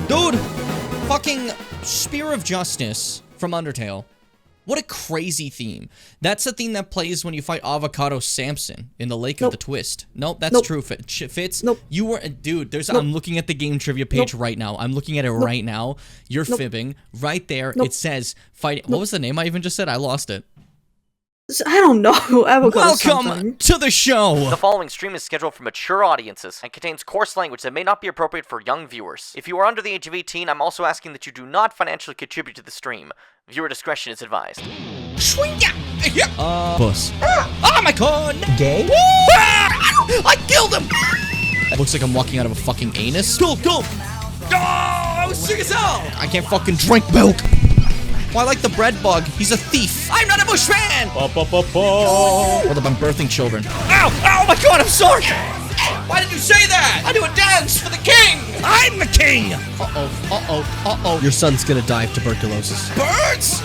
Dude, fucking Spear of Justice from Undertale. What a crazy theme. That's the theme that plays when you fight Avocado Samson in the Lake of the Twist. Nope, that's true, Fitz. Nope. You were, dude, I'm looking at the game trivia page right now. I'm looking at it right now. You're fibbing. Right there, it says, fight. What was the name I even just said? I lost it. I don't know. Welcome to the show! The following stream is scheduled for mature audiences and contains coarse language that may not be appropriate for young viewers. If you are under the age of 18, I'm also asking that you do not financially contribute to the stream. Viewer discretion is advised. Puss. Oh my god! Gay? I killed him! Looks like I'm walking out of a fucking anus. Go! Oh, I was sick as hell! I can't fucking drink milk! Oh, I like the bread bug. He's a thief. I'm not a bushman! Hold up, I'm birthing children. Ow! Oh my god, I'm sorry! Why did you say that? I do a dance for the king! I'm the king! Uh-oh. Your son's gonna die of tuberculosis. Birds!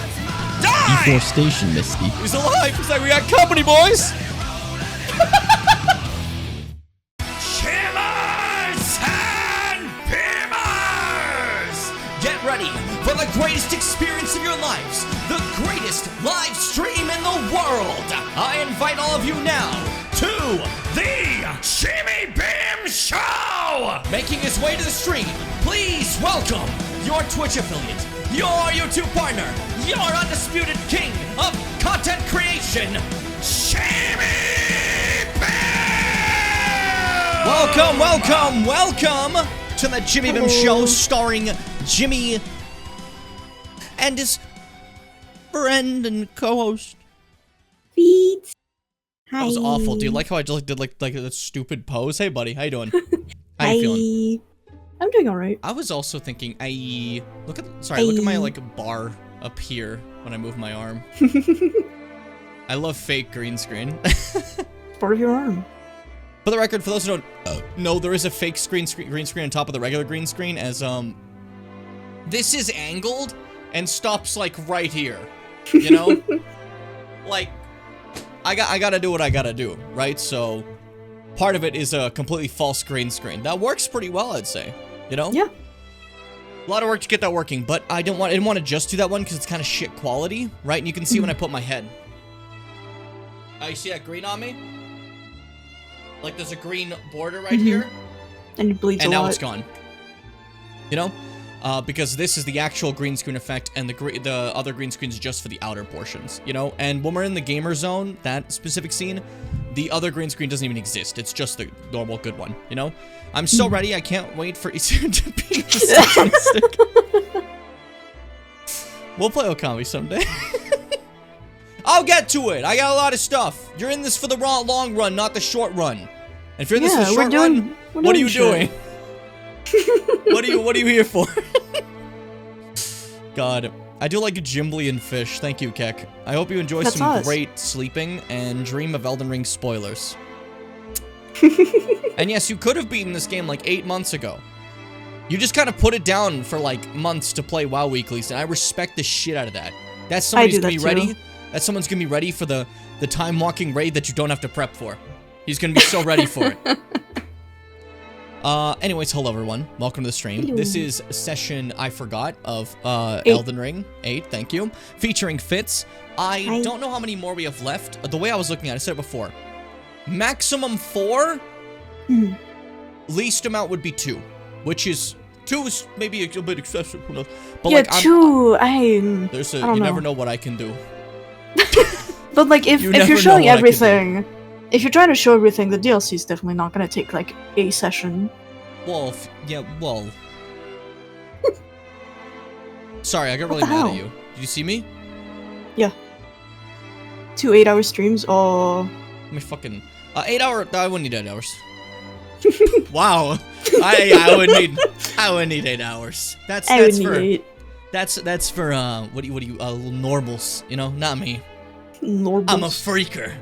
Die! Deforestation, Misty. He's alive! He's like, we got company, boys! Shimmers and Pimmers! Get ready for the greatest experience of your lives, the greatest live stream in the world! I invite all of you now to the Shimmy Bim Show! Making his way to the stream, please welcome your Twitch affiliate, your YouTube partner, your undisputed king of content creation, Shimmy Bim! Welcome to the Jimmy Bim Show, starring Jimmy and his friend and co-host. Fitz. Hi. That was awful. Do you like how I just did like that stupid pose? Hey, buddy, how you doing? How you feeling? I'm doing all right. I was also thinking, look at my like bar up here when I move my arm. I love fake green screen. Part of your arm. For the record, for those who don't know, there is a fake green screen on top of the regular green screen, as this is angled and stops like right here. You know, like I gotta do what I gotta do, right? So part of it is a completely false green screen. That works pretty well, I'd say. You know? Yeah. A lot of work to get that working, but I didn't want to just do that one because it's kind of shit quality, right? And you can see when I put my head. You see that green on me? Like there's a green border right here. And it bleeds a lot. And now it's gone. You know? Because this is the actual green screen effect, and the other green screen is just for the outer portions, you know? And when we're in the gamer zone, that specific scene, the other green screen doesn't even exist. It's just the normal good one, you know? I'm so ready. I can't wait for it to be stick. We'll play Okami someday. I'll get to it. I got a lot of stuff. You're in this for the long run, not the short run. And if you're in this for the short run, what are you doing? What are you here for? God, I do like Gimbly and fish. Thank you, Keck. I hope you enjoy some great sleeping and dream of Elden Ring spoilers. And yes, you could have beaten this game like 8 months ago. You just kind of put it down for like months to play WoW weeklies, and I respect the shit out of that. That's somebody's gonna be ready. That someone's gonna be ready for the time walking raid that you don't have to prep for. He's gonna be so ready for it. Anyways, hello everyone. Welcome to the stream. Hello. This is session I forgot of Elden Ring 8, thank you. Featuring Fitz. I don't know how many more we have left. The way I was looking at it, I said it before. Maximum 4. Least amount would be 2. Which is 2 is maybe a bit excessive, who knows. But yeah, like 2 you never know what I can do. But like if you're showing everything, if you're trying to show everything, the DLC is definitely not gonna take like a session. Well, Sorry, I got really mad at you. Did you see me? Yeah. 2 8-hour streams, or... Let me fucking... 8 hour... I wouldn't need 8 hours. Wow. I would need 8 hours. That's for... what do you, normals, you know? Not me. Normals. I'm a freaker.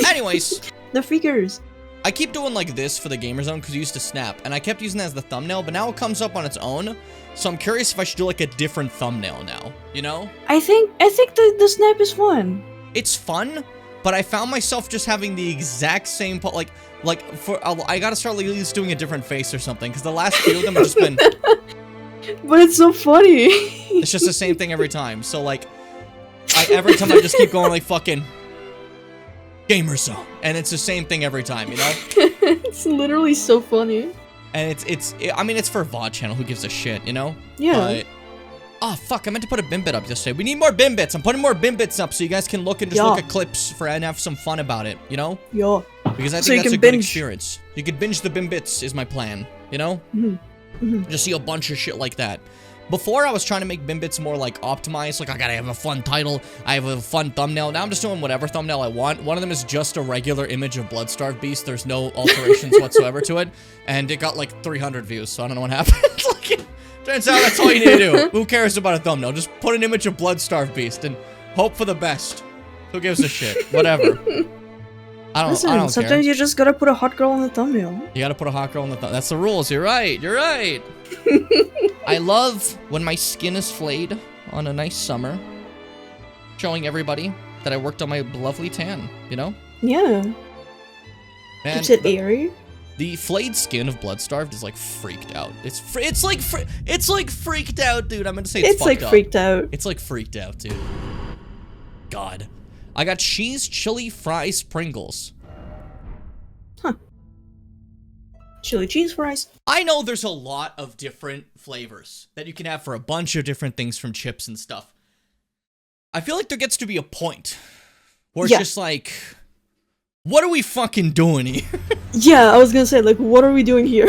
Anyways. The freakers. I keep doing like this for the gamer zone because you used to snap, and I kept using that as the thumbnail, but now it comes up on its own, so I'm curious if I should do like a different thumbnail now, you know? I think the snap is fun. It's fun, but I found myself just having the exact same, I gotta start at least doing a different face or something, because the last few of them have just been... But it's so funny. It's just the same thing every time. So like, every time I just keep going like fucking gamer zone, and it's the same thing every time, you know? It's literally so funny. And I mean, it's for a VOD channel. Who gives a shit, you know? Yeah. But, oh fuck! I meant to put a Bimbit up yesterday. We need more Bimbits. I'm putting more Bimbits up so you guys can look and just look at clips and have some fun about it, you know? Yeah. Because I think that's a good experience. You could binge the Bimbits is my plan, you know? Just see a bunch of shit like that. Before, I was trying to make Bimbits more, like, optimized. Like, I gotta have a fun title. I have a fun thumbnail. Now I'm just doing whatever thumbnail I want. One of them is just a regular image of Bloodstarved Beast. There's no alterations whatsoever to it. And it got, like, 300 views, so I don't know what happened. Like, turns out that's all you need to do. Who cares about a thumbnail? Just put an image of Bloodstarved Beast and hope for the best. Who gives a shit? Whatever. I don't Sometimes care. you just gotta put a hot girl on the thumbnail. You gotta put a hot girl on the thumbnail. That's the rules. You're right. You're right. I love when my skin is flayed on a nice summer, showing everybody that I worked on my lovely tan, you know? Yeah. And Keeps it airy. the flayed skin of Bloodstarved is like freaked out. It's like freaked out, dude. I'm gonna say it's like fucked up. freaked out. It's like freaked out, dude. God. I got cheese, chili, fries, Pringles. Chili cheese fries. I know there's a lot of different flavors that you can have for a bunch of different things from chips and stuff. I feel like there gets to be a point where it's just like, what are we fucking doing here? Yeah, I was gonna say, like, what are we doing here?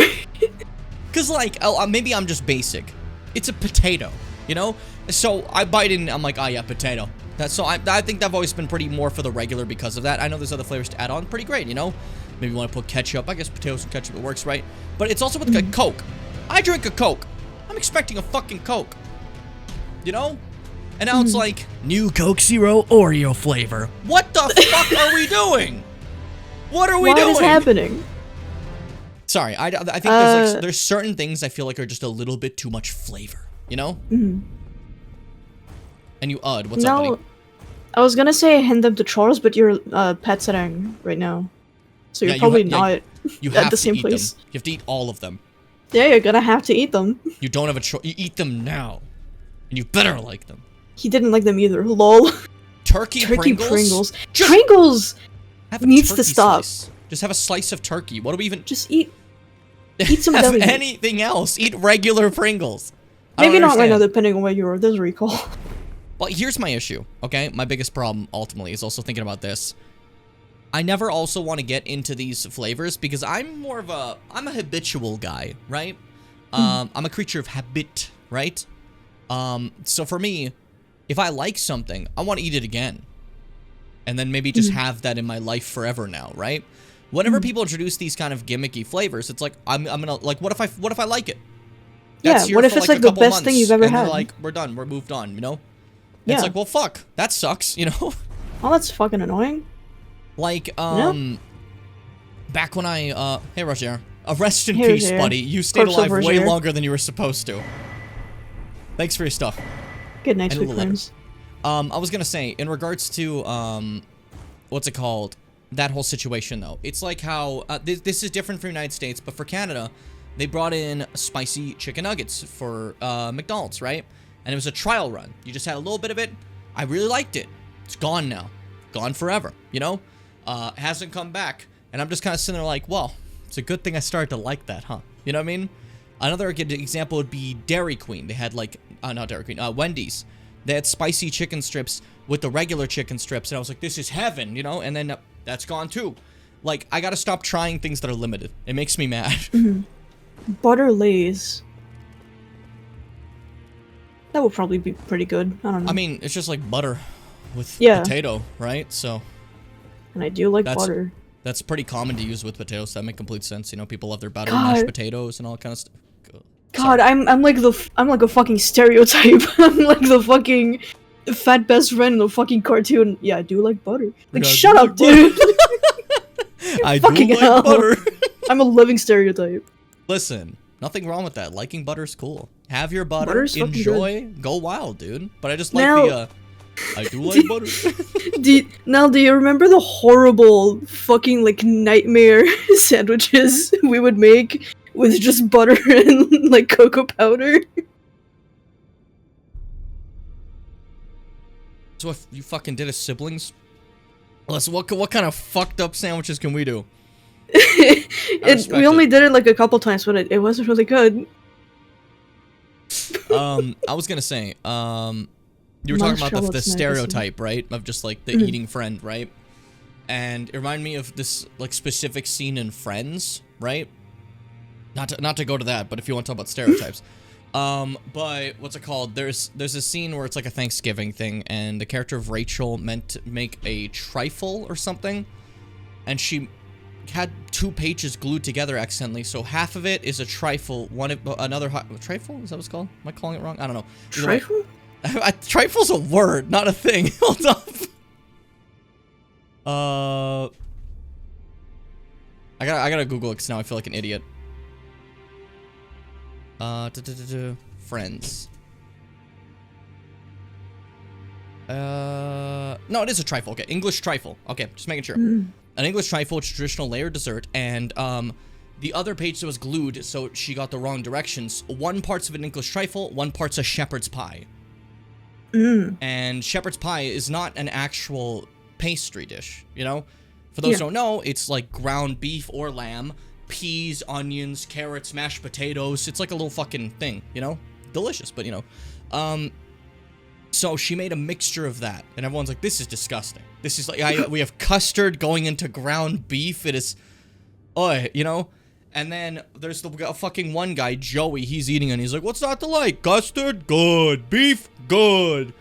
Because, like, maybe I'm just basic. It's a potato, you know? So I bite in, I'm like, oh yeah, potato. So I think I've always been pretty more for the regular because of that. I know there's other flavors to add on. Pretty great, you know? Maybe you want to put ketchup. I guess potatoes and ketchup, it works, right? But it's also with a Coke. I drink a Coke. I'm expecting a fucking Coke. You know? And now it's like, new Coke Zero Oreo flavor. What the fuck are we doing? What are we doing? What is happening? Sorry, I think there's certain things I feel like are just a little bit too much flavor, you know? And you, what's up, buddy? I was gonna say hand them to Charles, but you're pet sitting right now. So you're probably not at the same place. You have to eat all of them. Yeah, you're gonna have to eat them. You don't have a choice. You eat them now. And you better like them. He didn't like them either. Lol. Turkey Pringles? Pringles needs to stop. Slice. Just have a slice of turkey. What do we even... Just eat some have deli meat. anything else. Eat regular Pringles. Maybe not right now, depending on where you are. There's a recall. Well, here's my issue, okay? My biggest problem, ultimately, is also thinking about this. I never also want to get into these flavors because I'm a habitual guy, right? I'm a creature of habit, right? So for me, if I like something, I want to eat it again. And then maybe just have that in my life forever now, right? Whenever people introduce these kind of gimmicky flavors, it's like, I'm gonna, like, what if I like it? That's what if it's like the best thing you've ever had? Like, we're done, we're moved on, you know? Yeah. It's like, well, fuck, that sucks, you know? Oh, that's fucking annoying. Like, back when I, hey, Roger. Rest in peace, buddy. You stayed alive way longer than you were supposed to. Thanks for your stuff. Good night, sweet friends. I was gonna say, in regards to, what's it called? That whole situation, though. It's like how, this is different for the United States, but for Canada, they brought in spicy chicken nuggets for, McDonald's, right? And it was a trial run. You just had a little bit of it. I really liked it. It's gone now. Gone forever, you know? Hasn't come back. And I'm just kind of sitting there like, well, it's a good thing I started to like that, huh? You know what I mean? Another good example would be Dairy Queen. They had like, not Dairy Queen, Wendy's. They had spicy chicken strips with the regular chicken strips. And I was like, this is heaven, you know? And then that's gone too. Like, I gotta stop trying things that are limited. It makes me mad. Butter Lays. That would probably be pretty good. I don't know. I mean, it's just like butter with potato, right? So... And I do like butter. That's pretty common to use with potatoes. That makes complete sense. You know, people love their butter mashed potatoes and all kind of stuff. God, I'm like a fucking stereotype. I'm like the fucking fat best friend in the fucking cartoon. Yeah, I do like butter. Like, shut up, dude. I do like butter. I'm a living stereotype. Listen, nothing wrong with that. Liking butter's cool. Have your butter, enjoy, go wild, dude. But I just like I do like butter. Do you remember the horrible fucking like nightmare sandwiches we would make with just butter and like cocoa powder? So if you fucking did as siblings, listen, what kind of fucked up sandwiches can we do? We only did it like a couple times, but it wasn't really good. I was gonna say, you were talking about the stereotype, right? Of just like the eating friend, right? And it reminded me of this like specific scene in Friends, right? Not to go to that, but if you want to talk about stereotypes. But what's it called? There's a scene where it's like a Thanksgiving thing, and the character of Rachel meant to make a trifle or something, and she had 2 pages glued together accidentally, so half of it is a trifle, another trifle? Is that what it's called? Am I calling it wrong? I don't know. Trifle? Trifle's a word, not a thing. Hold up. I gotta Google it because now I feel like an idiot. Friends. No, it is a trifle. Okay, English trifle. Okay, just making sure. An English trifle, which is traditional layered dessert, and the other page that was glued, so she got the wrong directions. One part's of an English trifle, one part's a shepherd's pie. And shepherd's pie is not an actual pastry dish, you know? For those who don't know, it's like ground beef or lamb, peas, onions, carrots, mashed potatoes. It's like a little fucking thing, you know? Delicious, but you know. So she made a mixture of that, and everyone's like, this is disgusting. This is like, we have custard going into ground beef. It is, you know? And then there's the fucking one guy, Joey, he's eating and he's like, what's not to like? Custard? Good. Beef? Good.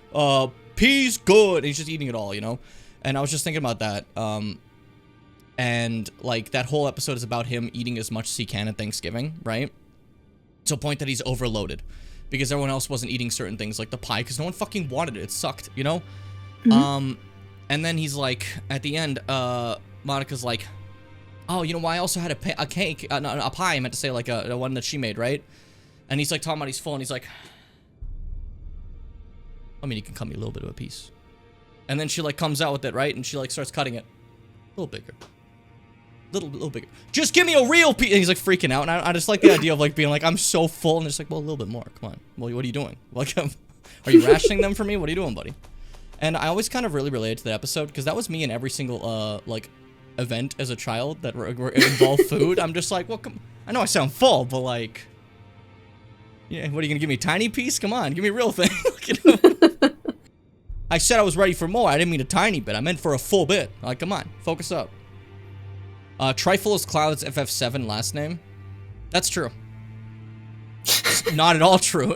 Peas? Good. And he's just eating it all, you know? And I was just thinking about that. And like that whole episode is about him eating as much as he can at Thanksgiving, right? To a point that he's overloaded. Because everyone else wasn't eating certain things like the pie, because no one fucking wanted it. It sucked, you know? And then he's like, at the end, Monica's like, oh, you know, I also had a cake, a pie, I meant to say, like, a one that she made, right? And he's like talking about he's full, and he's like, I mean, you can cut me a little bit of a piece. And then she, like, comes out with it, right? And she, like, starts cutting it. A little bigger. Little bigger. Just give me a real piece. And he's, like, freaking out. And I just like the idea of, like, being like, I'm so full. And it's like, well, a little bit more. Come on. Well, what are you doing? Like, are you rationing them for me? What are you doing, buddy? And I always kind of really related to that episode, because that was me in every single, like, event as a child that involved food. I'm just like, well, I know I sound full, but, like, yeah, what, are you gonna give me a tiny piece? Come on, give me a real thing. You know? I said I was ready for more. I didn't mean a tiny bit. I meant for a full bit. Like, come on, focus up. Trifle is Cloud's FF7 last name. That's true. It's not at all true.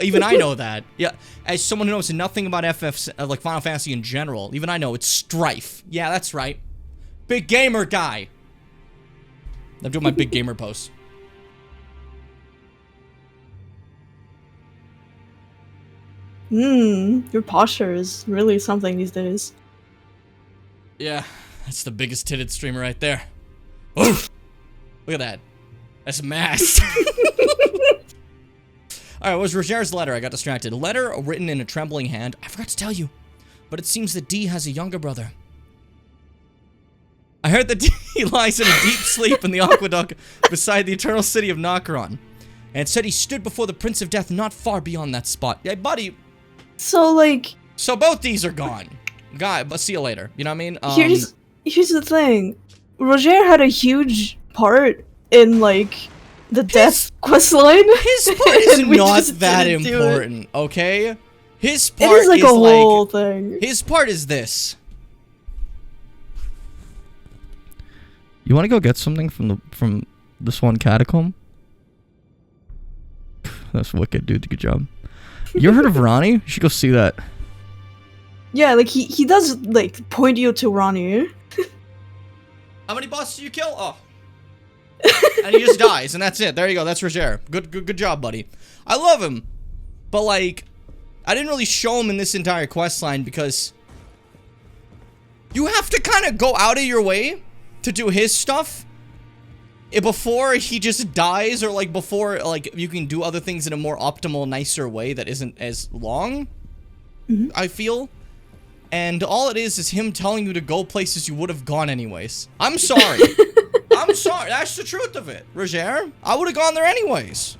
Even I know that. Yeah, as someone who knows nothing about like Final Fantasy in general, even I know it's Strife. Yeah, that's right. Big gamer guy. I'm doing my big gamer pose. Your posture is really something these days. Yeah, that's the biggest titted streamer right there. Oof! Look at that. That's masked. Alright, it was Roger's letter. I got distracted. A letter written in a trembling hand. I forgot to tell you, but it seems that D has a younger brother. I heard that he lies in a deep sleep in the aqueduct beside the eternal city of Nokron. And it said he stood before the Prince of Death not far beyond that spot. Hey, buddy. So, like... So both these are gone. But see you later. You know what I mean? Here's the thing. Roger had a huge part in, like, the death questline. His part is not that important, okay? His part is like a whole thing. His part is this. You want to go get something from this one catacomb? That's wicked, dude. Good job. You ever heard of Ronnie? You should go see that. Yeah, like he does like point you to Ronnie. How many bosses do you kill? Oh. And he just dies, and that's it. There you go. That's Roger. Good job, buddy. I love him. But like, I didn't really show him in this entire quest line because you have to kind of go out of your way to do his stuff before he just dies, or like before like you can do other things in a more optimal, nicer way that isn't as long. I feel. And all it is him telling you to go places you would have gone anyways. I'm sorry. I'm sorry. That's the truth of it, Roger. I would have gone there anyways.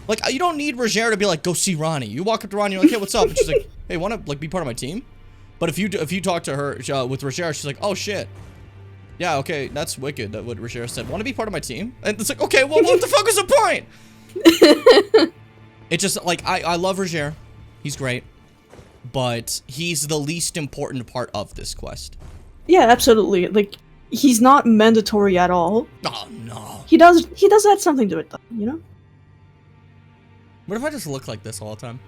Like, you don't need Roger to be like, go see Ronnie. You walk up to Ronnie, you're like, hey, what's up? And she's like, Hey, want to like be part of my team? But if you talk to her with Roger, she's like, oh shit. Yeah, okay, that's wicked. That what Roger said. Want to be part of my team? And it's like, okay, well, what the fuck was the point? It just like I love Roger. He's great, but he's the least important part of this quest. Yeah, absolutely. Like, he's not mandatory at all. Oh no. He does add something to it, though. You know. What if I just look like this all the time?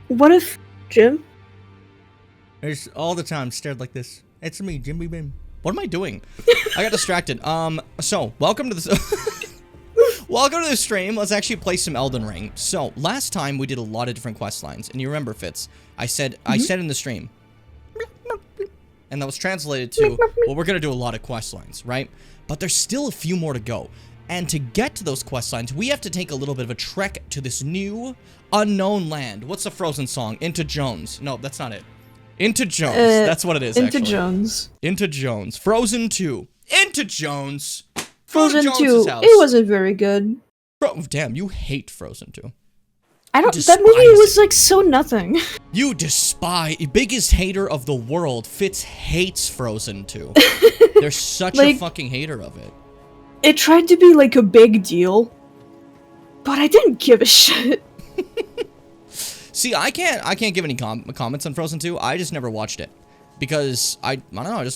What if Jim? There's all the time stared like this. It's me, Jimmy Bim. What am I doing? I got distracted. So welcome to this. Welcome to the stream. Let's actually play some Elden Ring. So last time we did a lot of different quest lines, and you remember, Fitz? I said in the stream, and that was translated to, well, we're gonna do a lot of quest lines, right? But there's still a few more to go. And to get to those quest lines, we have to take a little bit of a trek to this new, unknown land. What's the Frozen song? Into Jones. No, that's not it. Into Jones. That's what it is, Into actually. Jones. Into Jones. Frozen 2. Into Jones. Frozen 2. Jones's house. It wasn't very good. Bro, damn, you hate Frozen 2. I don't. You That movie despise was it. like so nothing. You despise. Biggest hater of the world. Fitz hates Frozen 2. There's such a Like- fucking hater of it. It tried to be like a big deal, but I didn't give a shit. See, I can't give any comments on Frozen 2. I just never watched it because I don't know.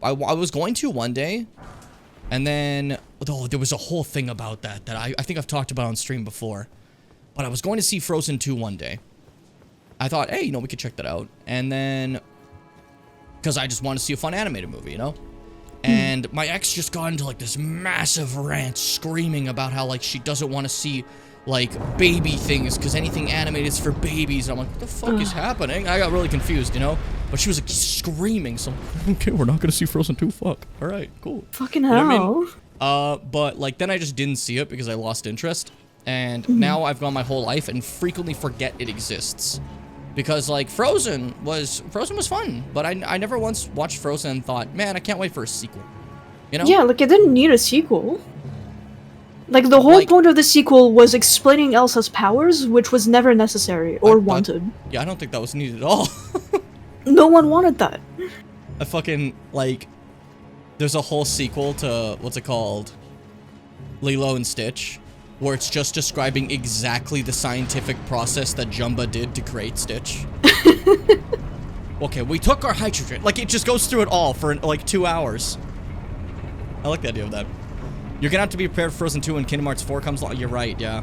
I was going to one day, and then there was a whole thing about that I think I've talked about on stream before. But I was going to see Frozen 2 one day. I thought, hey, we could check that out, and then because I just want to see a fun animated movie, And my ex just got into like this massive rant screaming about how like she doesn't want to see like baby things because anything animated is for babies. And I'm like, what the fuck is happening? I got really confused, But she was like screaming, so I'm like, okay, we're not gonna see Frozen 2. Fuck. All right, cool. Fucking You know hell. what I mean? But like then I just didn't see it because I lost interest, and now I've gone my whole life and frequently forget it exists. Because, like, Frozen was fun, but I never once watched Frozen and thought, man, I can't wait for a sequel. Yeah, like it didn't need a sequel. Like the whole Like- point of the sequel was explaining Elsa's powers, which was never necessary or wanted. Yeah, I don't think that was needed at all. No one wanted that. I fucking, like, there's a whole sequel to, what's it called? Lilo and Stitch, where it's just describing exactly the scientific process that Jumba did to create Stitch. Okay, we took our hydrogen. Like, it just goes through it all for, like, 2 hours. I like the idea of that. You're gonna have to be prepared for Frozen 2 when Kingdom Hearts 4 comes along. You're right, yeah.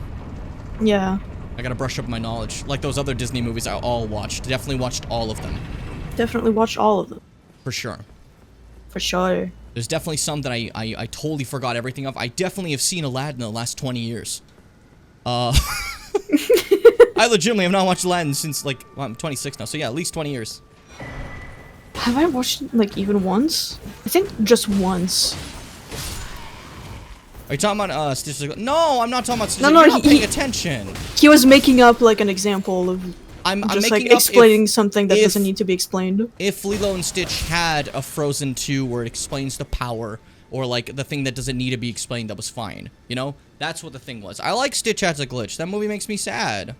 Yeah, I gotta brush up my knowledge. Like those other Disney movies I all watched. Definitely watched all of them. definitely watched all of them. For sure. For sure. There's definitely some that I totally forgot everything of. I definitely have seen Aladdin in the last 20 years. I legitimately have not watched Aladdin since, like, well, I'm 26 now, so yeah, at least 20 years. Have I watched it, like, even once? I think just once. Are you talking about, Stitch? No, I'm not talking about Stitch. No, You're not paying attention. He was making up, like, an example of I'm just, making like, up explaining something that if- doesn't need to be explained. if Lilo and Stitch had a Frozen 2 where it explains the power, or like the thing that doesn't need to be explained, that was fine. That's what the thing was. I like Stitch as a glitch. That movie makes me sad.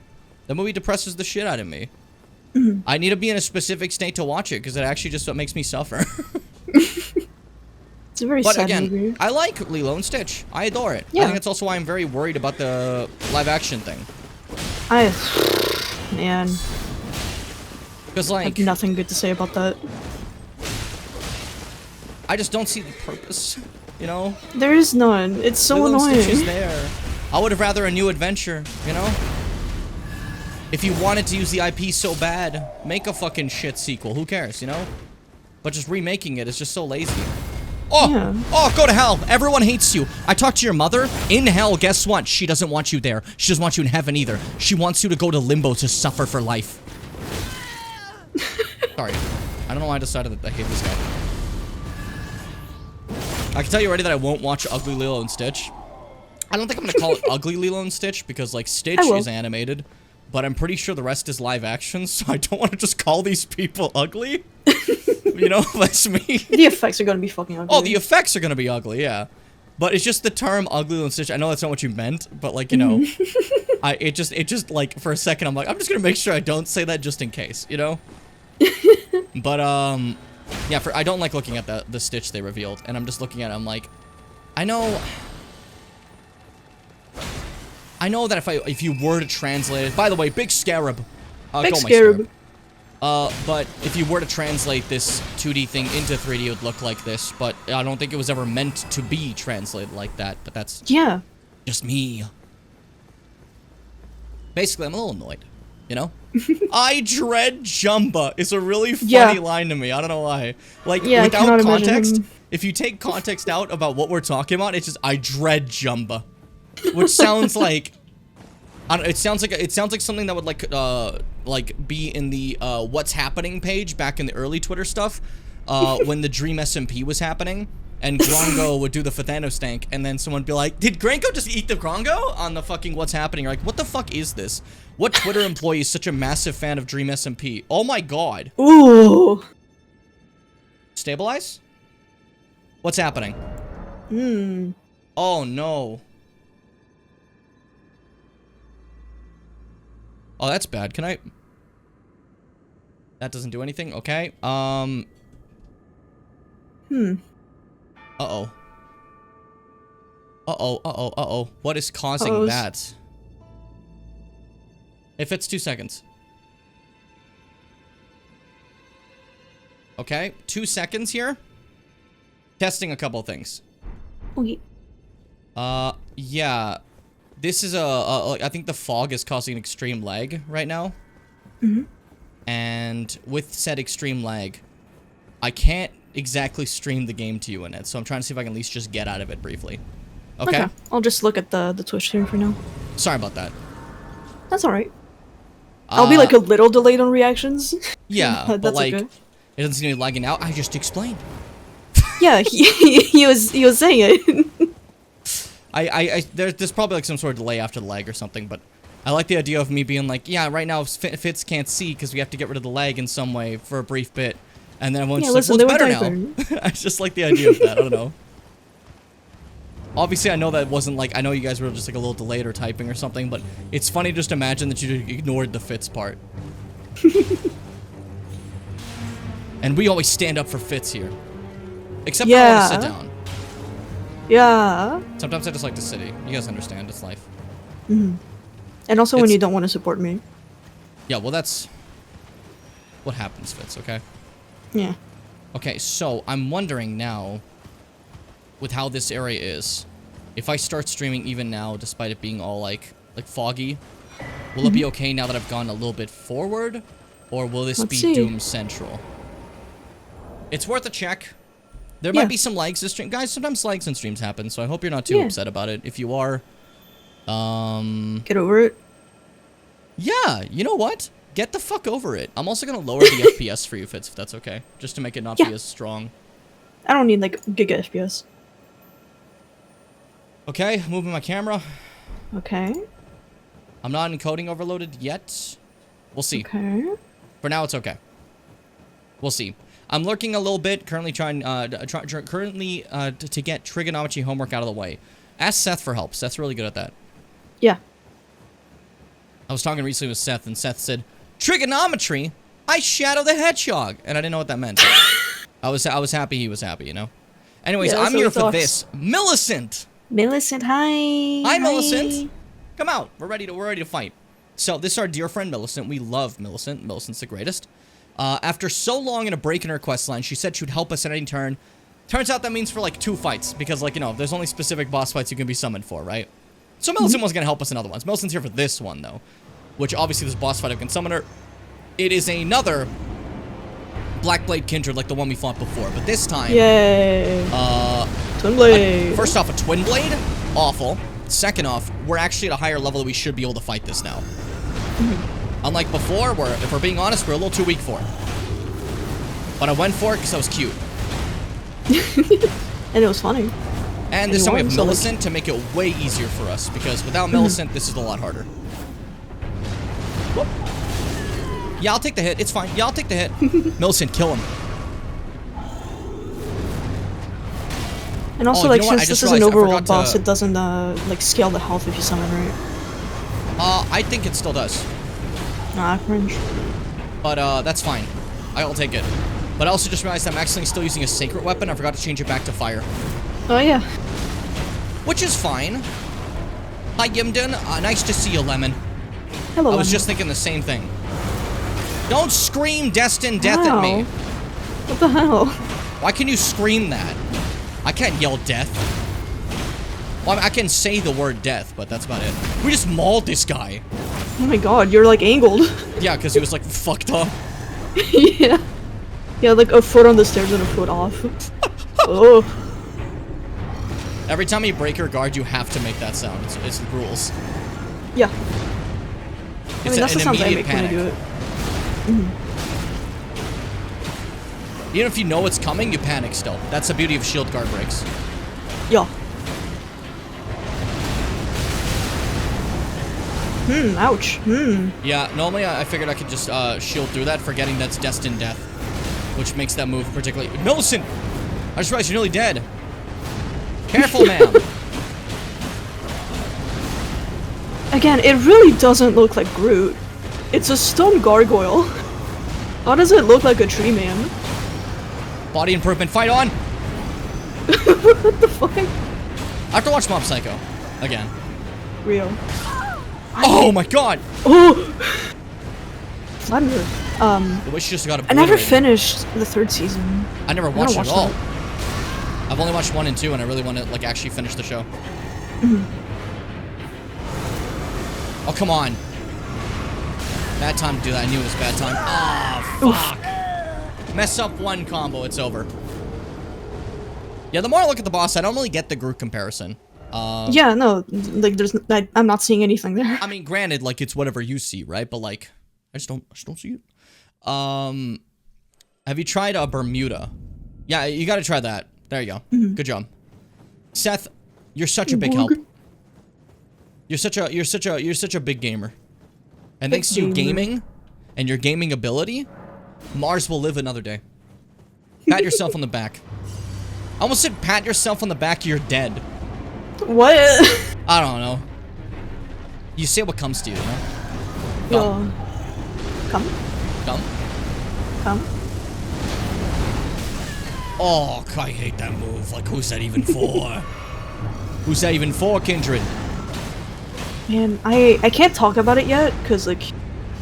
That movie depresses the shit out of me. I need to be in a specific state to watch it, because it actually just makes me suffer. It's a very But sad again, movie. I like Lilo and Stitch. I adore it. I Yeah. think that's also why I'm very worried about the live action thing. Man, Because, I like, have nothing good to say about that. I just don't see the purpose, There is none. It's so Lilo and Stitch is annoying. there. I would have rather a new adventure, If you wanted to use the IP so bad, make a fucking shit sequel. Who cares, But just remaking it is just so lazy. Oh, Yeah. oh, go to hell. Everyone hates you. I talked to your mother. In hell, guess what? She doesn't want you there. She doesn't want you in heaven either. She wants you to go to limbo to suffer for life. Sorry. I don't know why I decided that I hate this guy. I can tell you already that I won't watch Ugly Lilo and Stitch. I don't think I'm gonna call it Ugly Lilo and Stitch because, like, Stitch I will. is animated, but I'm pretty sure the rest is live action, so I don't want to just call these people ugly. That's me. The effects are gonna be fucking ugly. Oh, the effects are gonna be ugly, yeah. But it's just the term ugly Lilo and Stitch. I know that's not what you meant, but like, you know, it just like for a second I'm like, I'm just gonna make sure I don't say that just in case, you know? But yeah, I don't like looking at the Stitch they revealed, and I'm just looking at it, I'm like, I know that if you were to translate it, by the way, big scarab. Big scarab. But if you were to translate this 2D thing into 3D, it would look like this, but I don't think it was ever meant to be translated like that, but that's just me. Basically, I'm a little annoyed, you know? I dread Jumba. It's a really funny line to me. I don't know why. Like, without context, if you take context out about what we're talking about, it's just, I dread Jumba. Which sounds like... I don't, it sounds like something that would like be in the what's happening page back in the early Twitter stuff, when the Dream SMP was happening, and Grongo would do the Fathano stank, and then someone would be like, "Did Grango just eat the Grongo?" on the fucking what's happening? You're like, what the fuck is this? What Twitter employee is such a massive fan of Dream SMP? Oh my god. Ooh. Stabilize? What's happening? Oh no. Oh, that's bad. Can I... That doesn't do anything? Okay. Uh-oh. Uh-oh, uh-oh. What is causing that? If it's 2 seconds. Okay, 2 seconds here. Testing a couple things. Okay. Yeah. This is I think the fog is causing extreme lag right now. And with said extreme lag, I can't exactly stream the game to you in it, so I'm trying to see if I can at least just get out of it briefly. Okay? I'll just look at the Twitch stream for now. Sorry about that. That's alright. I'll be like a little delayed on reactions. Yeah, but like, okay. It doesn't seem to be lagging out. I just explained. Yeah, he was saying it. There's probably like some sort of delay after the lag or something, but I like the idea of me being like, yeah, right now Fitz can't see because we have to get rid of the lag in some way for a brief bit, and then everyone's just like, well, it's better now. I just like the idea of that. I don't know. Obviously, I know that wasn't like, I know you guys were just like a little delayed or typing or something, but it's funny just imagine that you ignored the Fitz part. And we always stand up for Fitz here. Except for all to sit down. Yeah. Sometimes I just like to sit. You guys understand, it's life. And also when you don't want to support me. Yeah, well that's what happens, Fitz, okay? Yeah. Okay, so I'm wondering now, with how this area is, if I start streaming even now, despite it being all like foggy, will it be okay now that I've gone a little bit forward? Or will this be Doom Central? It's worth a check. There might be some lags in stream. Guys, sometimes lags in streams happen, so I hope you're not too upset about it. If you are, get over it. Yeah, you know what? Get the fuck over it. I'm also gonna lower the FPS for you, Fitz, if that's okay. Just to make it not be as strong. I don't need, like, giga FPS. Okay, moving my camera. Okay. I'm not encoding overloaded yet. We'll see. Okay. For now, it's okay. We'll see. I'm lurking a little bit, currently trying to get trigonometry homework out of the way. Ask Seth for help. Seth's really good at that. Yeah. I was talking recently with Seth, and Seth said, "Trigonometry? I Shadow the Hedgehog," and I didn't know what that meant. I was happy he was happy, you know. Anyways, I'm here for this. Millicent. Millicent, hi. Hi, Millicent. Come out. We're ready to fight. So this is our dear friend Millicent. We love Millicent. Millicent's the greatest. After so long in a break in her quest line, she said she would help us at any turn. Turns out that means for like 2 fights, because like, you know, there's only specific boss fights you can be summoned for, right? So Millicent was gonna help us in other ones. Millicent's here for this one though, which obviously this boss fight I can summon her. It is another Blackblade Kindred like the one we fought before, but this time, yay! Twin blade. First off, a twin blade, awful. Second off, we're actually at a higher level that we should be able to fight this now. Unlike before, where, if we're being honest, we're a little too weak for it. But I went for it because I was cute. And it was funny. And this time we have Millicent to make it way easier for us, because without Millicent, this is a lot harder. Whoop. Yeah, I'll take the hit. It's fine. Yeah, I'll take the hit. Millicent, kill him. And also, Oh, like, you know what? I since just this is an realized I overworld forgot boss, to- it doesn't, like, scale the health if you summon, right? I think it still does. Nah, cringe. But, that's fine. I'll take it. But I also just realized I'm actually still using a sacred weapon. I forgot to change it back to fire. Oh, yeah. Which is fine. Hi, Gimden. Nice to see you, Lemon. Hello, I was Lemon. just thinking the same thing. Don't scream destined death at me. What the hell? Why can you scream that? I can't yell death. Well, I can say the word death, but that's about it. We just mauled this guy. Oh my god, you're, like, angled. Yeah, because he was, like, fucked up. Yeah. Yeah, like, a foot on the stairs and a foot off. Oh. Every time you break your guard, you have to make that sound. It's the rules. Yeah. I It's mean, that's the an sounds I immediate make when I panic. do it. Even if you know it's coming, you panic still. That's the beauty of shield guard breaks. Yeah. Ouch. Yeah, normally I figured I could just shield through that, forgetting that's destined death. Which makes that move particularly... Millicent! I just realized you're nearly dead. Careful, ma'am. Again, it really doesn't look like Groot. It's a stone gargoyle. How does it look like a tree man? Body improvement, fight on! What the fuck? I have to watch Mob Psycho. Again. Real. Oh my god! Oh! Thunder. I wish you just got I never obliterated. finished the 3rd season. I never watched it at watched all. that. I've only watched 1 and 2, and I really want to like actually finish the show. Oh, come on. Bad time to do that. I knew it was bad time. Ah, fuck. Mess up one combo, it's over. Yeah, the more I look at the boss, I don't really get the Groot comparison. Yeah, no, like I'm not seeing anything there. I mean, granted, like it's whatever you see, right? But like, I just don't see it. Have you tried Bermuda? Yeah, you got to try that. There you go. Good job, Seth. You're such a big help. You're such a big gamer. And thanks to you gaming and your gaming ability, Mars will live another day. Pat yourself on the back. I almost said pat yourself on the back, you're dead. What? I don't know. You say what comes to you, you know? Yo. Come. Come. Come. Oh, I hate that move. Like, who's that even for? Who's that even for, Kindred? Man, I can't talk about it yet, because, like,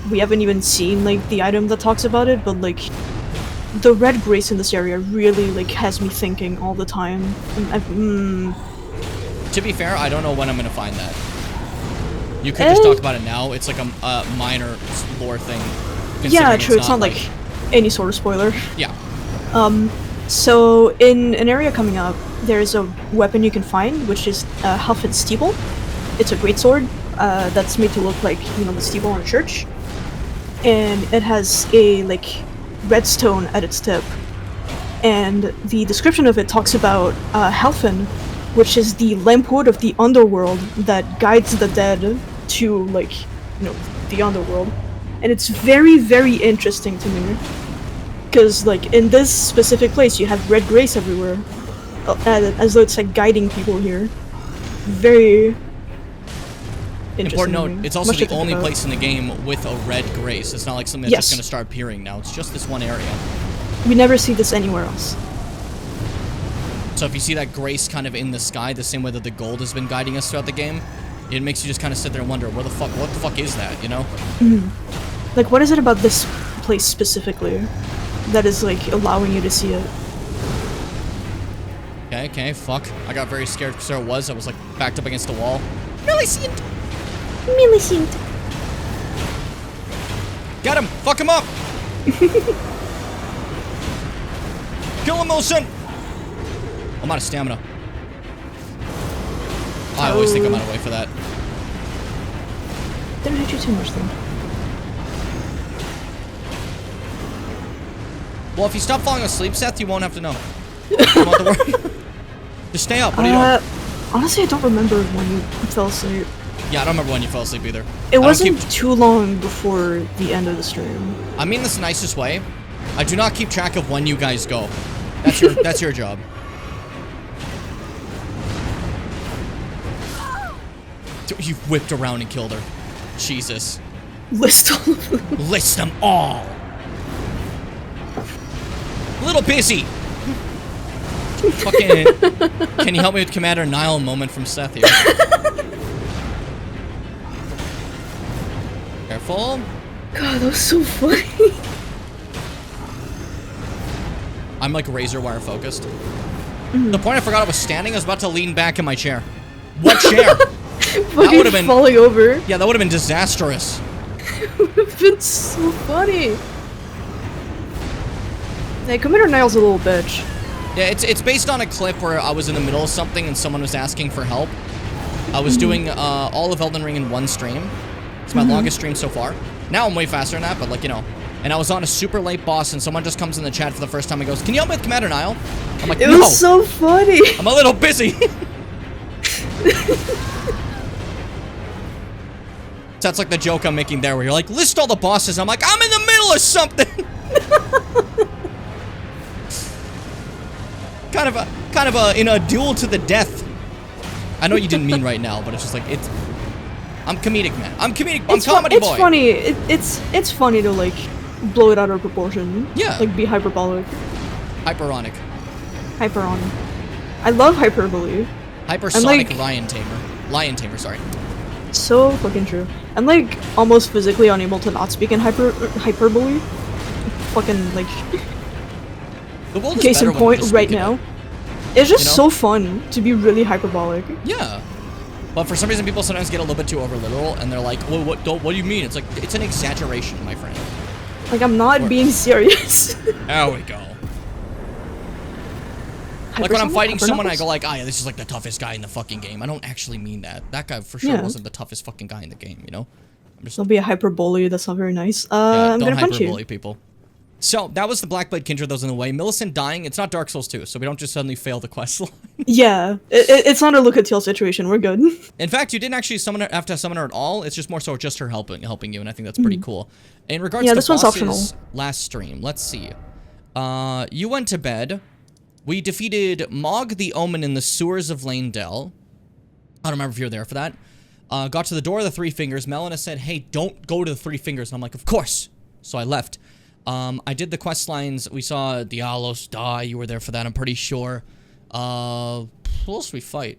we haven't even seen, like, the item that talks about it, but, like, the red grace in this area really, like, has me thinking all the time. To be fair, I don't know when I'm gonna find that. You could just talk about it now. It's like a minor lore thing. Yeah, true. It's not like any sort of spoiler. Yeah. So in an area coming up, there's a weapon you can find, which is Fitz steeple. It's a greatsword that's made to look like, you know, the steeple on a church, and it has a like redstone at its tip. And the description of it talks about Halfin, which is the lampwood of the underworld that guides the dead to, like, you know, the underworld. And it's very, very interesting to me. Because, like, in this specific place, you have red grace everywhere. As though it's, like, guiding people here. Very interesting. Important to me. note, it's also Much to the think only about. place in the game with a red grace. It's not like something that's just gonna start appearing now. It's just this one area. We never see this anywhere else. So if you see that grace kind of in the sky, the same way that the gold has been guiding us throughout the game, it makes you just kind of sit there and wonder, what the fuck is that, you know? Like, what is it about this place specifically that is, like, allowing you to see it? Okay, fuck. I got very scared because there it was. I was, like, backed up against the wall. Millicent! Get him! Fuck him up! Kill him, Millicent! I'm out of stamina. I always think I'm out of way for that. Didn't hit you too much, though. Well, if you stop falling asleep, Seth, you won't have to know. You won't have to worry. Just stay up. What are you doing? Honestly, I don't remember when you fell asleep. Yeah, I don't remember when you fell asleep either. It wasn't too long before the end of the stream. I mean this the nicest way. I do not keep track of when you guys go. That's your job. You whipped around and killed her. Jesus. List all of them. List them all. A little busy. Fucking. Can you help me with Commander Nile moment from Seth here? Careful. God, that was so funny. I'm like razor wire focused. The point I forgot I was standing, I was about to lean back in my chair. What chair? That would have been falling over. Yeah, that would have been disastrous. It would have been so funny. Hey, Commander Niall's a little bitch. Yeah, it's based on a clip where I was in the middle of something and someone was asking for help. I was doing all of Elden Ring in one stream. It's my longest stream so far. Now I'm way faster than that, but like, you know. And I was on a super late boss and someone just comes in the chat for the first time and goes, "Can you help me with Commander Nile?" I'm like, It "No, was so funny. I'm a little busy." So that's like the joke I'm making there where you're like, list all the bosses. I'm like, I'm in the middle of something. kind of a in a duel to the death. I know you didn't mean right now, but it's just like I'm comedic, man. I'm comedic. I'm comedy boy. It's funny. It's funny to like blow it out of proportion. Yeah. Like be hyperbolic. Hyperonic. Hyperon. I love hyperbole. Hypersonic like, Lion tamer, sorry. So fucking true. I'm like almost physically unable to not speak in hyperbole. Fucking like. The world is Case better in when we point just right speak it. now. It's just You know? so fun to be really hyperbolic. Yeah. But for some reason, people sometimes get a little bit too over literal, and they're like, well, what do you mean? It's like, it's an exaggeration, my friend. Like, I'm not being serious. There we go. Like when I'm fighting someone, I go like, "Ah, yeah, this is like the toughest guy in the fucking game." I don't actually mean that. That guy for sure wasn't the toughest fucking guy in the game, you know? I'm just Don't be a hyperbole, that's not very nice. yeah, I'm don't gonna punch you. hyperbole people. So, that was the Blackblade Kindred that was in the way. Millicent dying, it's not Dark Souls 2, so we don't just suddenly fail the quest line. Yeah, it's not a look at tail situation, we're good. In fact, you didn't actually have to summon her at all. It's just more so just her helping you, and I think that's pretty cool. In regards to this one's bosses, optional. last stream, let's see. You went to bed. We defeated Mog the Omen in the sewers of Lanedell. I don't remember if you were there for that. Got to the door of the Three Fingers. Melina said, "Hey, don't go to the Three Fingers." And I'm like, "Of course." So I left. I did the quest lines. We saw Dialos die. You were there for that, I'm pretty sure. Who else did we fight?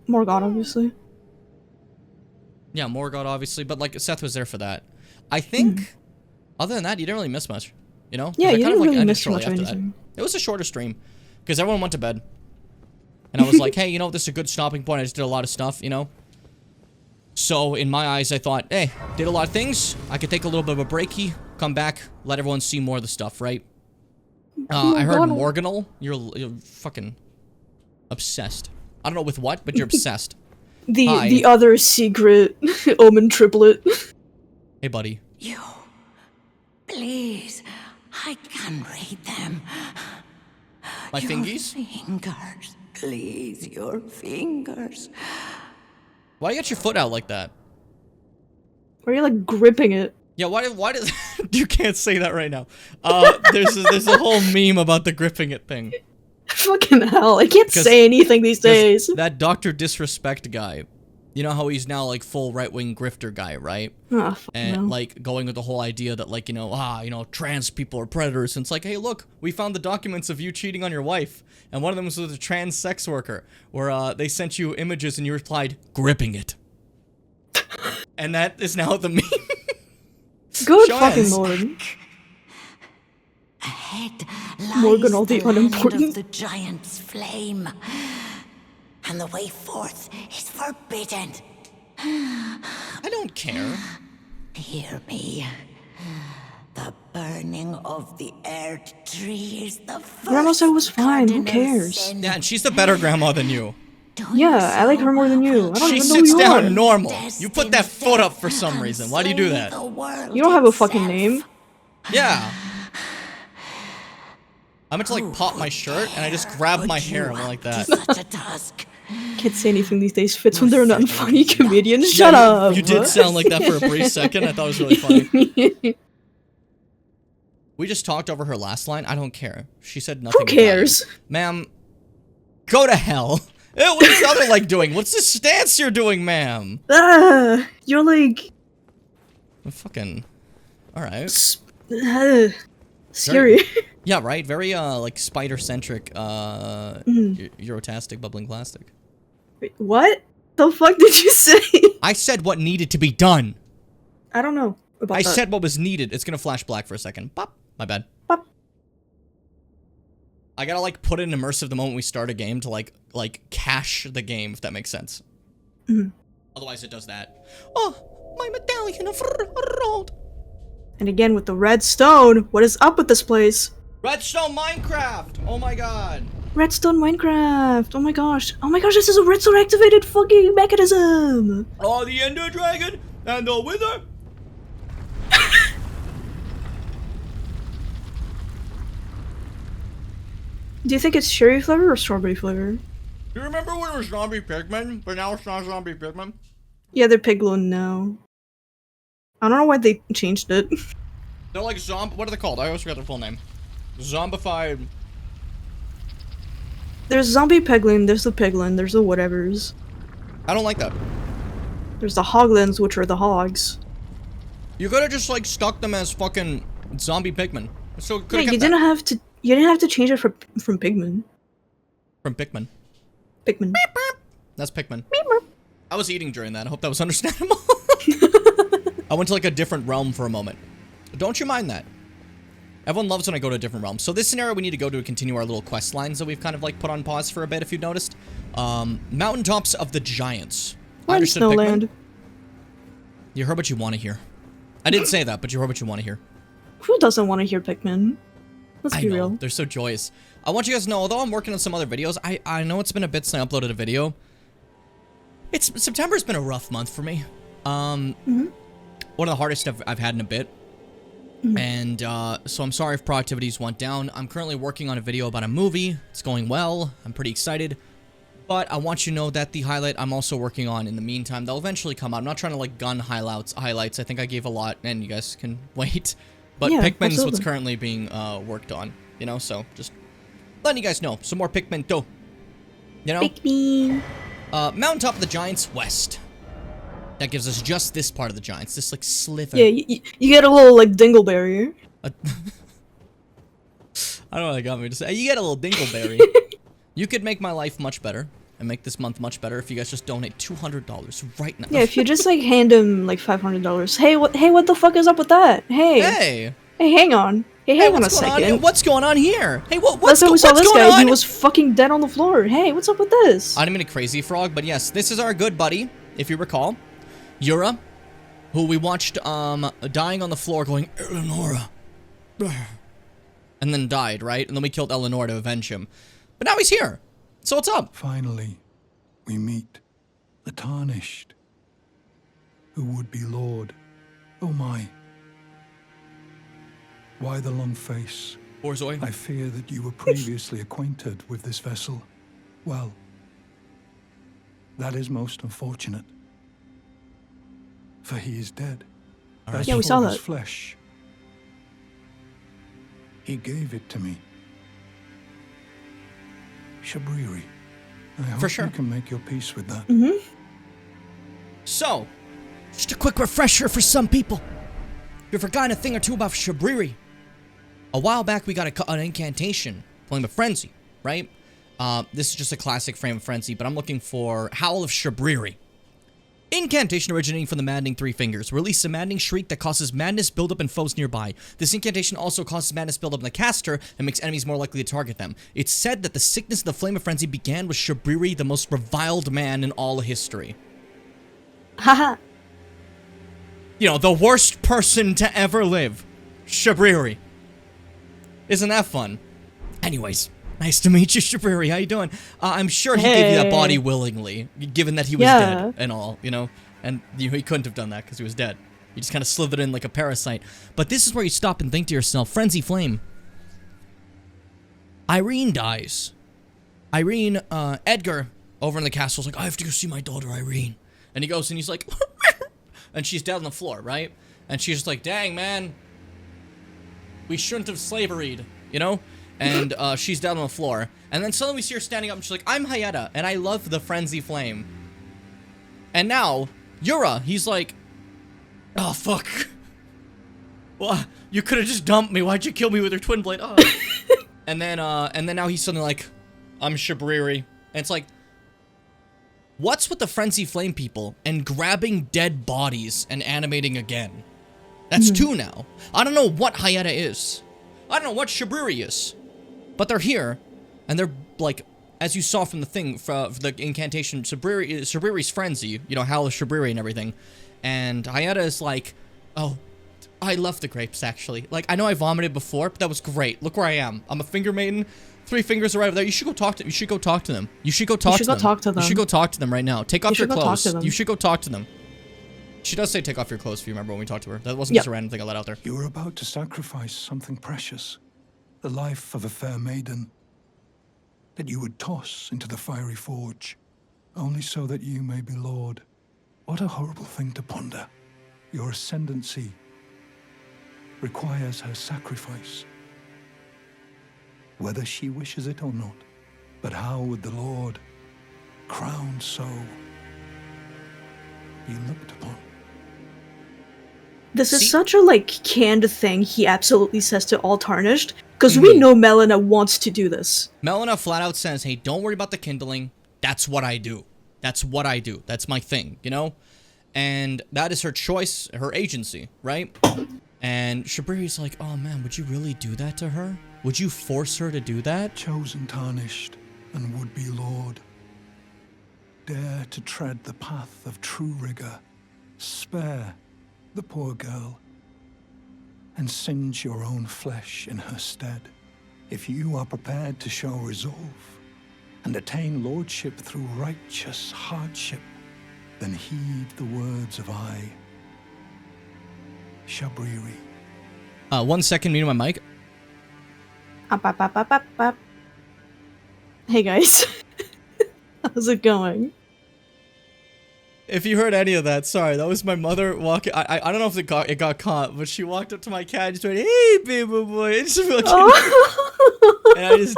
Morgana, obviously. Yeah, Morgoth, obviously. But, like, Seth was there for that. I think, other than that, you didn't really miss much. You know? Yeah, I you kind didn't of, like, really ended miss shortly much of after that. anything. It was a shorter stream. Because everyone went to bed. And I was like, hey, you know, this is a good stopping point. I just did a lot of stuff, you know? So, in my eyes, I thought, hey, did a lot of things. I could take a little bit of a breaky, come back, let everyone see more of the stuff, right? I heard Morganal. You're fucking obsessed. I don't know with what, but you're obsessed. The other secret Omen triplet. Hey, buddy. You. Please. I can read them. My Your fingies? fingers. Please, your fingers. Why you got your foot out like that? Where you're like gripping it. Yeah, why does you can't say that right now. There's a whole meme about the gripping it thing. Fucking hell, I can't say anything these days. That Dr. Disrespect guy, you know how he's now like full right-wing grifter guy, right? Oh, fuck And no. like going with the whole idea that like, trans people are predators. And it's like, hey, look, we found the documents of you cheating on your wife. And one of them was with a trans sex worker where they sent you images and you replied, gripping it. And that is now the meme. Good Show fucking us. lord. Ahead Morgan, lies all the the land unimportant. of the giant's flame. And the way forth is forbidden. I don't care. Hear me. The burning of the Erd tree is the first Grandma said it was fine, who cardinal cares? sin. Yeah, and she's the better grandma than you. Yeah, I like her more than you. I don't She even know sits who you down are. normal. You put that foot up for some reason. Why do you do that? You don't have a fucking name. Yeah. I meant to like pop my shirt and I just grabbed my hair and went like that. Such a task. Can't say anything these days. Fitz when they're an unfunny comedian. Yeah, Shut up. You did sound like that for a brief second. I thought it was really funny. We just talked over her last line. I don't care. She said nothing. Who cares? Ma'am, go to hell Ew, what's this other leg doing? What's this stance you're doing, ma'am? You're like... Fucking... Alright. Scary. Yeah, right? Very, like, spider-centric, Eurotastic bubbling plastic. Wait, what the fuck did you say? I said what needed to be done. I don't know about I that. said what was needed. It's gonna flash black for a second. Pop. My bad. Pop. I gotta, like, put in immersive the moment we start a game to, like cache the game, if that makes sense. Otherwise, it does that. Oh, my medallion of road. And again, with the redstone, what is up with this place? Redstone Minecraft! Oh my god. Redstone Minecraft! Oh my gosh. Oh my gosh, this is a redstone activated fucking mechanism! Oh, the Ender Dragon and the Wither. Do you think it's cherry flavor or strawberry flavor? Do you remember when it was Zombie Pigman, but now it's not Zombie Pigman? Yeah, they're piglin now. I don't know why they changed it. They're like what are they called? I always forget their full name. Zombified. There's zombie piglin, there's the piglin, there's the whatevers. I don't like that. There's the hoglins, which are the hogs. You could have just like stuck them as fucking zombie pigmen. So Yeah, you didn't have to. You didn't have to change it from pigmen. From Pikmin. Pigmen. That's Pikmin. I was eating during that. I hope that was understandable. I went to like a different realm for a moment. Don't you mind that? Everyone loves when I go to a different realm. So this scenario we need to go to continue our little quest lines that we've kind of like put on pause for a bit, if you've noticed. Mountaintops of the Giants. I understood Snowland. Pikmin. You heard what you want to hear. I didn't say that, but you heard what you want to hear. Who doesn't want to hear Pikmin? Let's I be know, real. they're so joyous. I want you guys to know, although I'm working on some other videos, I know it's been a bit since I uploaded a video. September's been a rough month for me. One of the hardest I've had in a bit. And so I'm sorry if productivity's went down. I'm currently working on a video about a movie. It's going well. I'm pretty excited. But I want you to know that the highlight I'm also working on in the meantime, they'll eventually come out. I'm not trying to like gun highlights. I think I gave a lot and you guys can wait. But yeah, Pikmin's absolutely. what's currently being worked on, you know? So just letting you guys know. Some more Pikmin too. You know? Pikmin. Mountaintop of the Giants West. That gives us just this part of the Giants. This like sliver. Yeah, you get a little like dingleberry. I don't know what that got me to say. You get a little dingleberry. You could make my life much better and make this month much better if you guys just donate $200 right now. Yeah, if you just like hand him like $500. Hey, what the fuck is up with that? Hey. Hey. Hey, hang on. Hey, hang on a what's going second. What's going on here? Hey, what's Last time we saw what's this going guy, on? he was fucking dead on the floor. Hey, what's up with this? I didn't mean a crazy frog, but yes, this is our good buddy, if you recall. Yura, who we watched dying on the floor going, Eleonora. And then died, right? And then we killed Eleanor to avenge him. But now he's here. So what's up? Finally, we meet the Tarnished, who would be Lord. Oh my. Why the long face? Borzoi. I fear that you were previously acquainted with this vessel. Well, that is most unfortunate. For he is dead. Alright. As Yeah, we for saw his that. flesh, he gave it to me. Shabriri. I hope sure. you can make your peace with that. So, just a quick refresher for some people. You've forgotten a thing or two about Shabriri. A while back, we got an incantation, Flame of Frenzy, right? This is just a classic Flame of Frenzy, but I'm looking for Howl of Shabriri. Incantation originating from the maddening three fingers. Release a maddening shriek that causes madness buildup in foes nearby. This incantation also causes madness buildup in the caster and makes enemies more likely to target them. It's said that the sickness of the Flame of Frenzy began with Shabriri, the most reviled man in all history. Haha. You know, the worst person to ever live. Shabriri. Isn't that fun? Anyways, nice to meet you, Shabriri. How you doing? I'm sure he gave you that body willingly, given that he was dead and all, you know? And he couldn't have done that because he was dead. He just kind of slithered in like a parasite. But this is where you stop and think to yourself, Frenzy Flame. Irene dies. Irene, Edgar, over in the castle, is like, I have to go see my daughter, Irene. And he goes and he's like, and she's dead on the floor, right? And she's just like, dang, man. We shouldn't have slavoried, you know? And she's down on the floor. And then suddenly we see her standing up and she's like, I'm Hayata, and I love the frenzy flame. And now, Yura, he's like, oh, fuck. Well, you could have just dumped me. Why'd you kill me with your twin blade? Oh. and then now he's suddenly like, I'm Shibriri. And it's like, what's with the frenzy flame people and grabbing dead bodies and animating again? That's two now. I don't know what Hayata is. I don't know what Shibriri is. But they're here, and they're, like, as you saw from the thing, for the incantation, Shibriri's frenzy, you know, Howl of Shibriri and everything. And Hayata is like, oh, I love the grapes, actually. Like, I know I vomited before, but that was great. Look where I am. I'm a finger maiden. 3 fingers are right over there. You should go talk to them. You should go talk to them. You should go talk to them. You should go talk to them right now. Take off your clothes. You should go talk to them. She does say take off your clothes if you remember when we talked to her. That wasn't just a random thing I let out there. You were about to sacrifice something precious. The life of a fair maiden. That you would toss into the fiery forge. Only so that you may be lord. What a horrible thing to ponder. Your ascendancy requires her sacrifice. Whether she wishes it or not. But how would the Lord, crowned so, be looked upon? This is such a, like, canned thing he absolutely says to all Tarnished, because we know Melina wants to do this. Melina flat out says, hey, don't worry about the kindling. That's what I do. That's what I do. That's my thing, you know? And that is her choice, her agency, right? And Shibriri's like, oh man, would you really do that to her? Would you force her to do that? Chosen Tarnished and would-be Lord, dare to tread the path of true rigor, spare the poor girl, and singe your own flesh in her stead. If you are prepared to show resolve and attain lordship through righteous hardship, then heed the words of I, Shibriri. 1 second, mute my mic. Up, up, up, up, up, up. Hey guys. How's it going? If you heard any of that, sorry, that was my mother walking. I don't know if it got caught, but she walked up to my cat and just went, hey, baby boy. And, just and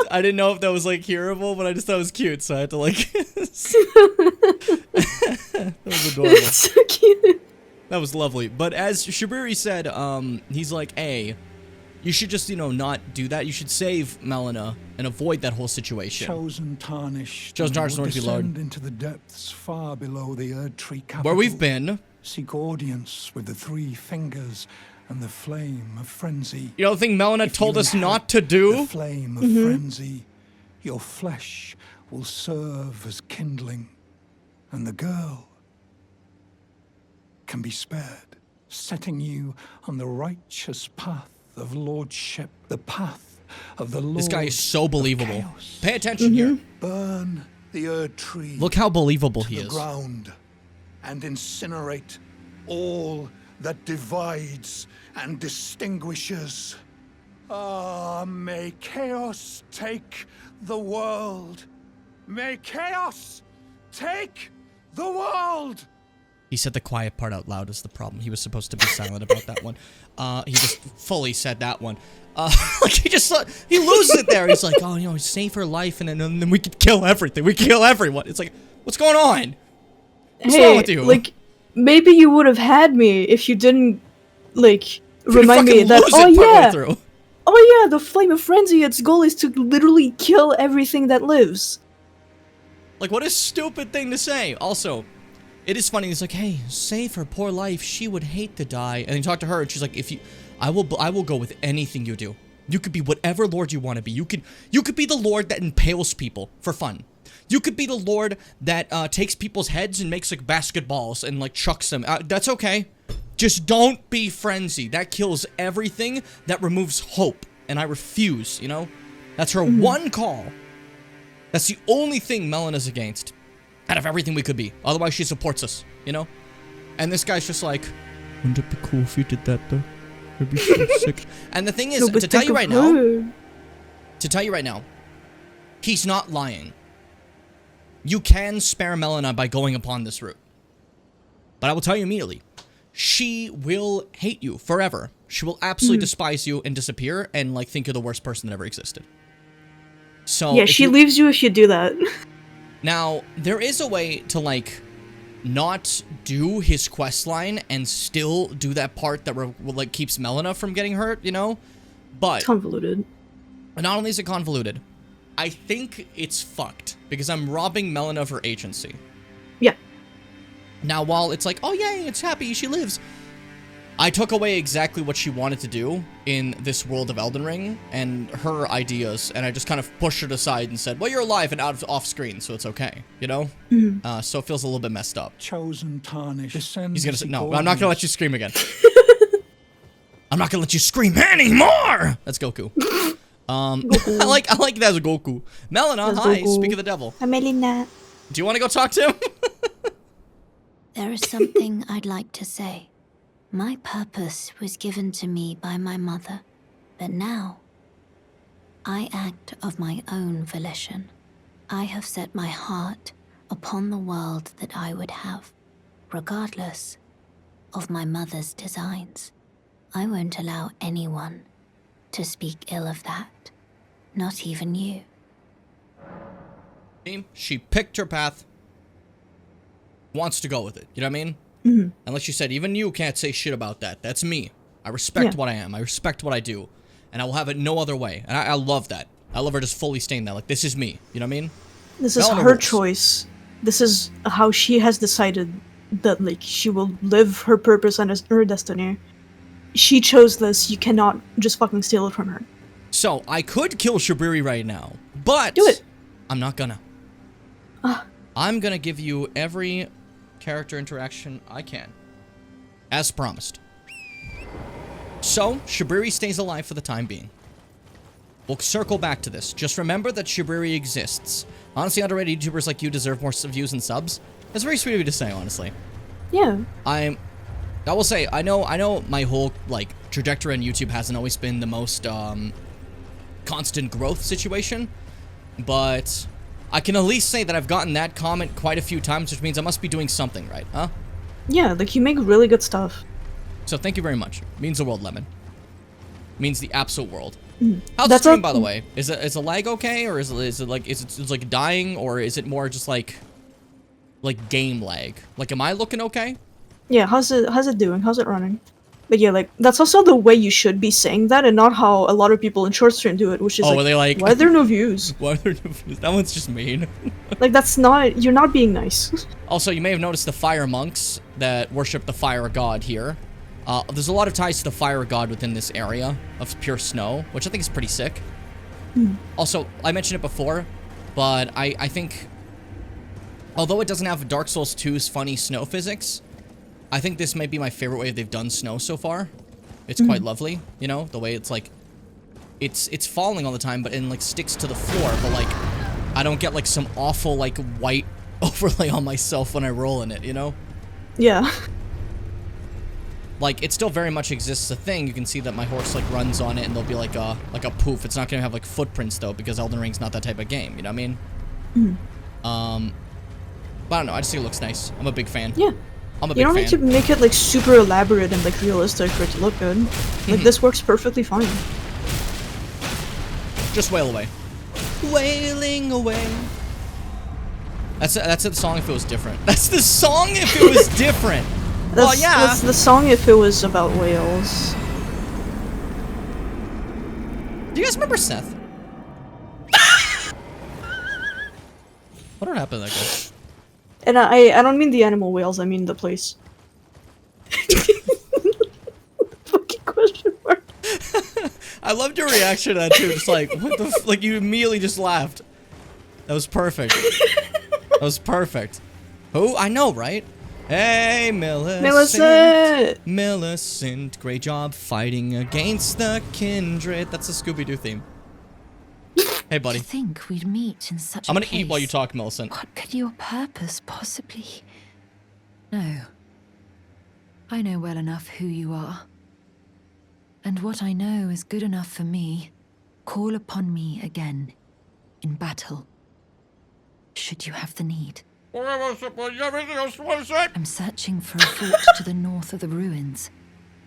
I didn't know if that was, like, hearable, but I just thought it was cute, so I had to, like... That was adorable. It's so cute. That was lovely. But as Shibriri said, he's like, hey, you should just, you know, not do that. You should save Melina and avoid that whole situation. Chosen Tarnished. Chosen Tarnished, will Lord be Lord. descend into the depths far below the Erd Tree capital. Where we've been. Seek audience with the 3 fingers and the flame of frenzy. You know the thing Melina told us not to do? The flame of frenzy. Your flesh will serve as kindling. And the girl can be spared, setting you on the righteous path of lordship, the path of the Lord. This guy is so believable. Pay attention here. Burn the Erd Tree. Look how believable he to is. the ground and incinerate all that divides and distinguishes. Ah, may chaos take the world. May chaos take the world. He said the quiet part out loud is the problem. He was supposed to be silent about that one. He just fully said that one. Like he loses it there. He's like, oh, you know, save her life, and then we could kill everything. We kill everyone. It's like, what's going on? What's wrong with you? Like, maybe you would have had me if you didn't, like, remind me that, oh yeah, the Flame of Frenzy, its goal is to literally kill everything that lives. Like, what a stupid thing to say. Also, it is funny. He's like, hey, save her poor life. She would hate to die. And you talk to her, and she's like, I will go with anything you do. You could be whatever lord you want to be. You could be the lord that impales people for fun. You could be the lord that takes people's heads and makes like basketballs and like chucks them. That's okay. Just don't be frenzy. That kills everything. That removes hope. And I refuse, you know? That's her one call. That's the only thing Melina's against out of everything we could be. Otherwise, she supports us, you know? And this guy's just like, wouldn't it be cool if you did that, though? It'd be so sick. And the thing is, to tell you right now, he's not lying. You can spare Melina by going upon this route. But I will tell you immediately, she will hate you forever. She will absolutely despise you and disappear and, like, think you're the worst person that ever existed. So Yeah, if she you- leaves you if you do that. Now, there is a way to, like, not do his quest line and still do that part that, like, keeps Melina from getting hurt, you know? But, It's convoluted. not only is it convoluted, I think it's fucked, because I'm robbing Melina of her agency. Yeah. Now, while it's like, oh yay, it's happy, she lives, I took away exactly what she wanted to do in this world of Elden Ring and her ideas, and I just kind of pushed it aside and said, well, you're alive and off screen, so it's okay, you know? So it feels a little bit messed up. Chosen tarnish. He's gonna say, no, I'm not gonna let you scream again. I'm not gonna let you scream anymore! That's Goku. I like that as a Goku. Melina, That's hi, Goku. speak of the devil. Amelina. Do you want to go talk to him? There is something I'd like to say. My purpose was given to me by my mother, but now I act of my own volition. I have set my heart upon the world that I would have, regardless of my mother's designs. I won't allow anyone to speak ill of that, not even you. She picked her path, wants to go with it, you know what I mean? And like she said, even you can't say shit about that. That's me. I respect what I am. I respect what I do. And I will have it no other way. And I love that. I love her just fully staying there. Like, this is me. You know what I mean? This is Melina her rules. choice. This is how she has decided that, like, she will live her purpose and her destiny. She chose this. You cannot just fucking steal it from her. So, I could kill Shibriri right now. But Do it. I'm not gonna. I'm gonna give you every character interaction I can. As promised. So, Shibriri stays alive for the time being. We'll circle back to this. Just remember that Shibriri exists. Honestly, underrated YouTubers like you deserve more views and subs. That's very sweet of you to say, honestly. Yeah. I will say, I know my whole, like, trajectory on YouTube hasn't always been the most, constant growth situation, but I can at least say that I've gotten that comment quite a few times, which means I must be doing something right, huh? Yeah, like, you make really good stuff. So thank you very much. Means the world, Lemon. Means the absolute world. Mm. How's the That's stream, a- by the way? Is the lag okay, or is it like dying, or is it more just like game lag? Like, am I looking okay? Yeah, how's it doing? How's it running? But yeah, like, that's also the way you should be saying that, and not how a lot of people in short stream do it, which is Oh, like, were they like- why are there no views? Why are there no views? That one's just mean. Like, that's not, you're not being nice. Also, you may have noticed the fire monks that worship the fire god here. There's a lot of ties to the fire god within this area of pure snow, which I think is pretty sick. Also, I mentioned it before, but I think, although it doesn't have Dark Souls 2's funny snow physics, I think this might be my favorite way they've done snow so far. It's quite lovely, you know, the way it's like, it's falling all the time, but it like sticks to the floor, but like, I don't get like some awful like white overlay on myself when I roll in it, you know? Yeah. Like, it still very much exists a thing. You can see that my horse, like, runs on it, and there'll be, like a poof. It's not gonna have, like, footprints, though, because Elden Ring's not that type of game, you know what I mean? But I don't know, I just think it looks nice. I'm a big fan. Yeah. I'm a You big don't fan. need to make it, like, super elaborate and, like, realistic for it to look good. Like, this works perfectly fine. Just wail away. Wailing away. That's the song if it was different. That's the song if it was different. Well, yeah. That's the song if it was about whales. Do you guys remember Seth? What happened to that guy? And I don't mean the animal whales, I mean the place. Fucking question mark. I loved your reaction to that too. Just like, what the like you immediately just laughed. That was perfect. That was perfect. Who? I know, right? Hey, Millicent. Millicent! Millicent, great job fighting against the kindred. That's a Scooby-Doo theme. Hey, buddy. To think we'd meet in such I'm a gonna eat while you place. talk, Millicent. What could your purpose possibly... No. I know well enough who you are. And what I know is good enough for me. Call upon me again. In battle. Should you have the need. I'm searching for a fort to the north of the ruins.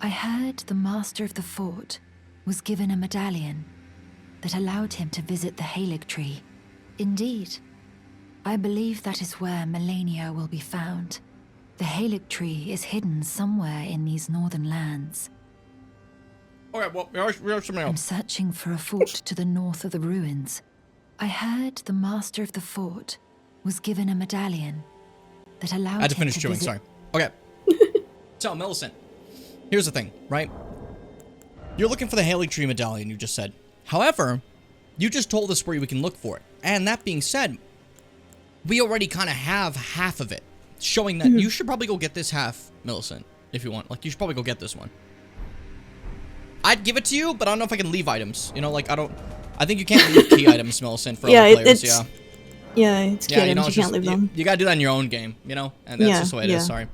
I heard the master of the fort was given a medallion. that allowed him to visit the Halig tree. Indeed, I believe that is where Melania will be found. The Halig tree is hidden somewhere in these northern lands. Okay, well, here's something I'm else. searching for a fort to the north of the ruins. I heard the master of the fort was given a medallion that allowed I had to him finish to chewing, visit... sorry. Okay. So, Millicent, here's the thing, right? You're looking for the Halig Tree medallion, you just said. However, you just told us where we can look for it. And that being said, we already kind of have half of it. Showing that you should probably go get this half, Millicent, if you want. Like, you should probably go get this one. I'd give it to you, but I don't know if I can leave items. You know, like, I think you can't leave key items, Millicent, for other players, yeah. Yeah, it's key items, you know, you can't leave them. You gotta do that in your own game, you know? And that's just the way it is, sorry.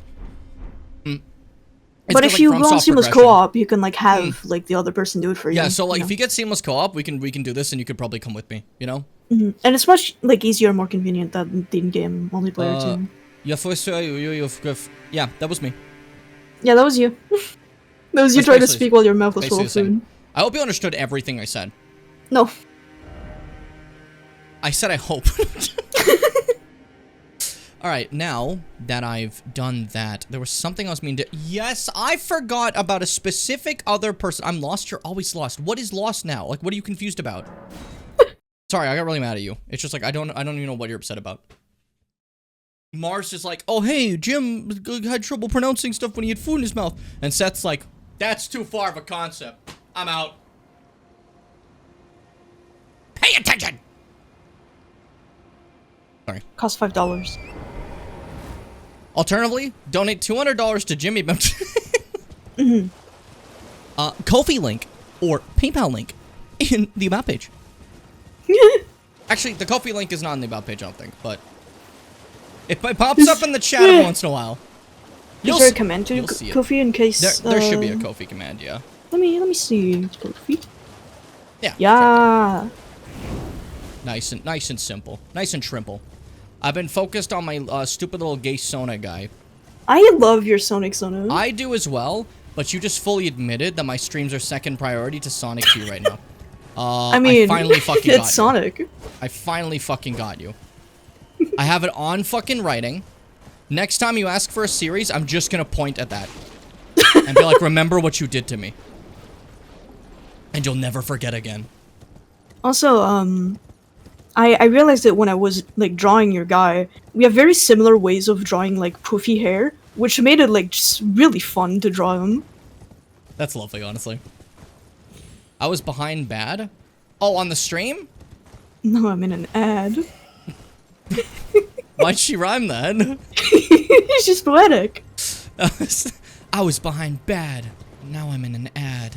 But if you go on seamless co-op, you can like have like the other person do it for you. Yeah, so like if you get seamless co-op, we can do this, and you could probably come with me, you know? And it's much like easier and more convenient than the in-game multiplayer too. Yeah, that was me. Yeah, that was you. That was you trying to speak while your mouth was full of food. I hope you understood everything I said. No. I said I hope. Alright, now that I've done that, there was something else mean to... Yes, I forgot about a specific other person. I'm lost, you're always lost. What is lost now? Like, what are you confused about? Sorry, I got really mad at you. It's just like, I don't even know what you're upset about. Mars is like, oh hey, Jim had trouble pronouncing stuff when he had food in his mouth. And Seth's like, that's too far of a concept. I'm out. Pay attention! Sorry. Cost $5. Alternatively, donate $200 to Jimmy. Ko-fi link or PayPal link in the About page. Actually, the Ko-fi link is not in the About page, I don't think, but it pops up in the chat every once in a while. Is there a command to Ko-fi in case? There should be a Ko-fi command, yeah. Let me see. Ko-fi. Yeah. Yeah. Nice and simple. Nice and trimple. I've been focused on my stupid little gay Sona guy. I love your Sonic Sona. I do as well, but you just fully admitted that my streams are second priority to Sonic 2 right now. I mean, I finally fucking got it's Sonic. You. I finally fucking got you. I have it on fucking writing. Next time you ask for a series, I'm just gonna point at that. And be like, remember what you did to me. And you'll never forget again. Also, I realized that when I was, like, drawing your guy, we have very similar ways of drawing, like, poofy hair, which made it, like, just really fun to draw him. That's lovely, honestly. I was behind bad? Oh, on the stream? No, I'm in an ad. Why'd she rhyme that? It's just poetic. I was behind bad. Now I'm in an ad.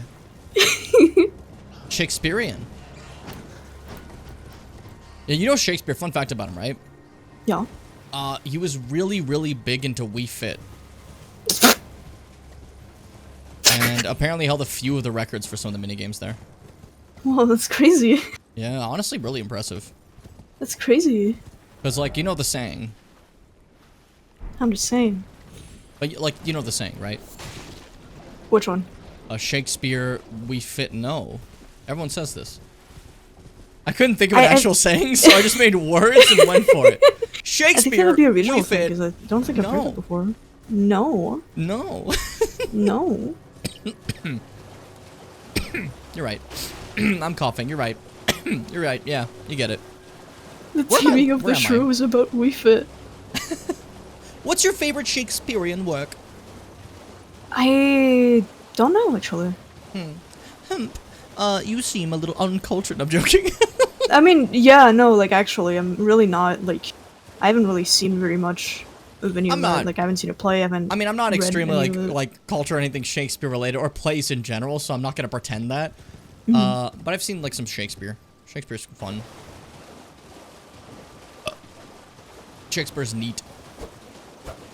Shakespearean. Yeah, you know Shakespeare, fun fact about him, right? Yeah. He was really, really big into Wii Fit. And apparently held a few of the records for some of the minigames there. Whoa, that's crazy. Yeah, honestly, really impressive. That's crazy. Because, like, you know the saying. I'm just saying. But, like, you know the saying, right? Which one? Shakespeare, Wii Fit, no. Everyone says this. I couldn't think of an actual saying, so I just made words and went for it. Shakespeare, I think that would be a original thing, Fit. because I don't think I've heard it before. No. No. No. You're right. I'm coughing. You're right. You're right. Yeah, you get it. The teaming of the shrews about Wii Fit. What's your favorite Shakespearean work? I don't know, actually. You seem a little uncultured. I'm joking. I mean, yeah, no, like, actually, I'm really not, like, I haven't really seen very much of any of that. Like, I haven't seen it play, I'm not extremely, like, culture or anything Shakespeare related, or plays in general, so I'm not gonna pretend that. But I've seen, like, some Shakespeare. Shakespeare's fun. Shakespeare's neat.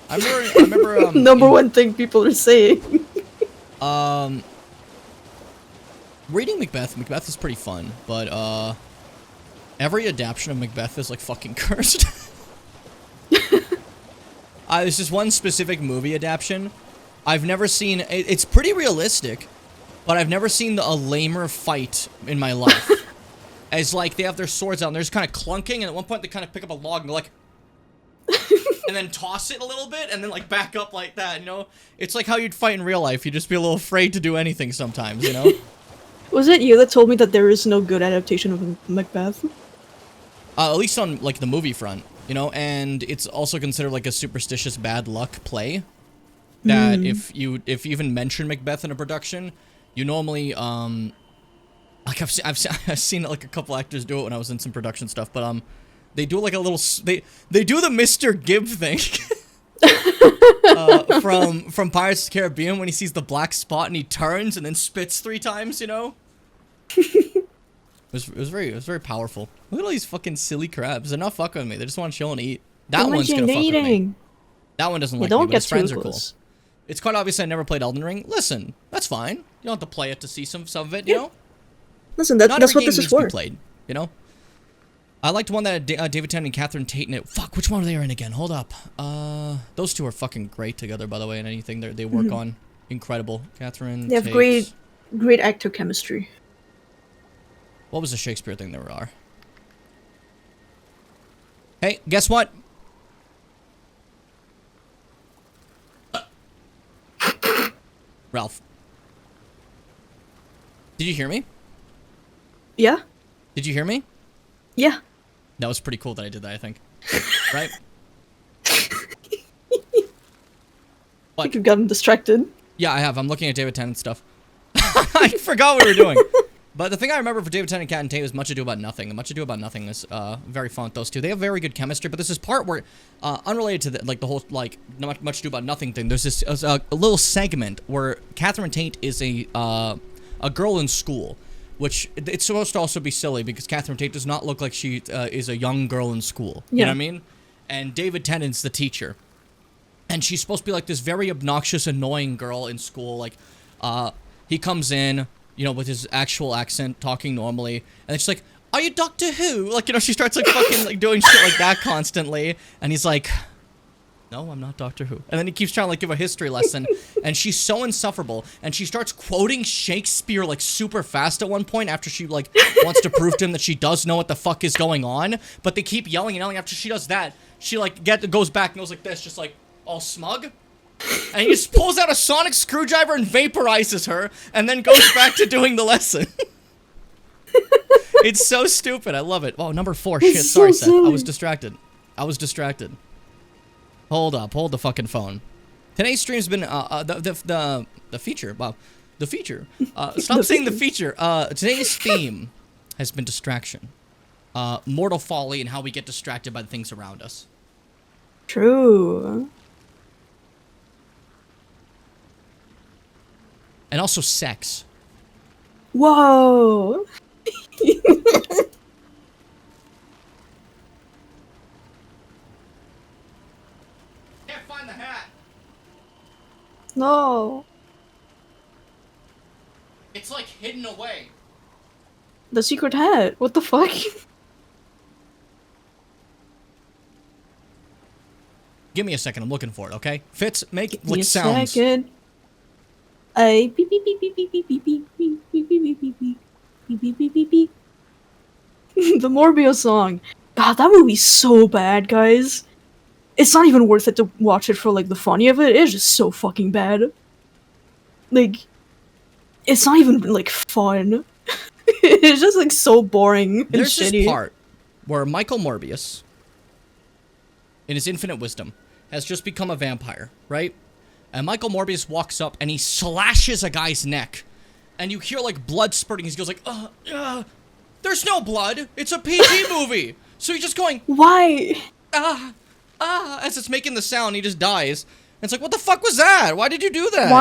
I remember number one thing people are saying. Reading Macbeth is pretty fun, but every adaptation of Macbeth is like fucking cursed. There's just one specific movie adaptation. I've never seen. It's pretty realistic, but I've never seen a lamer fight in my life. as like they have their swords out and they're just kind of clunking, and at one point they kind of pick up a log and go like, and then toss it a little bit and then like back up like that, you know? It's like how you'd fight in real life. You'd just be a little afraid to do anything sometimes, you know? Was it you that told me that there is no good adaptation of Macbeth? At least on like the movie front, you know? And it's also considered like a superstitious bad luck play. That if you even mention Macbeth in a production, you normally like I've seen like a couple actors do it when I was in some production stuff, but they do like a little they do the Mr. Gibb thing from Pirates of the Caribbean when he sees the black spot and he turns and then spits 3 times, you know. It was very powerful. Look at all these fucking silly crabs. They're not fucking with me. They just want to chill and eat. That one's gonna fuck with me. That one doesn't like me, but his friends are cool. It's quite obvious I never played Elden Ring. Listen, that's fine. You don't have to play it to see some of it, you know? Listen, that's what this is for. Played, you know? I liked one that had David Tennant and Catherine Tate in it. Fuck, which one are they in again? Hold up. Those two are fucking great together, by the way, in anything they work on. Incredible. Catherine They have Tate. great actor chemistry. What was the Shakespeare thing there are? Hey, guess what? Ralph. Did you hear me? Yeah? Did you hear me? Yeah. That was pretty cool that I did that, I think. Right? I think you've gotten distracted. Yeah, I have. I'm looking at David Tennant stuff. I forgot what we were doing. But the thing I remember for David Tennant and Cat and Tate was Much Ado About Nothing. And Much Ado About Nothing is very fun with those two. They have very good chemistry, but there's this part where, unrelated to the whole, like, Much Ado About Nothing thing, there's this a little segment where Catherine Tate is a girl in school, which it's supposed to also be silly because Catherine Tate does not look like she is a young girl in school. You know what I mean? And David Tennant's the teacher. And she's supposed to be like this very obnoxious, annoying girl in school. Like, he comes in, you know, with his actual accent, talking normally, and then she's like, "Are you Doctor Who?" Like, you know, she starts like fucking like doing shit like that constantly, and he's like, "No, I'm not Doctor Who." And then he keeps trying to like give a history lesson, and she's so insufferable, and she starts quoting Shakespeare like super fast at one point after she like wants to prove to him that she does know what the fuck is going on, but they keep yelling and yelling. After she does that, she like goes back and goes like this, just like all smug. And he just pulls out a sonic screwdriver and vaporizes her, and then goes back to doing the lesson. It's so stupid. I love it. Oh, number 4. Shit, sorry, Seth. I was distracted. Hold up. Hold the fucking phone. Today's stream's been, the feature. Wow. The feature. Stop saying the feature. Today's theme has been distraction. Mortal folly and how we get distracted by the things around us. True. And also sex. Whoa. Can't find the hat. No. It's like hidden away. The secret hat. What the fuck? Give me a second. I'm looking for it, okay? Fitz, make Give me a sounds. second. I beep beep beep beep beep beep beep beep beep beep beep beep beep beep beep beep beep beep. The Morbius song. God, that movie's so bad, guys. It's not even worth it to watch it for like the funny of it. It's just so fucking bad. Like, it's not even like fun. It's just like so boring and There's shitty. this part where Michael Morbius, in his infinite wisdom, has just become a vampire, right? And Michael Morbius walks up and he slashes a guy's neck. And you hear like blood spurting. He goes like, there's no blood. It's a PG movie. So he's just going, why? as it's making the sound, he just dies. And it's like, what the fuck was that? Why did you do that?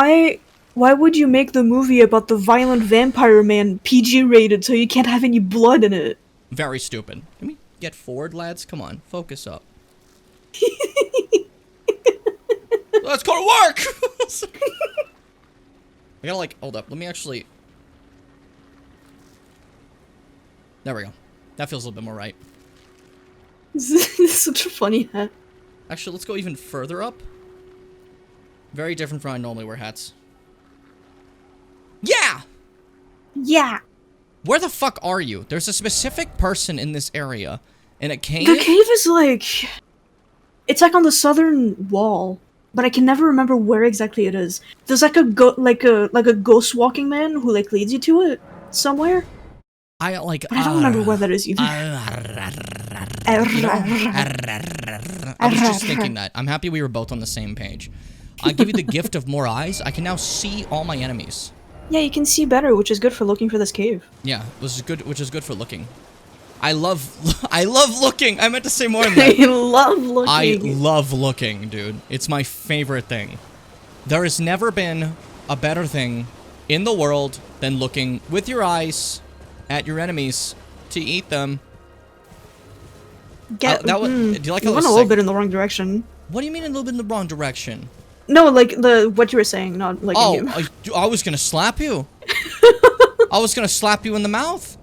Why would you make the movie about the violent vampire man PG rated so you can't have any blood in it? Very stupid. Can we get forward, lads? Come on, focus up. Let's go to work! I gotta like, hold up, let me actually... There we go. That feels a little bit more right. This is such a funny hat. Actually, let's go even further up. Very different from how I normally wear hats. Yeah! Yeah! Where the fuck are you? There's a specific person in this area. In a cave? The cave is like... It's like on the southern wall. But I can never remember where exactly it is. There's like a ghost walking man who like leads you to it somewhere. But I don't remember where that is either. I was just thinking that. I'm happy we were both on the same page. I give you the gift of more eyes. I can now see all my enemies. Yeah, you can see better, which is good for looking for this cave. Yeah, which is good for looking. I love looking. I meant to say more than that. I love looking. I love looking, dude. It's my favorite thing. There has never been a better thing in the world than looking with your eyes at your enemies to eat them. Do you like how went a little bit in the wrong direction. What do you mean a little bit in the wrong direction? No, like what you were saying, not like. Oh, I was gonna slap you. I was gonna slap you in the mouth.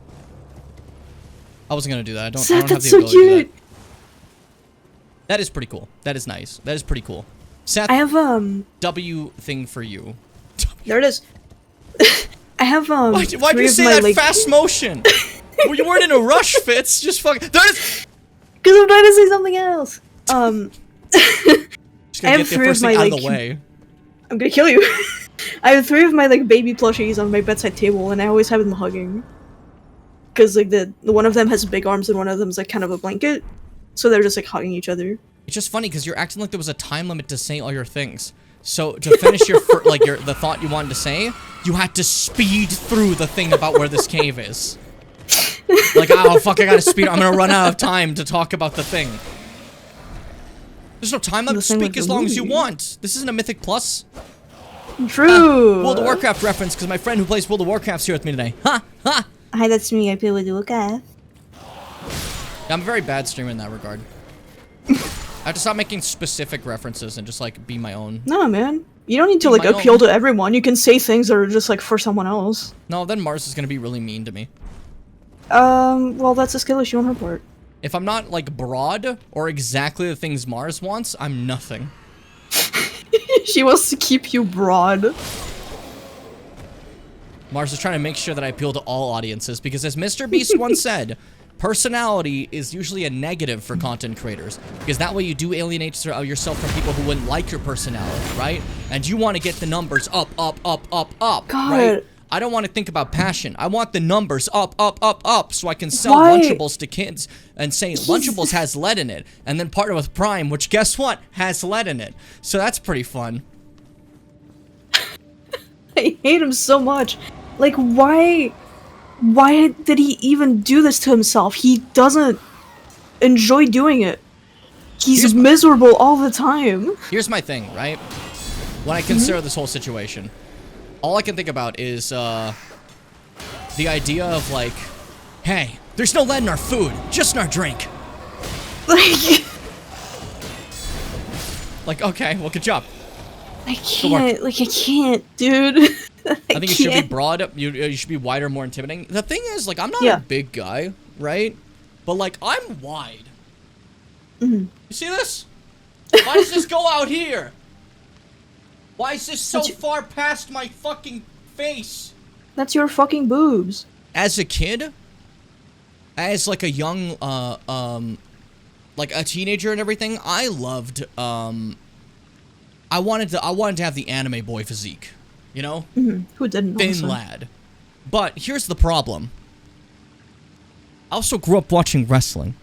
I wasn't gonna do that. I don't have the that's so ability to do cute. That is pretty cool. That is nice. That is pretty cool. Seth, I have W thing for you. There it is. I have Why'd you say that fast motion? Well, you weren't in a rush, Fitz. Just fuck. There it is. Because I'm trying to say something else. Just gonna get there first thing out of the way. I'm gonna kill you. I have 3 of my like baby plushies on my bedside table, and I always have them hugging. Because like the one of them has big arms and one of them's like kind of a blanket, so they're just like hugging each other. It's just funny because you're acting like there was a time limit to say all your things. So to finish your the thought you wanted to say, you had to speed through the thing about where this cave is. Like, oh fuck, I gotta speed. I'm gonna run out of time to talk about the thing. There's no time limit. Speak as long as you want. This isn't a Mythic Plus. True. World of Warcraft reference because my friend who plays World of Warcraft's here with me today. Ha ha. Hi, that's me. I play World of Warcraft. I'm a very bad streamer in that regard. I have to stop making specific references and just like be my own. No, man. You don't need to like appeal to everyone. You can say things that are just like for someone else. No, then Mars is gonna be really mean to me. Well, that's a skill issue on her part. If I'm not like broad or exactly the things Mars wants, I'm nothing. She wants to keep you broad. Mars is trying to make sure that I appeal to all audiences because as Mr. Beast once said, personality is usually a negative for content creators because that way you do alienate yourself from people who wouldn't like your personality, right? And you want to get the numbers up, God. right? I don't want to think about passion. I want the numbers up, so I can sell Lunchables to kids and say Lunchables has lead in it, and then partner with Prime, which guess what? Has lead in it. So that's pretty fun. I hate him so much. Like, why did he even do this to himself? He doesn't enjoy doing it. He's miserable all the time. Here's my thing, right? When I consider this whole situation, all I can think about is the idea of like, hey, there's no lead in our food, just in our drink. Like, okay, well, good job. I can't, dude. I think you should be broad. You should be wider, more intimidating. The thing is, like, I'm not a big guy, right? But like, I'm wide. You see this? Why does this go out here? Why is this so far past my fucking face? That's your fucking boobs. As a kid, as like a young, like a teenager and everything, I loved, I wanted to have the anime boy physique, you know? Who didn't? Thin also. lad. But here's the problem. I also grew up watching wrestling.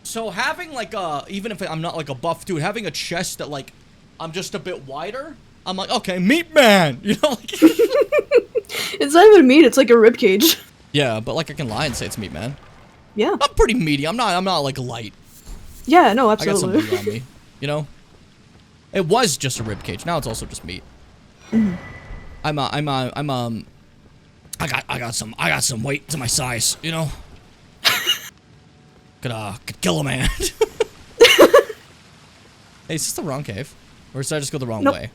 So having like even if I'm not like a buff dude, having a chest that like I'm just a bit wider, I'm like, okay, meat man, you know? Like it's not even meat, it's like a rib cage. Yeah, but like I can lie and say it's meat man. Yeah. I'm pretty meaty. I'm not like light. Yeah, no, absolutely. I got some meat on me, you know? It was just a rib cage. Now it's also just meat. I got some weight to my size, you know? Could kill a man. Hey, is this the wrong cave? Or did I just go the wrong way?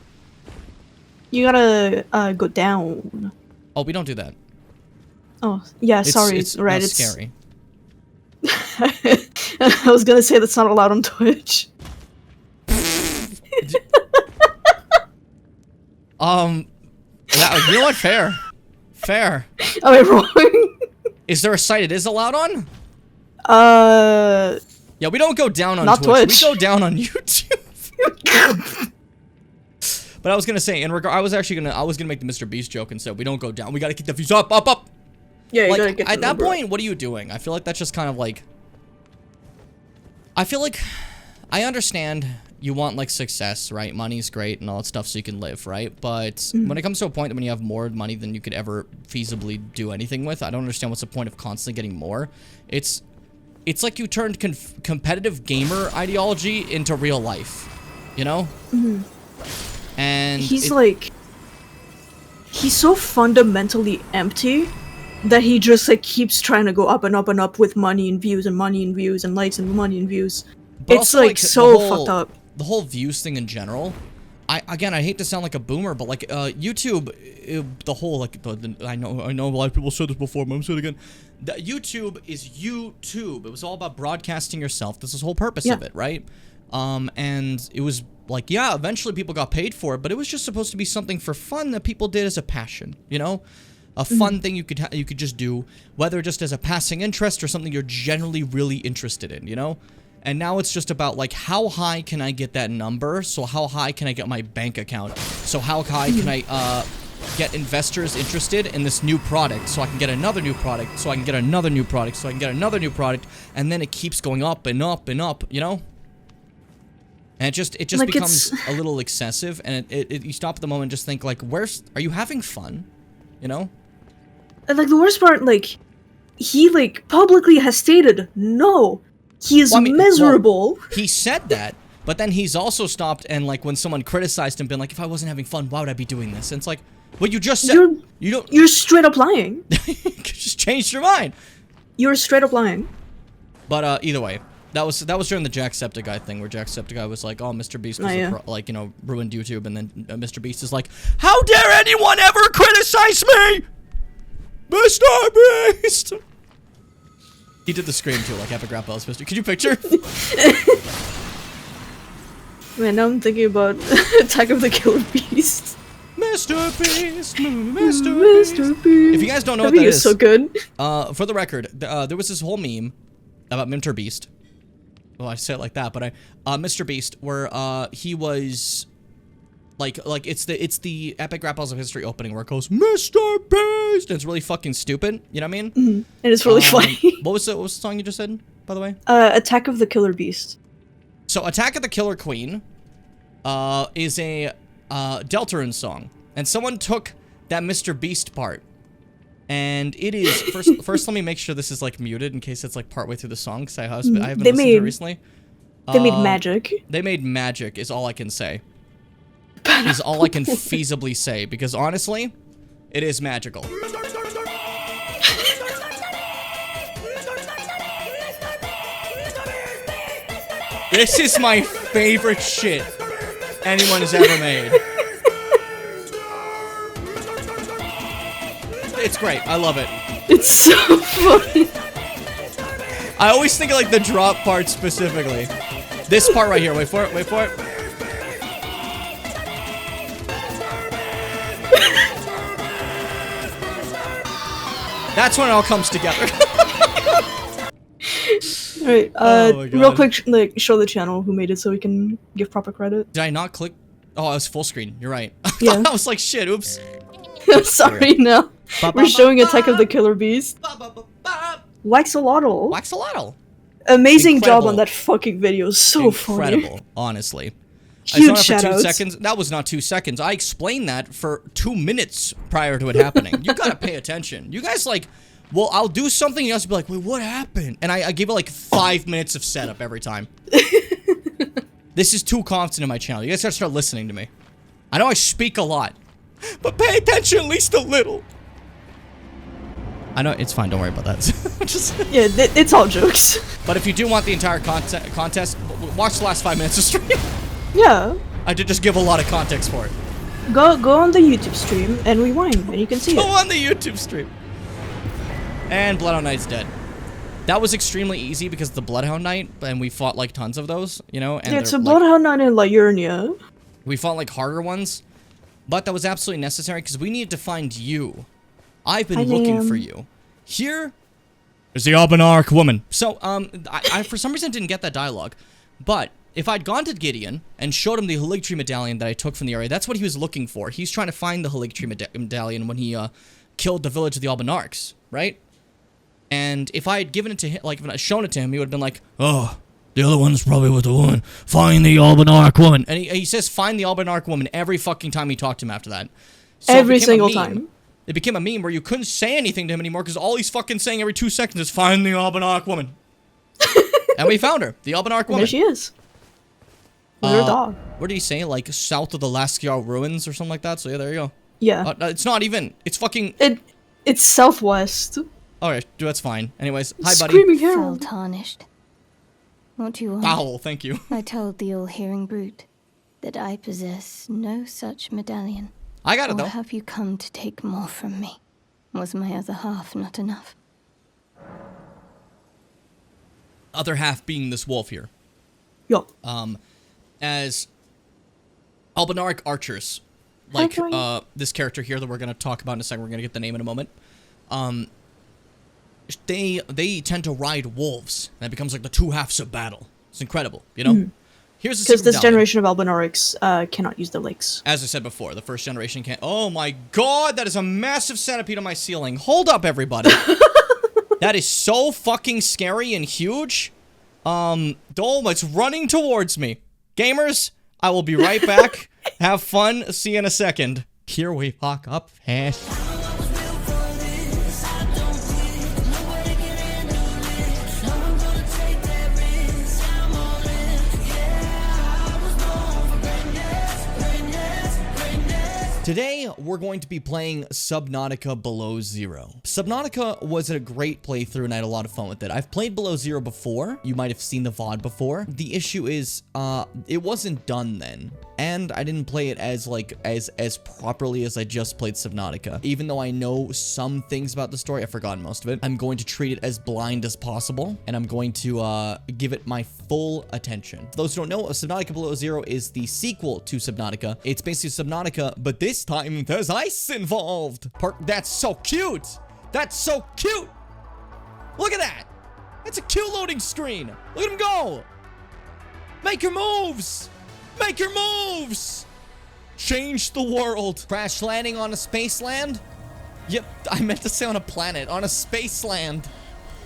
You gotta go down. Oh, we don't do that. Oh, yeah, sorry. It's scary. I was gonna say that's not allowed on Twitch. You know what? Fair. Fair. Am I wrong? Is there a site it is allowed on? Yeah, we don't go down on Not Twitch. We go down on YouTube. But I was gonna say, I was gonna make the Mr. Beast joke and say we don't go down. We gotta keep the views up. Yeah, you like, gotta get at the that number point, what are you doing? I feel like that's just kind of like. I feel like I understand you want like success, right? Money's great and all that stuff so you can live, right? But when it comes to a point when you have more money than you could ever feasibly do anything with, I don't understand what's the point of constantly getting more. It's like you turned competitive gamer ideology into real life, you know? And he's so fundamentally empty that he just like keeps trying to go up and up and up with money and views and money and views and likes and money and views. But It's also, like so fucked up. The whole views thing in general. I hate to sound like a boomer, but like YouTube, the whole like I know a lot of people said this before, but I'm saying it again. YouTube is YouTube. It was all about broadcasting yourself. This is the whole purpose of it, right? And it was like, yeah, eventually people got paid for it, but it was just supposed to be something for fun that people did as a passion, you know? A fun thing you could just do, whether just as a passing interest or something you're generally really interested in, you know? And now it's just about like, how high can I get that number? So how high can I get my bank account? So how high can I get investors interested in this new product? So I can get another new product, so I can get another new product, so I can get another new product, and then it keeps going up and up and up, you know? And it just like becomes a little excessive, and you stop at the moment and just think like, are you having fun? You know? And like the worst part, like he like publicly has stated no, he is miserable. Well, he said that, but then he's also stopped and like when someone criticized him, been like, if I wasn't having fun, why would I be doing this? And it's like, well, you just said you're straight up lying. Just changed your mind. You're straight up lying. But either way, that was during the Jacksepticeye thing, where Jacksepticeye was like, "Oh, Mr. Beast was like, you know, ruined YouTube," and then Mr. Beast is like, "How dare anyone ever criticize me, Mr. Beast?" He did the scream too, like Epic Rap Bell's Mr. Could you picture? Man, now I'm thinking about Attack of the Killer Beast. Mr. Beast, Mr. Beast. If you guys don't know what that is, so good. For the record, there was this whole meme about Mr. Beast. Well, I say it like that, but Mr. Beast, where he was like it's the Epic Rap Battles of History opening where it goes Mr. Beast, and it's really fucking stupid. You know what I mean? And it's really funny. What was the song you just said, by the way? Attack of the Killer Beast. So Attack of the Killer Queen, is a Deltarune song, and someone took that Mr. Beast part. And it is first. Let me make sure this is like muted in case it's like partway through the song, because I haven't listened to it recently. They made magic. They made magic is all I can say. Is all I can feasibly say, because honestly, it is magical. This is my favorite shit anyone has ever made. It's great. I love it. It's so funny. I always think of like the drop part specifically. This part right here. Wait for it. Wait for it. That's when it all comes together. Alright, Oh real quick, like, show the channel who made it so we can give proper credit. Did I not click? Oh, it was full screen. You're right. Yeah. I was like, shit, oops. Sorry, no. We're showing Attack of the Killer Beast. Waxolotl. Waxolotl. Amazing job on that fucking video. So Incredible, funny. honestly. Huge I saw it for 2 shoutouts. seconds. That was not 2 seconds. I explained that for 2 minutes prior to it happening. You gotta pay attention. You guys like, well, I'll do something, you guys will be like, wait, what happened? And I give it like 5 minutes of setup every time. This is too constant in my channel. You guys gotta start listening to me. I know I speak a lot, but pay attention at least a little. I know, it's fine, don't worry about that. Just Yeah, it's all jokes. But if you do want the entire contest, watch the last 5 minutes of stream. Yeah. I did just give a lot of context for it. Go on the YouTube stream and rewind, and you can see Go it. on the YouTube stream. And Bloodhound Knight's dead. That was extremely easy because of the Bloodhound Knight, and we fought like tons of those, you know? And Yeah, it's a like, Bloodhound Knight in Liurnia. we fought like harder ones, but that was absolutely necessary because we needed to find you. I've been Hi, looking ma'am. for you. Here is the Albanark woman. So, I for some reason didn't get that dialogue. But if I'd gone to Gideon and showed him the Haligtree medallion that I took from the area, that's what he was looking for. He's trying to find the Haligtree medallion when he killed the village of the Albanarks, right? And if I had given it to him, like if I had shown it to him, he would have been like, "Oh, the other one's probably with the woman. Find the Albanark woman." And he says, "Find the Albanark woman" every fucking time he talked to him after that. So Every it became single a meme. time. It became a meme where you couldn't say anything to him anymore because all he's fucking saying every 2 seconds is, "Find the Albanark woman." And we found her, the Albanark And woman. there she is. With her dog. What did he say? Like south of the Laskyar ruins or something like that? So yeah, there you go. Yeah. It's not even. It's fucking. It's southwest. Alright, that's fine. Anyways, hi buddy. Screaming Soul Herald. tarnished. What do you want? Owl, thank you. I told the all-hearing brute that I possess no such medallion. I got it Or though. have you come to take more from me? Was my other half not enough? Other half being this wolf here. Yo. As Albanaric archers, like Hi, this character here that we're gonna talk about in a second. We're gonna get the name in a moment. They tend to ride wolves, and it becomes like the two halves of battle. It's incredible, you know. Here's the Because secret this medallion. generation of Albanorics cannot use the lakes. As I said before, the first generation can't. Oh my god, that is a massive centipede on my ceiling. Hold up, everybody. That is so fucking scary and huge. Dome, it's running towards me. Gamers, I will be right back. Have fun. See you in a second. Here we fuck up fast. Today, we're going to be playing Subnautica Below Zero. Subnautica was a great playthrough and I had a lot of fun with it. I've played Below Zero before. You might have seen the VOD before. The issue is, it wasn't done then. And I didn't play it as properly as I just played Subnautica. Even though I know some things about the story, I've forgotten most of it. I'm going to treat it as blind as possible, and I'm going to give it my full attention. For those who don't know, Subnautica Below Zero is the sequel to Subnautica. It's basically Subnautica, but this time there's ice involved. That's so cute. That's so cute. Look at that. That's a cute loading screen. Look at him go. Make your moves. Make your moves! Change the world. Crash landing on a space land? Yep, I meant to say on a planet. On a space land.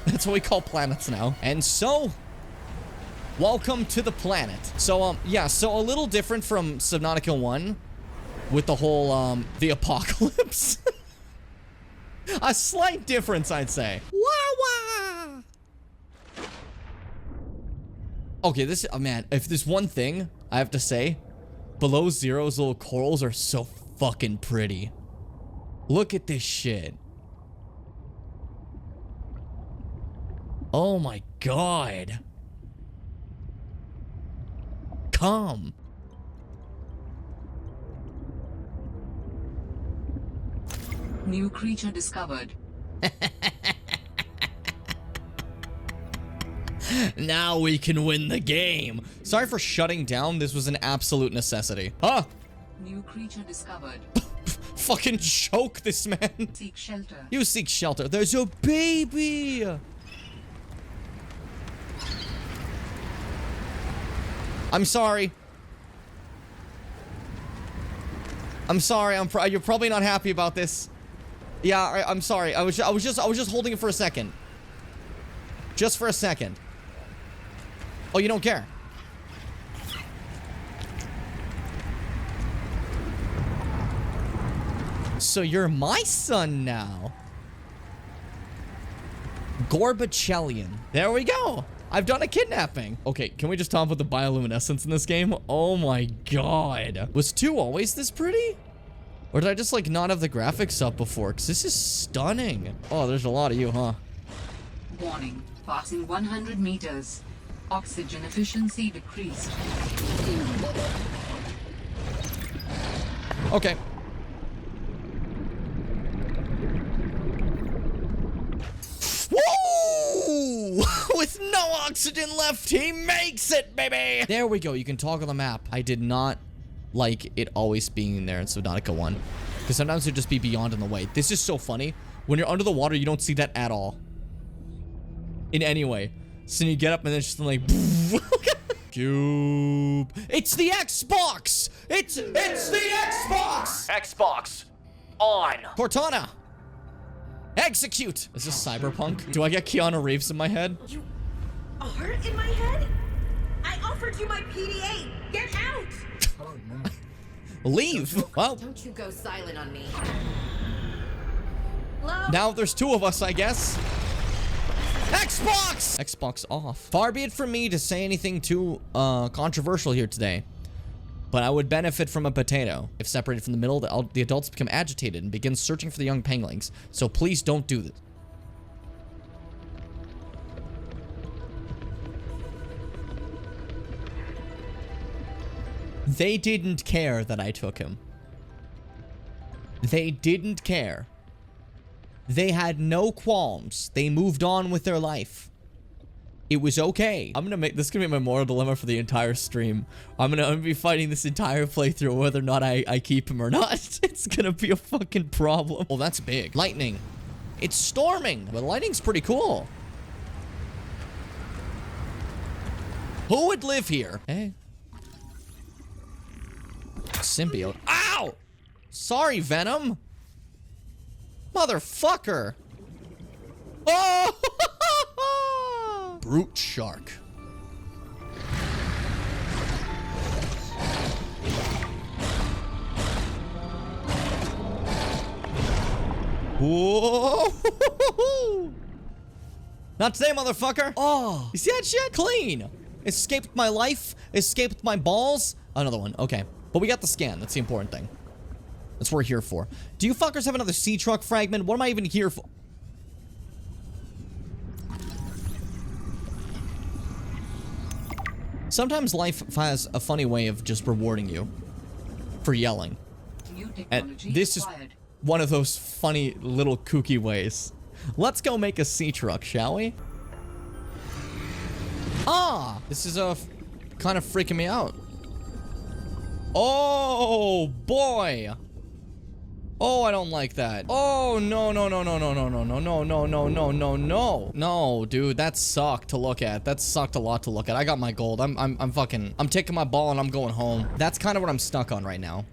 That's what we call planets now. And so, welcome to the planet. So, yeah, so a little different from Subnautica 1 with the whole, the apocalypse. A slight difference, I'd say. Wah-wah! Okay, this, oh man, if there's one thing I have to say, Below Zero's little corals are so fucking pretty. Look at this shit. Oh my god. Come. New creature discovered. Now we can win the game. Sorry for shutting down. This was an absolute necessity. Huh? New creature discovered. Fucking choke this man. Seek shelter. You seek shelter. There's a baby. I'm sorry. I'm sorry. You're probably not happy about this. Yeah, I'm sorry. I was just holding it for a second. Just for a second. Oh, you don't care. So you're my son now. Gorbachelian. There we go. I've done a kidnapping. Okay, can we just talk about the bioluminescence in this game? Oh my god. Was 2 always this pretty? Or did I just like not have the graphics up before? Because this is stunning. Oh, there's a lot of you, huh? Warning. Passing 100 meters. Oxygen efficiency decreased. Okay. Woo! With no oxygen left, he makes it, baby! There we go. You can toggle the map. I did not like it always being in there in Subnautica 1. Because sometimes it'd just be beyond in the way. This is so funny. When you're under the water, you don't see that at all. In any way. So you get up and then it's just like... Cube. It's the Xbox! It's the Xbox! Xbox. On. Cortana! Execute! Is this cyberpunk? Do I get Keanu Reeves in my head? You are in my head? I offered you my PDA. Get out! Oh, no. Leave! Well, Don't you go silent on me. now there's two of us, I guess. Xbox! Xbox off. Far be it from me to say anything too controversial here today, but I would benefit from a potato. If separated from the middle, the adults become agitated and begin searching for the young penguins. So please don't do this. They didn't care that I took him. They didn't care. They had no qualms. They moved on with their life. It was okay. This is gonna be my moral dilemma for the entire stream. I'm gonna be fighting this entire playthrough whether or not I keep him or not. It's gonna be a fucking problem. Well, that's big. Lightning. It's storming. But lightning's pretty cool. Who would live here? Hey. Symbiote. Ow! Sorry, Venom. Motherfucker. Oh! Brute shark. Whoa! Not today, motherfucker. Oh, you see that shit? Clean. Escaped my life. Escaped my balls. Another one. Okay. But we got the scan. That's the important thing. That's what we're here for. Do you fuckers have another sea truck fragment? What am I even here for? Sometimes life has a funny way of just rewarding you for yelling. And this is one of those funny little kooky ways. Let's go make a sea truck, shall we? Ah, this is kind of freaking me out. Oh boy. Oh, I don't like that. Oh no no no no no no no no no no no no no no no, dude, that sucked to look at. That sucked a lot to look at. I got my gold. I'm taking my ball and I'm going home. That's kind of what I'm stuck on right now.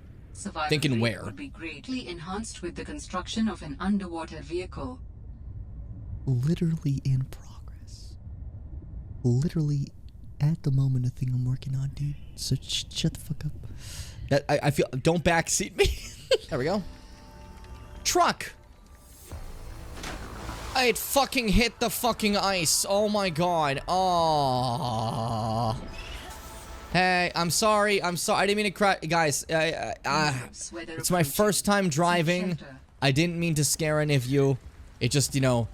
Thinking where? Would be greatly enhanced with the construction of an underwater vehicle. Literally in progress. Literally at the moment, a thing I'm working on, dude. So shut the fuck up. I feel. Don't backseat me. There we go. Truck. It fucking hit the fucking ice. Oh my god. Oh. Hey, I'm sorry. I didn't mean to cry, guys. It's my first time driving. I didn't mean to scare any of you. It just, you know.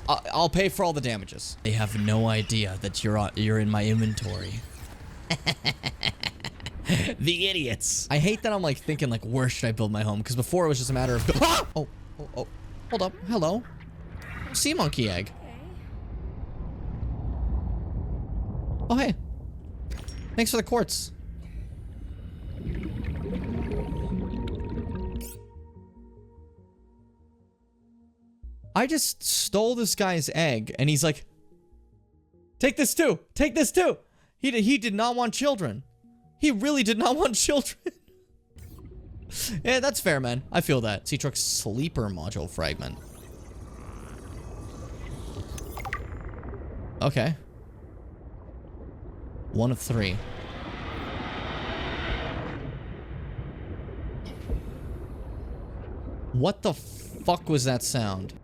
I'll pay for all the damages. They have no idea that you're in my inventory. The idiots. I hate that I'm like thinking like, where should I build my home? Because before it was just a matter of oh, hold up. Hello. Sea monkey egg. Oh hey. Thanks for the quartz. I just stole this guy's egg and he's like, take this too. Take this too. He did not want children. He really did not want children. Yeah, that's fair, man. I feel that. Sea truck sleeper module fragment. Okay. 1 of 3. What the fuck was that sound?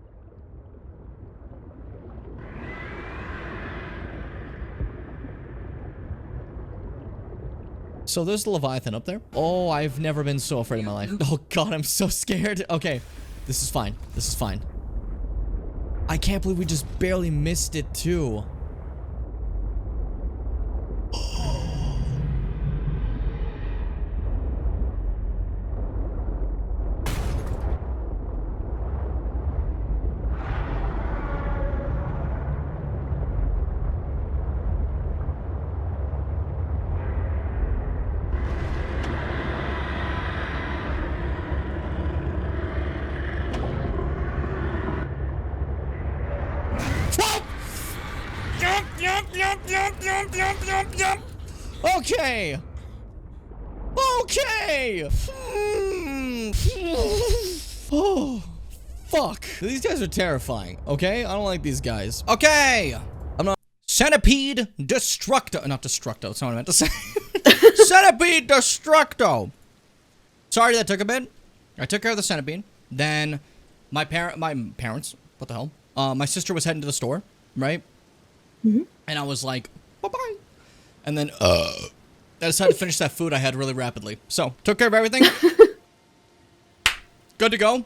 So there's the Leviathan up there. Oh, I've never been so afraid in my life. Oh god, I'm so scared. Okay, this is fine. This is fine. I can't believe we just barely missed it too. Okay. Okay. Oh, fuck. These guys are terrifying, okay? I don't like these guys. Okay. I'm not. Centipede Destructo. Not Destructo, that's not what I meant to say. Centipede Destructo. Sorry that took a bit. I took care of the centipede. Then my parents, what the hell? My sister was heading to the store, right? Mm-hmm. And I was like, bye-bye. And then, I decided to finish that food I had really rapidly. So, took care of everything. Good to go.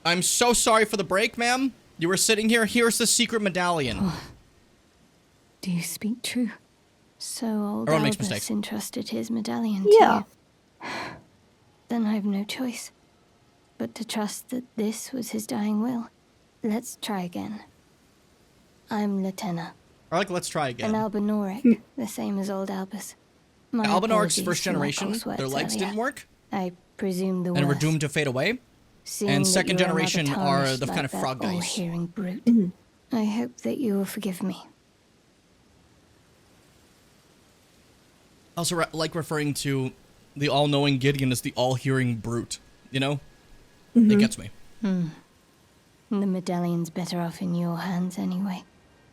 I'm so sorry for the break, ma'am. You were sitting here. Here's the secret medallion. Oh. Do you speak true? So old Everyone makes Albus mistakes. entrusted his medallion to Yeah. you. Then I have no choice but to trust that this was his dying will. Let's try again. I'm Latenna. Or like, let's try again. An Albinoric, the same as old Albus. My Albinorics apologies first for my generation, crosswords their legs earlier. didn't work. I presume the And were worst. doomed to fade away. Seeing And that second you are another generation are tarnished the like kind of that frog guys. all-hearing brute. I hope that you will forgive me. I also like referring to the all-knowing Gideon as the all-hearing brute. You know? It gets me. The medallion's better off in your hands anyway.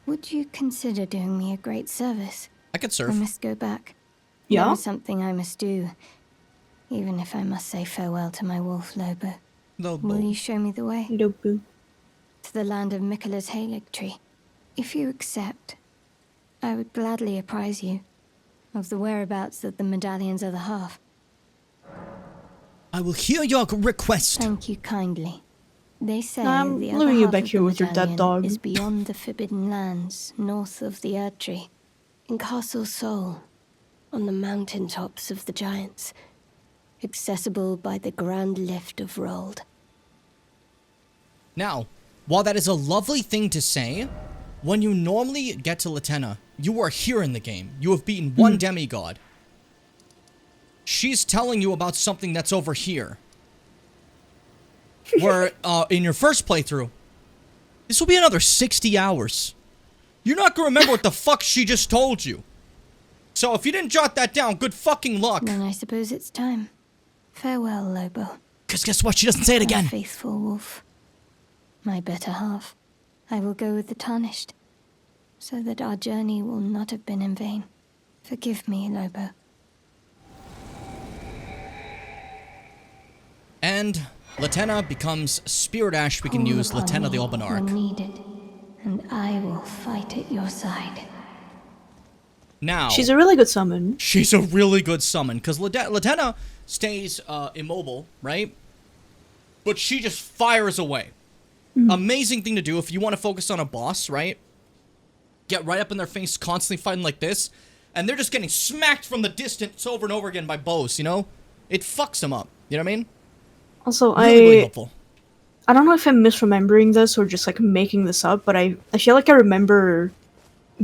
Would you consider doing me a great service? I could I surf. must go back. Yeah? There is something I must do, even if I must say farewell to my wolf Lobo. Will you show me the way? Lobo. To the land of Miquella's Halig tree. If you accept, I would gladly apprise you of the whereabouts of the medallion's other half. I will hear your request. Thank you kindly. They say I'm the other leaving you half back of here the with your dead medallion dog. is beyond the Forbidden Lands, north of the Erd Tree, in Castle Sol, on the mountain tops of the Giants, accessible by the Grand Lift of Rold. Now, while that is a lovely thing to say, when you normally get to Latenna, you are here in the game. You have beaten one demigod. She's telling you about something that's over here. Where, in your first playthrough, this will be another 60 hours. You're not gonna remember what the fuck she just told you. So if you didn't jot that down, good fucking luck. Then I suppose it's time. Farewell, Lobo. Because guess what? She doesn't say it My again. faithful wolf. My better half. I will go with the Tarnished, so that our journey will not have been in vain. Forgive me, Lobo. And Latenna becomes Spirit Ash. We can Call use upon Latenna the me Albanarch. when needed, and I will fight at your side. Now, She's a really good summon. she's a really good summon, because Latenna stays immobile, right? But she just fires away. Amazing thing to do if you want to focus on a boss, right? Get right up in their face, constantly fighting like this, and they're just getting smacked from the distance over and over again by bows, you know? It fucks them up, you know what I mean? Also, Really helpful. I don't know if I'm misremembering this or just like making this up, but I feel like I remember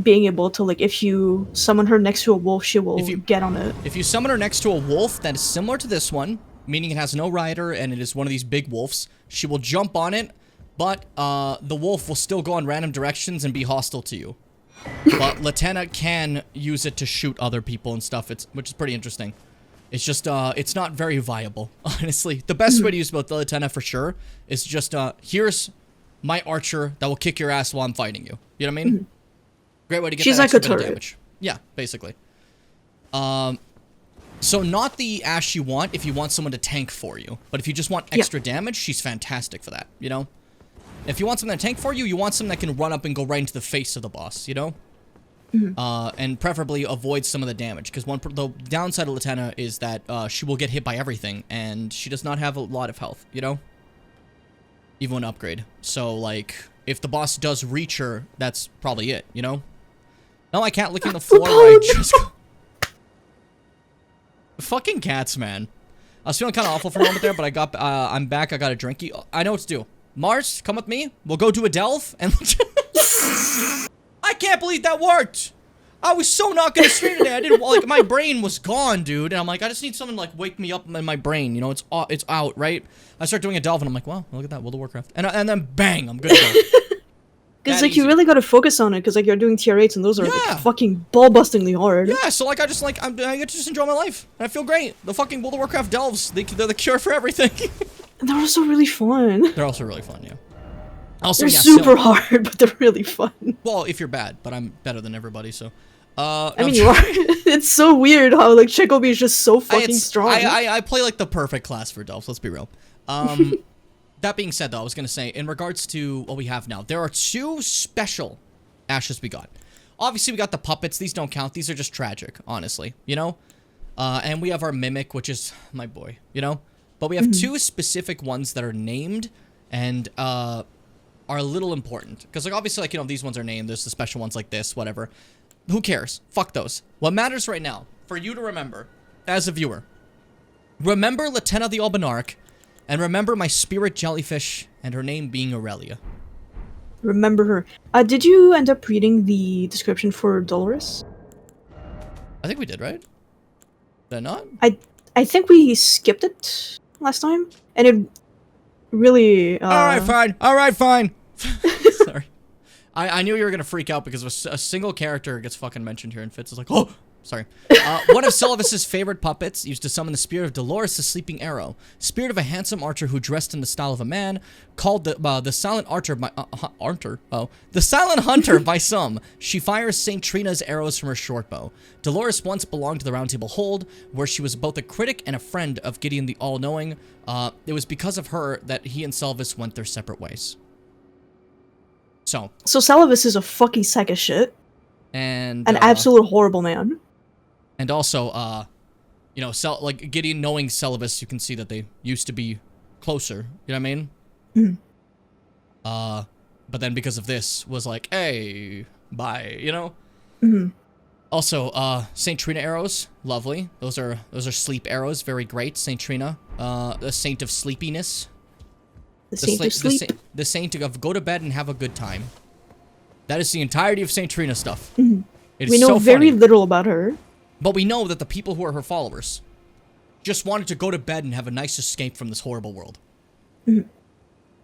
being able to, like, if you summon her next to a wolf, she will get on it. If you summon her next to a wolf that is similar to this one, meaning it has no rider and it is one of these big wolves, she will jump on it, but the wolf will still go in random directions and be hostile to you. But Latenna can use it to shoot other people and stuff, which is pretty interesting. It's just, it's not very viable, honestly. The best way to use both the Latenna for sure is just, here's my archer that will kick your ass while I'm fighting you. You know what I mean? Great way to get She's that like a extra bit of turret. damage. Yeah, basically. So not the Ash you want if you want someone to tank for you. But if you just want extra damage, she's fantastic for that, you know? If you want someone to tank for you, you want someone that can run up and go right into the face of the boss, you know? And preferably avoid some of the damage, because the downside of Latenna is that she will get hit by everything, and she does not have a lot of health, you know? Even when upgrade. So, like, if the boss does reach her, that's probably it, you know? No, I can't lick in the floor where I just... Fucking cats, man. I was feeling kind of awful for a moment there, but I'm back, I got a drinky. I know what to do. Mars, come with me. We'll go do a delve, and... I can't believe that worked! I was so not gonna stream today. I didn't, like, my brain was gone, dude. And I'm like, I just need someone to, like, wake me up in my brain. You know, it's out, right? I start doing a delve, and I'm like, wow, look at that, World of Warcraft. And then, bang, I'm good to go. Because like you really got to focus on it, because like you're doing tier 8s and those are like, fucking ball-bustingly hard. Yeah, so like I get to just enjoy my life. And I feel great. The fucking World of Warcraft delves, they're the cure for everything. And they're also really fun. They're also really fun, yeah. Also, they're super hard, but they're really fun. Well, if you're bad, but I'm better than everybody, so. I mean, you are. It's so weird how like Chekobi is just so fucking strong. I play like the perfect class for delves. Let's be real. That being said, though, I was gonna say in regards to what we have now, there are 2 special ashes we got. Obviously, we got the puppets. These don't count. These are just tragic, honestly. You know. And we have our mimic, which is my boy. You know. But we have 2 specific ones that are named and are a little important because, like, obviously, like these ones are named. There's the special ones like this, whatever. Who cares? Fuck those. What matters right now, for you to remember, as a viewer, remember Latenna the Albinarch, and remember my spirit jellyfish, and her name being Aurelia. Remember her. Did you end up reading the description for Dolores? I think we did, right? Did I not? I think we skipped it last time, and it really... Alright, fine. Alright, fine. Sorry. I knew you were gonna freak out because a single character gets fucking mentioned here, and Fitz is like, oh, sorry. One of Sylvis's favorite puppets used to summon the spirit of Dolores, the sleeping arrow, spirit of a handsome archer who dressed in the style of a man, called the silent archer by the silent hunter by some. She fires Saint Trina's arrows from her short bow. Dolores once belonged to the Round Table Hold, where she was both a critic and a friend of Gideon the All-Knowing. It was because of her that he and Sylvis went their separate ways. So Sylvis is a fucking sack of shit. And an absolute horrible man. And also, you know, like Gideon knowing Sylvis, you can see that they used to be closer. You know what I mean? Mm-hmm. But then because of this, was like, hey, bye. You know? Mm-hmm. Also, Saint Trina arrows, lovely. Those are sleep arrows, very great. Saint Trina, the saint of sleepiness. The saint of sleep. The saint of go to bed and have a good time. That is the entirety of Saint Trina stuff. Mm-hmm. It is we know so very funny. little about her. But we know that the people who are her followers just wanted to go to bed and have a nice escape from this horrible world. Mm-hmm.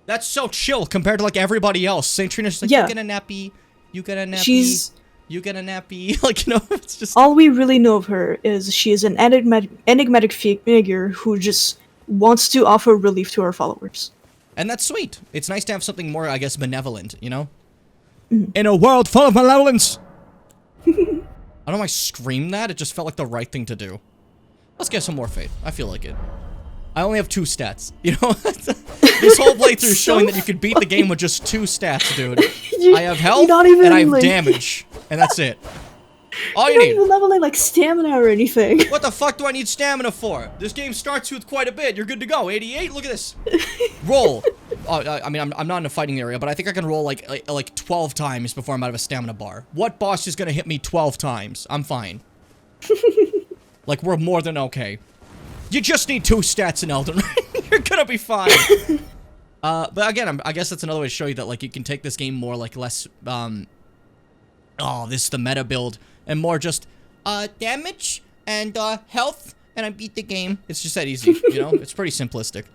That's so chill compared to like everybody else. Saint Trina's like, yeah. You get a nappy, you get a nappy, you get a nappy. Like, you know, it's just... All we really know of her is she is an enigmatic figure who just wants to offer relief to her followers. And that's sweet. It's nice to have something more, I guess, benevolent, you know? Mm-hmm. In a world full of malevolence! I don't know why I screamed that. It just felt like the right thing to do. Let's get some more faith. I feel like it. I only have 2 stats. You know? This whole playthrough is showing that you can beat the game with just 2 stats, dude. I have health, and I have damage. And that's it. All you need. You don't even level like stamina or anything. What the fuck do I need stamina for? This game starts with quite a bit. You're good to go. 88? Look at this. Roll. I mean, I'm not in a fighting area, but I think I can roll like 12 times before I'm out of a stamina bar. What boss is gonna hit me 12 times? I'm fine. Like, we're more than okay. You just need 2 stats in Elden Ring. You're gonna be fine. But again, I guess that's another way to show you that, like, you can take this game more, like, less, oh, this is the meta build, and more just, damage, and, health, and I beat the game. It's just that easy, you know? It's pretty simplistic.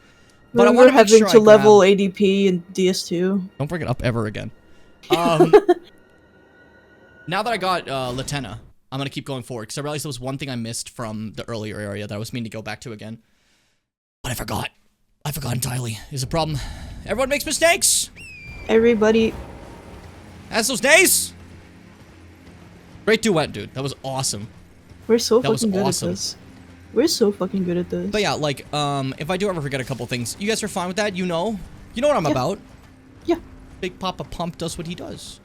But I want to make sure to level ADP and DS2. Don't bring it up ever again. Now that I got, Latenna, I'm gonna keep going forward, because I realized there was one thing I missed from the earlier area that I was meaning to go back to again. But I forgot. I forgot entirely. Is a problem. Everyone makes mistakes! Everybody has those days! Great duet, dude. That was awesome. We're so fucking good at this. We're so fucking good at this. But yeah, like, if I do ever forget a couple things, you guys are fine with that? You know what I'm about. Yeah. Big Papa Pump does what he does.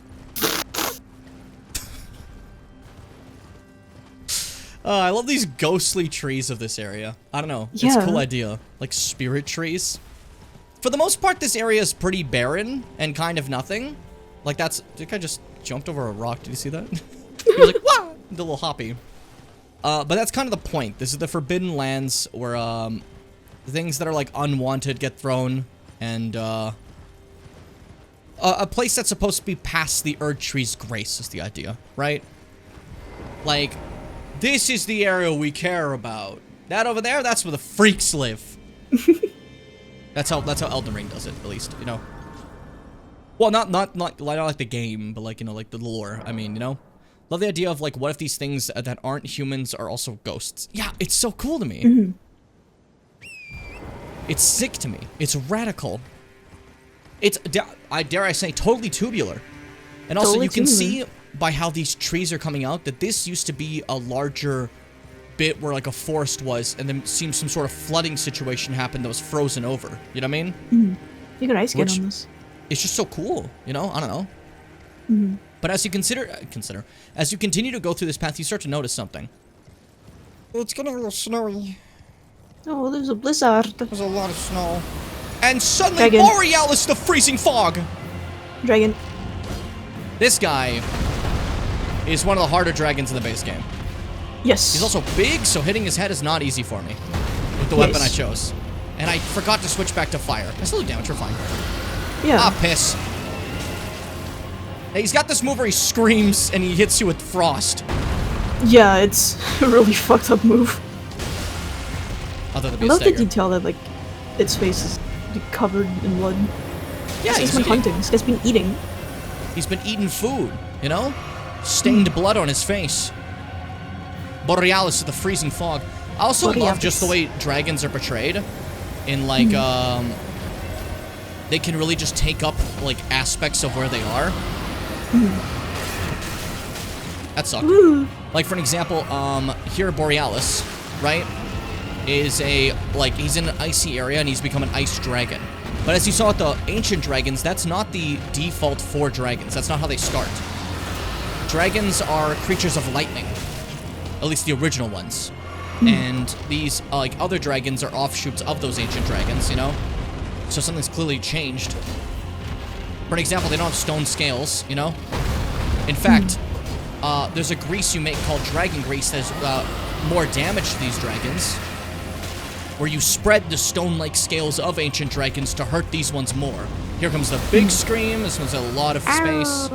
I love these ghostly trees of this area. I don't know. It's a cool idea. Like spirit trees. For the most part, this area is pretty barren and kind of nothing. Like that's... I think I just jumped over a rock. Did you see that? He was like, wah! The little hoppy. But that's kind of the point. This is the Forbidden Lands where, things that are, like, unwanted get thrown. And, a place that's supposed to be past the Erd Tree's grace is the idea, right? Like... This is the area we care about. That over there, that's where the freaks live. That's how Elden Ring does it, at least, you know. Well, not like the game, but like, you know, like the lore. I mean, you know? Love the idea of like, what if these things that aren't humans are also ghosts? Yeah, it's so cool to me. Mm-hmm. It's sick to me. It's radical. It's, I dare I say, totally tubular. And also, Totally you can tubular. see by how these trees are coming out that this used to be a larger bit where like a forest was, and then seems some sort of flooding situation happened that was frozen over. You know what I mean? Mm-hmm. You can ice skate Which- on this. It's just so cool, you know? I don't know. Mm-hmm. But as you as you continue to go through this path, you start to notice something. It's getting a little snowy. Oh, there's a blizzard. There's a lot of snow. And suddenly, Dragon. Borealis, the freezing fog! Dragon. This guy is one of the harder dragons in the base game. Yes. He's also big, so hitting his head is not easy for me with the weapon I Yes. chose. And I forgot to switch back to fire. I still do damage, we're fine. Yeah. Ah, piss. Hey, he's got this move where he screams and he hits you with frost. Yeah, it's a really fucked up move. Other than I be a love the stagger. detail that, like, its face is covered in blood. Yeah, He's been hunting. This guy's been eating. He's been eating food, you know? Stained blood on his face. Borealis, the freezing fog. I also love Borealis. just the way dragons are portrayed. In, like, they can really just take up, like, aspects of where they are. That sucked. Like, for an example, here Borealis, right, is a, like, he's in an icy area and he's become an ice dragon. But as you saw with the ancient dragons, that's not the default for dragons. That's not how they start. Dragons are creatures of lightning. At least the original ones. And these, like, other dragons are offshoots of those ancient dragons, you know? So something's clearly changed. For an example, they don't have stone scales, you know? In fact, there's a grease you make called dragon grease that has more damage to these dragons, where you spread the stone-like scales of ancient dragons to hurt these ones more. Here comes the big scream. This one's a lot of space.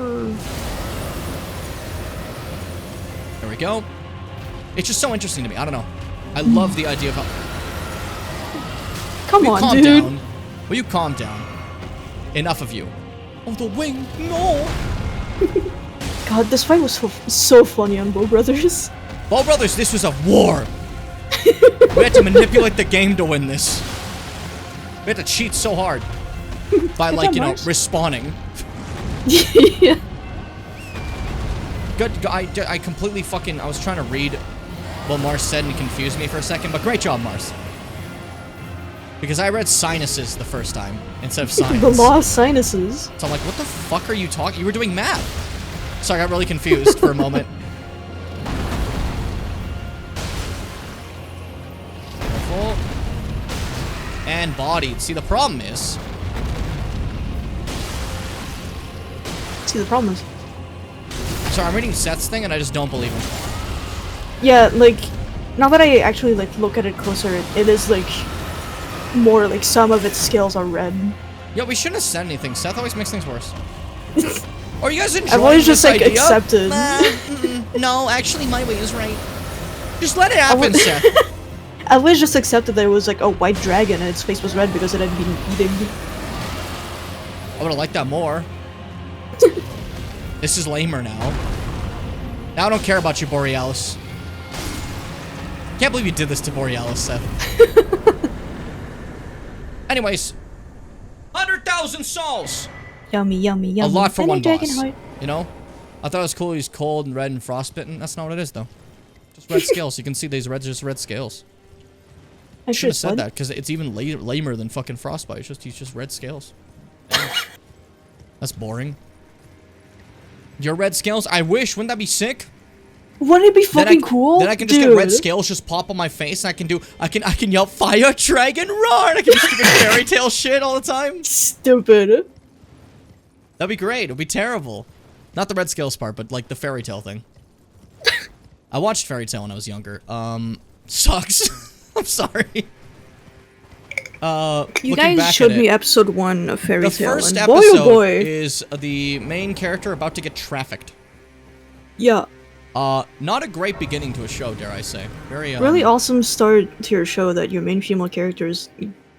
There we go. It's just so interesting to me. I don't know. I love the idea of how... Come Will you on, calm dude. down? Will you calm down? Enough of you. Oh, the wing. No. God, this fight was so funny on Bow Brothers. Bow Brothers, this was a war. We had to manipulate the game to win this. We had to cheat so hard. By, Good like, job, you know, Mars. respawning. Yeah. Good, I completely fucking... I was trying to read what Mars said and it confused me for a second, but great job, Mars. Because I read sinuses the first time instead of science. The law of sinuses. So I'm like, what the fuck are you talking? You were doing math. So I got really confused for a moment. Careful. And bodied. See, the problem is... See, the problem is... Sorry, I'm reading Seth's thing and I just don't believe him. Yeah, like, now that I actually, like, look at it closer, it is, like, more, like, some of its scales are red. Yeah, we shouldn't have said anything. Seth always makes things worse. Are you guys enjoying I've always just, this like, idea? accepted. No, actually, my way is right. Just let it happen, Seth. I always just accepted that it was, like, a white dragon and its face was red because it had been eating. I would have liked that more. This is lamer now. Now I don't care about you, Borealis. Can't believe you did this to Borealis, Seth. Anyways, 100,000 souls. Yummy, yummy, yummy. A lot for Any one dragon boss. heart. You know? I thought it was cool he's cold and red and frostbitten. That's not what it is, though. Just red scales. You can see these just red scales. I Should have said that, because it's even lamer than fucking frostbite. He's just red scales. That's boring. Your red scales? I wish. Wouldn't that be sick? Wouldn't it be fucking cool? Then I can just get red scales just pop on my face, and I can yell fire dragon roar, and I can just do fairy tale shit all the time. Stupid. That'd be great. It'd be terrible. Not the red scales part, but like the fairy tale thing. I watched fairy tale when I was younger. Sucks. I'm sorry. You guys showed me episode 1 of Fairy The Tail, first and boy episode oh boy. is the main character about to get trafficked. Yeah. Not a great beginning to a show, dare I say. Very Really awesome start to your show that your main female character is,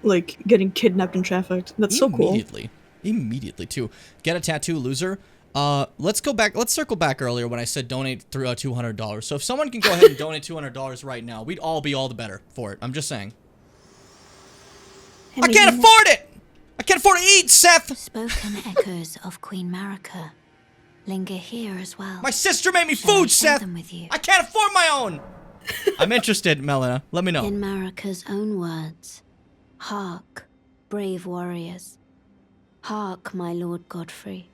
like, getting kidnapped and trafficked. That's so cool. Immediately. Immediately, too. Get a tattoo, loser. Let's go back. Let's circle back earlier when I said donate through $200. So if someone can go ahead and donate $200 right now, we'd all be all the better for it. I'm just saying. I can't afford it! I can't afford to eat, Seth! Spoken echoes of Queen Marika linger here as well. My sister made me food, Seth! I can't afford my own! I'm interested, Melina. Let me know. In Marika's own words, hark, brave warriors. Hark, my lord Godfrey.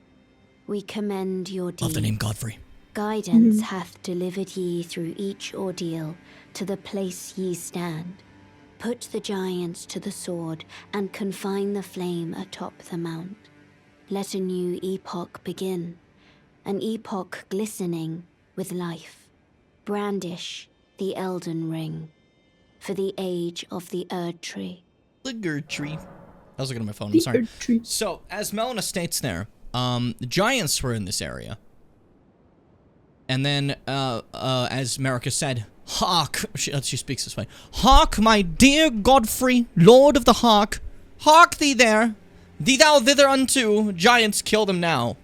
We commend your deed. Love the name Godfrey. Guidance hath delivered ye through each ordeal to the place ye stand. Put the giants to the sword and confine the flame atop the mount. Let a new epoch begin, an epoch glistening with life. Brandish the Elden ring for the age of the Erd tree. The Gerd tree. I was looking at my phone, I'm sorry. So, as Melina states there, the giants were in this area. And then, as Marika said, hark, she speaks this way. Hark, my dear Godfrey, Lord of the Hark. Hark thee there. Thee thou thither unto. Giants kill them now.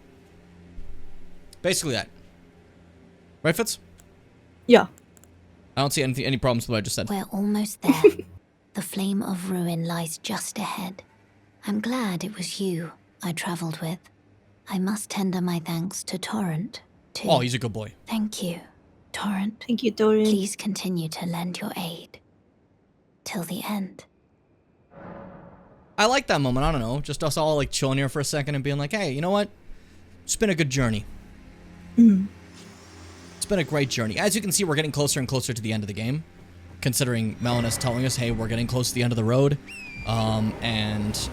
Basically that. Right, Fitz? Yeah. I don't see any problems with what I just said. We're almost there. The flame of ruin lies just ahead. I'm glad it was you I traveled with. I must tender my thanks to Torrent, too. Oh, he's a good boy. Thank you, Torrent. Thank you, Dorian. Please continue to lend your aid. Till the end. I like that moment, I don't know. Just us all, like, chilling here for a second and being like, hey, you know what? It's been a good journey. It's been a great journey. As you can see, we're getting closer and closer to the end of the game. Considering Melina's telling us, hey, we're getting close to the end of the road. And,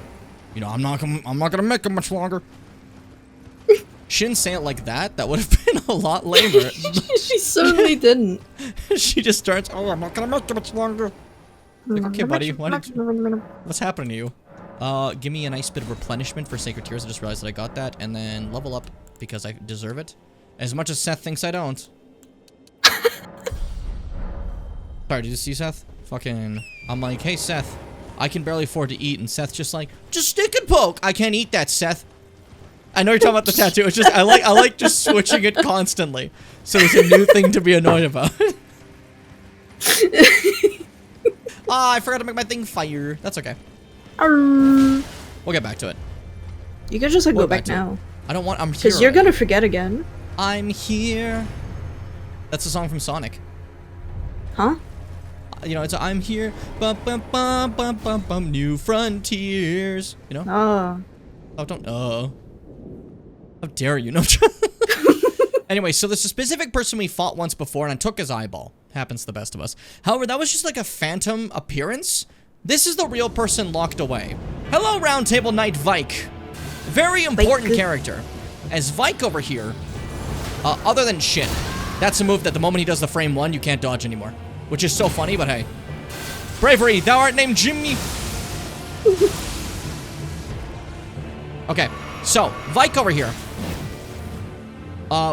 you know, I'm not gonna make it much longer. She didn't say it like that. That would have been a lot lamer. She certainly didn't. She just starts, oh, I'm not gonna make it much longer. Like, okay, buddy, what's happening to you? Give me a nice bit of replenishment for Sacred Tears. I just realized that I got that. And then level up because I deserve it. As much as Seth thinks I don't. Sorry, did you see Seth? Fucking, I'm like, hey, Seth, I can barely afford to eat. And Seth's just like, just stick and poke. I can't eat that, Seth. I know you're talking about the tattoo. It's just, I like just switching it constantly. So there's a new thing to be annoyed about. Ah, I forgot to make my thing fire. That's okay. We'll get back to it. You can just like go back to now. I don't want, I'm here. Because you're gonna forget again. I'm here. That's a song from Sonic. Huh? You know, it's a, I'm here. Bum, bum, bum, bum, bum, bum, new frontiers. You know? Oh, don't, how dare you? No. Anyway, so there's a specific person we fought once before, and I took his eyeball. Happens to the best of us. However, that was just like a phantom appearance. This is the real person locked away. Hello, Roundtable Knight Vike. Very important character. As Vike over here, other than shit, that's a move that the moment he does the frame one, you can't dodge anymore. Which is so funny, but hey. Bravery, thou art named Jimmy. Okay, so, Vike over here.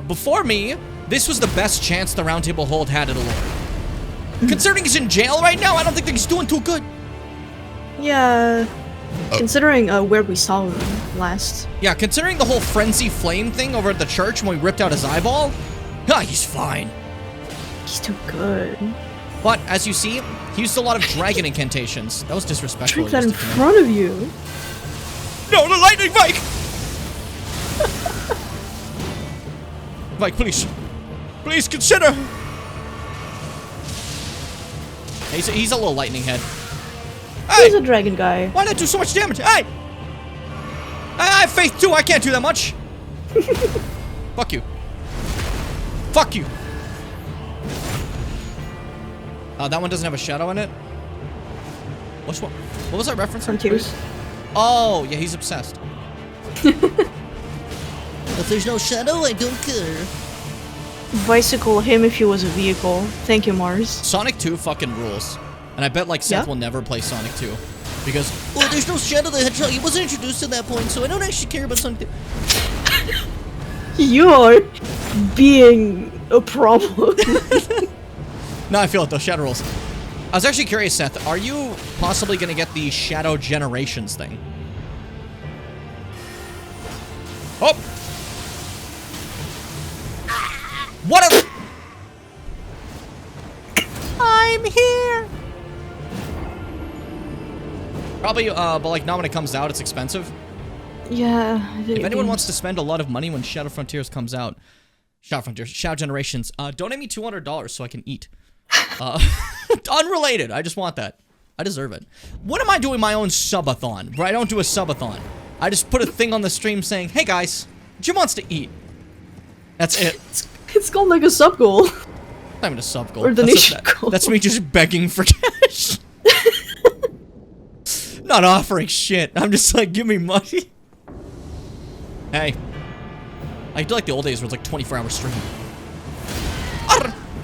Before me, this was the best chance the Roundtable Hold had at a lord. Considering he's in jail right now, I don't think that he's doing too good. Yeah. Considering where we saw him last. Yeah, considering the whole Frenzy Flame thing over at the church when we ripped out his eyeball, he's fine. He's too good. But, as you see, he used a lot of dragon incantations. That was disrespectful. Drink that in front of you. No, the lightning, Vike! Vike, please. Please consider! He's a little lightning head. Hey! He's a dragon guy. Why did I do so much damage? Hey! I have faith too, I can't do that much! Fuck you. Fuck you! That one doesn't have a shadow in it? What was that reference? Frontiers. Oh, yeah, he's obsessed. If there's no shadow, I don't care. Bicycle him if he was a vehicle. Thank you, Mars. Sonic 2 fucking rules. And I bet, like, Seth will never play Sonic 2. Because, well, there's no Shadow the Hedgehog. He wasn't introduced at that point, so I don't actually care about Sonic 2. You're being a problem. No, I feel it, though. Shadow rules. I was actually curious, Seth. Are you possibly going to get the Shadow Generations thing? What a... I'm here! Probably, but like not when it comes out, it's expensive. Yeah. If anyone wants to spend a lot of money when Shadow Frontiers comes out, Shadow Generations, donate me $200 so I can eat. Unrelated, I just want that. I deserve it. When am I doing my own subathon? Where I don't do a subathon. I just put a thing on the stream saying, hey guys, Jim wants to eat. That's it. It's called like a sub goal. Not even a sub goal. Or donation goal. That's me just begging for cash. Not offering shit. I'm just like, give me money. Hey. I do like the old days where it's like 24-hour stream.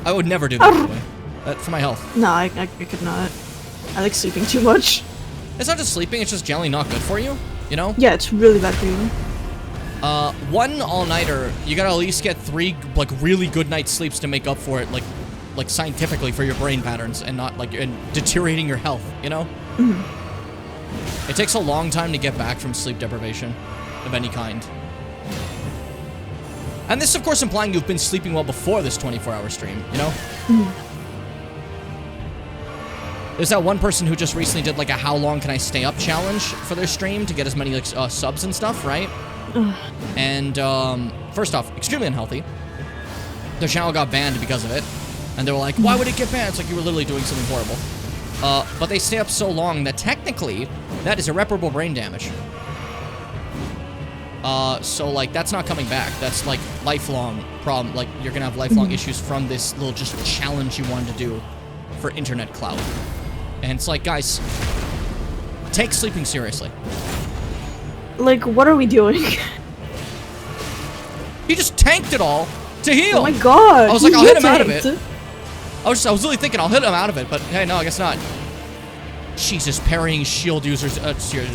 I would never do that anyway. For my health. No, I could not. I like sleeping too much. It's not just sleeping, it's just generally not good for you, you know? Yeah, it's really bad for you. One all-nighter, you gotta at least get 3, like, really good night's sleeps to make up for it, like scientifically for your brain patterns and not, like, and deteriorating your health, you know? It takes a long time to get back from sleep deprivation of any kind. And this, of course, implying you've been sleeping well before this 24-hour stream, you know? There's that one person who just recently did, like, a how long can I stay up challenge for their stream to get as many, like, subs and stuff, right? And, first off, extremely unhealthy. Their channel got banned because of it. And they were like, why would it get banned? It's like you were literally doing something horrible. But they stay up so long that technically, that is irreparable brain damage. So, like, that's not coming back. That's, like, lifelong problem. Like, you're gonna have lifelong issues from this little just challenge you wanted to do for internet clout. And it's like, guys, take sleeping seriously. Like, what are we doing? He just tanked it all to heal. Oh my god. I was like, I'll hit him out of it. I was really thinking I'll hit him out of it, but hey, no, I guess not. Jesus, parrying shield users,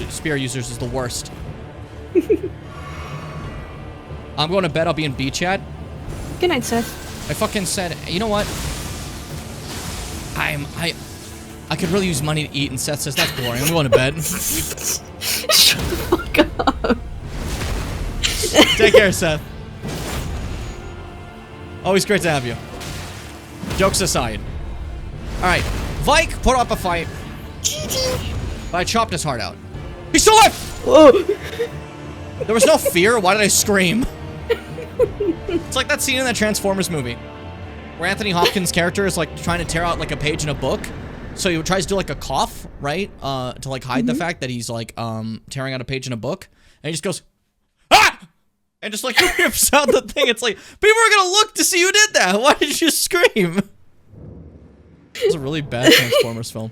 spear users is the worst. I'm going to bed. I'll be in B chat. Good night, Seth. I fucking said, you know what? I could really use money to eat, and Seth says, that's boring. I'm going to bed. Shut the fuck up. Take care, Seth. Always great to have you. Jokes aside. Alright, Vike put up a fight. But I chopped his heart out. He's still alive! Whoa. There was no fear. Why did I scream? It's like that scene in that Transformers movie where Anthony Hopkins' character is like trying to tear out like a page in a book. So he tries to do like a cough, right? To like hide the fact that he's like tearing out a page in a book. And he just goes, ah! And just like rips out the thing. It's like, people are gonna look to see who did that. Why did you scream? It was a really bad Transformers film.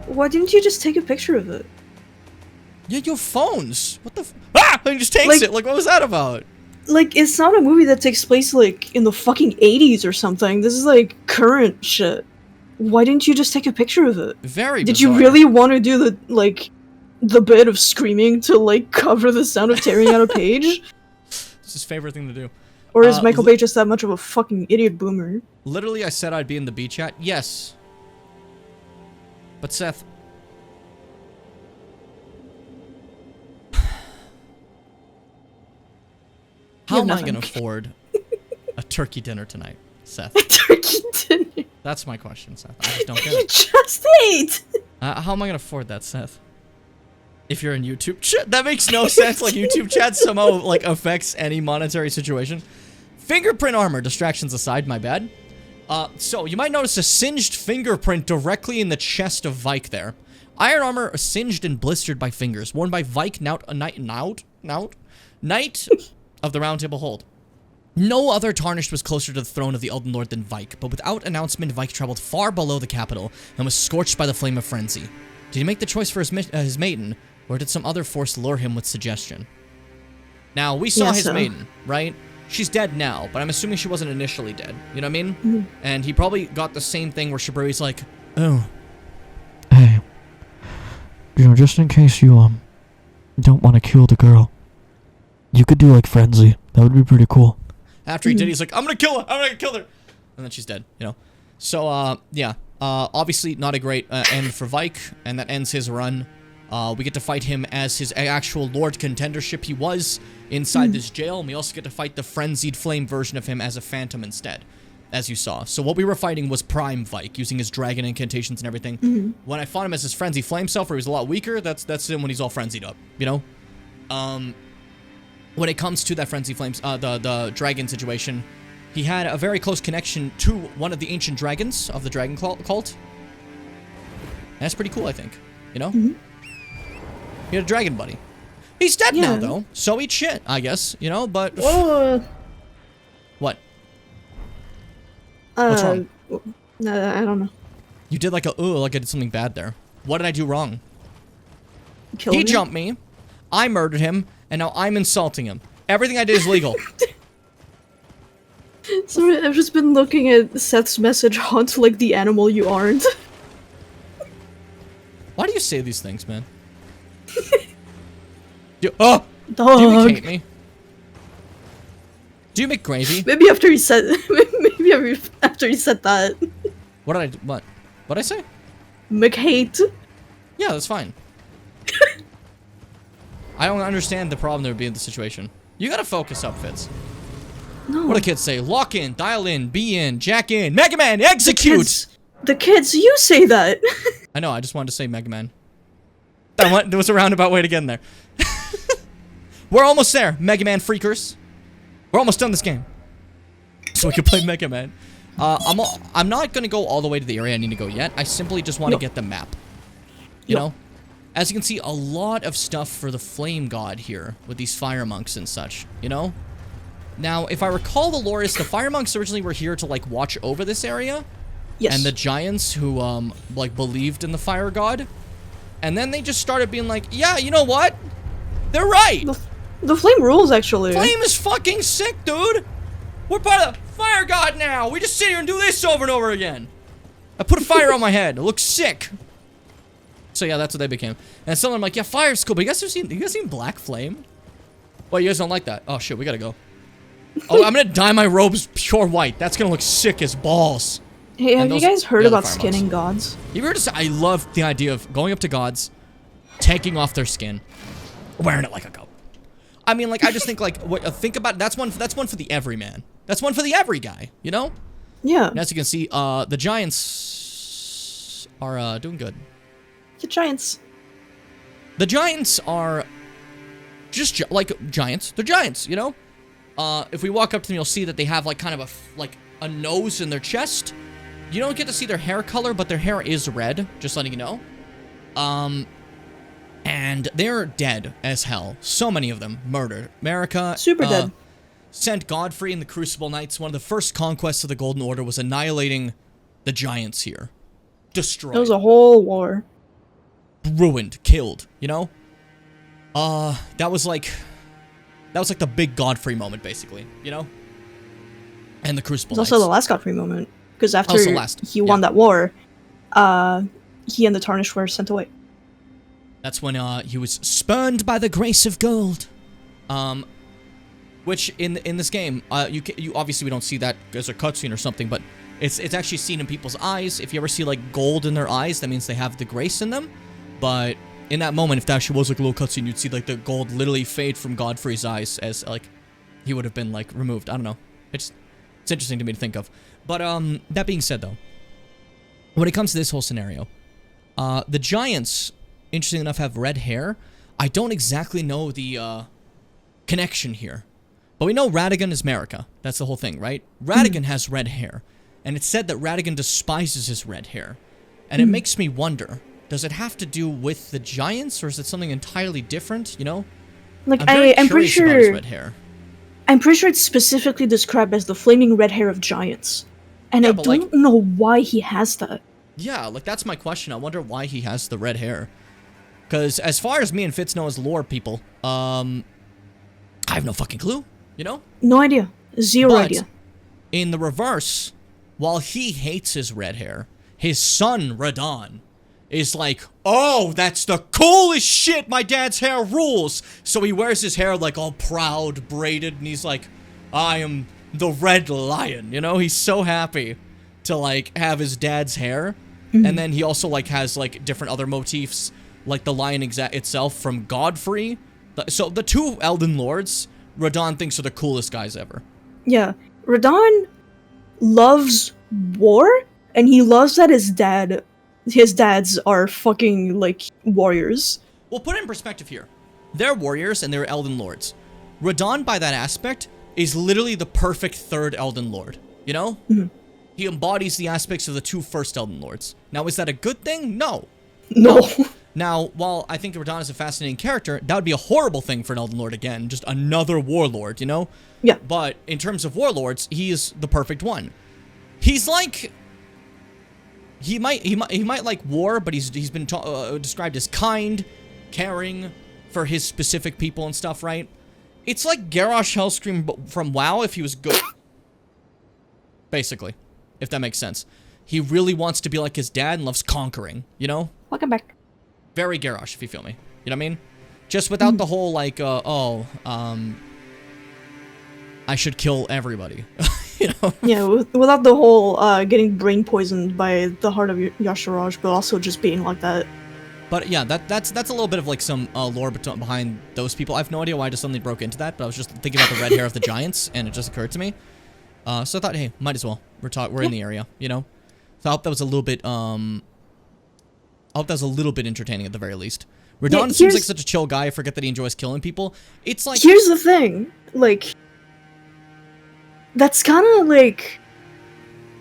Why didn't you just take a picture of it? Yeah, your phones. What the ah! And he just takes it. Like, what was that about? Like, it's not a movie that takes place, like, in the fucking 80s or something. This is, like, current shit. Why didn't you just take a picture of it? Very Did bizarre. you really want to do the, like, the bit of screaming to, like, cover the sound of tearing out a page? It's his favorite thing to do. Or is Michael Bay just that much of a fucking idiot boomer? Literally, I said I'd be in the B chat. Yes. But Seth... How am I going to afford a turkey dinner tonight, Seth? A turkey dinner? That's my question, Seth. I just don't get You it. just ate! How am I going to afford that, Seth? If you're in YouTube chat, that makes no sense. Like, YouTube chat somehow, like, affects any monetary situation. Fingerprint armor, distractions aside, my bad. So, you might notice a singed fingerprint directly in the chest of Vike there. Iron armor singed and blistered by fingers, worn by Vike, Knight of the Round Table Hold. No other tarnished was closer to the throne of the Elden Lord than Vike, but without announcement, Vike traveled far below the capital and was scorched by the flame of frenzy. Did he make the choice for his maiden, or did some other force lure him with suggestion? Now, we saw his maiden, right? She's dead now, but I'm assuming she wasn't initially dead. You know what I mean? And he probably got the same thing where Shibui's like, oh, hey, you know, just in case you, don't want to kill the girl, you could do, like, frenzy. That would be pretty cool. After he did, he's like, I'm gonna kill her! I'm gonna kill her! And then she's dead, you know? So, yeah. Obviously not a great end for Vike, and that ends his run. We get to fight him as his actual Lord contendership he was inside this jail, and we also get to fight the Frenzied Flame version of him as a Phantom instead, as you saw. So what we were fighting was Prime Vike, using his dragon incantations and everything. When I fought him as his Frenzied Flame self, where he was a lot weaker, that's him when he's all frenzied up, you know? When it comes to that Frenzied Flames, the dragon situation, he had a very close connection to one of the ancient dragons of the dragon cult. And that's pretty cool, I think, you know? He had a dragon buddy. He's dead now, though, so eat shit, I guess, you know, but... What? What's wrong? I don't know. You did like like I did something bad there. What did I do wrong? He jumped me, I murdered him, and now I'm insulting him. Everything I did is legal. Sorry, I've just been looking at Seth's message, haunt like the animal you aren't. Why do you say these things, man? Do Dog. you hate me? Do you make gravy? Maybe after he said that. What did I do? What did I say? McHate. Yeah, that's fine. I don't understand the problem there would be in the situation. You gotta focus up, Fitz. No. What do kids say? Lock in, dial in, be in, jack in, Mega Man, execute! The kids, you say that. I know, I just wanted to say Mega Man. There was a roundabout way to get in there. We're almost there, Mega Man freakers. We're almost done this game. So we can play Mega Man. I'm not gonna go all the way to the area I need to go yet. I simply just want to get the map. You know? As you can see, a lot of stuff for the Flame God here, with these fire monks and such, you know? Now, if I recall the lore is the fire monks originally were here to, like, watch over this area. Yes. And the giants who, like, believed in the fire god. And then they just started being like, yeah, you know what? They're right! The flame rules, actually. Flame is fucking sick, dude! We're part of the fire god now! We just sit here and do this over and over again! I put a fire on my head. It looks sick. So yeah, that's what they became. And some of them like, yeah, fire's cool, but you guys seen Black Flame? Well, you guys don't like that. Oh shit, we gotta go. Oh, I'm gonna dye my robes pure white. That's gonna look sick as balls. Hey, have you guys heard about skinning gods? You ever just, I love the idea of going up to gods, taking off their skin, wearing it like a goat. I mean, like, I just think, like, think about it. That's one for the everyman. That's one for the every guy, you know? Yeah. And as you can see, the giants are doing good. The giants. The giants are just like giants. They're giants, you know? If we walk up to them, you'll see that they have, like, kind of a nose in their chest. You don't get to see their hair color, but their hair is red, just letting you know. And they're dead as hell. So many of them murdered. America super dead. Sent Godfrey and the Crucible Knights. One of the first conquests of the Golden Order was annihilating the giants here. Destroyed. It was a whole war. Ruined, killed, you know? That was like the big Godfrey moment, basically, you know? And the Crucible Knights. It was also the last Godfrey moment. Because after he won that war, he and the Tarnished were sent away. That's when he was spurned by the grace of gold. Which in this game, you obviously we don't see that as a cutscene or something, but it's actually seen in people's eyes. If you ever see like gold in their eyes, that means they have the grace in them. But in that moment, if that actually was like a little cutscene, you'd see like the gold literally fade from Godfrey's eyes as like he would have been like removed. I don't know. It's interesting to me to think of. But that being said though, when it comes to this whole scenario, the giants, interesting enough, have red hair. I don't exactly know the connection here. But we know Radagon is Marika. That's the whole thing, right? Radagon has red hair. And it's said that Radagon despises his red hair. And it makes me wonder, does it have to do with the giants, or is it something entirely different, you know? Like, I'm pretty sure about his red hair. I'm pretty sure it's specifically described as the flaming red hair of giants. And I don't know why he has that. Yeah, like, that's my question. I wonder why he has the red hair. Because as far as me and Fitz know as lore people, I have no fucking clue, you know? No idea. Zero idea. In the reverse, while he hates his red hair, his son, Radon, is like, oh, that's the coolest shit, my dad's hair rules. So he wears his hair like all proud, braided, and he's like, I am the Red Lion, you know? He's so happy to like have his dad's hair. And then he also like has like different other motifs like the lion itself from Godfrey. So the two Elden Lords, Radahn thinks are the coolest guys ever. Yeah, Radahn loves war, and he loves that his dads are fucking, like, warriors. We'll put it in perspective here. They're warriors and they're Elden Lords. Radahn, by that aspect, is literally the perfect third Elden Lord, you know? Mm-hmm. He embodies the aspects of the two first Elden Lords. Now, is that a good thing? No. No. Now, while I think Radahn is a fascinating character, that would be a horrible thing for an Elden Lord again. Just another warlord, you know? Yeah. But in terms of warlords, he is the perfect one. He's like... He might like war, but he's been described as kind, caring for his specific people and stuff, right? It's like Garrosh Hellscream from WoW if he was good. Basically. If that makes sense. He really wants to be like his dad and loves conquering, you know? Welcome back. Very Garrosh, if you feel me. You know what I mean? Just without the whole, like, I should kill everybody. You know? Yeah, without the whole getting brain poisoned by the heart of Yasharaj, but also just being like that. But yeah, that's a little bit of like some lore behind those people. I have no idea why I just suddenly broke into that, but I was just thinking about the red hair of the giants, and it just occurred to me. So I thought, hey, might as well. We're in the area, you know. So I hope that was a little bit entertaining at the very least. Radahn seems like such a chill guy. I forget that he enjoys killing people. It's like, here's the thing, like, that's kind of like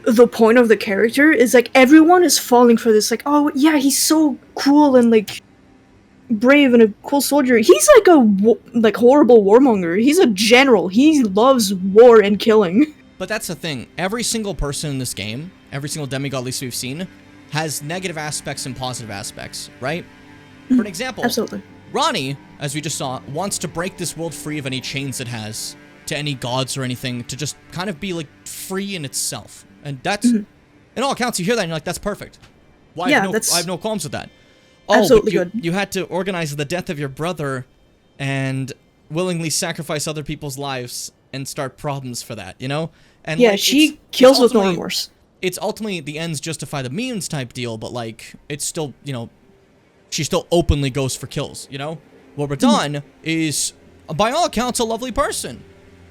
the point of the character is like everyone is falling for this, like, oh yeah, he's so cool and like brave and a cool soldier. He's like a horrible warmonger. He's a general. He loves war and killing. But that's the thing. Every single person in this game, every single demigod at least we've seen, has negative aspects and positive aspects, right? For an example, absolutely. Ronnie, as we just saw, wants to break this world free of any chains it has to any gods or anything, to just kind of be like free in itself. And that's, in all accounts, you hear that and you're like, that's perfect. Why? Yeah, I have no qualms with that. Absolutely but good. You had to organize the death of your brother and willingly sacrifice other people's lives and start problems for that, you know? And yeah, like, she kills with no remorse. It's ultimately the ends justify the means type deal, but like, it's still, you know, she still openly goes for kills, you know? Well, Radahn is, by all accounts, a lovely person.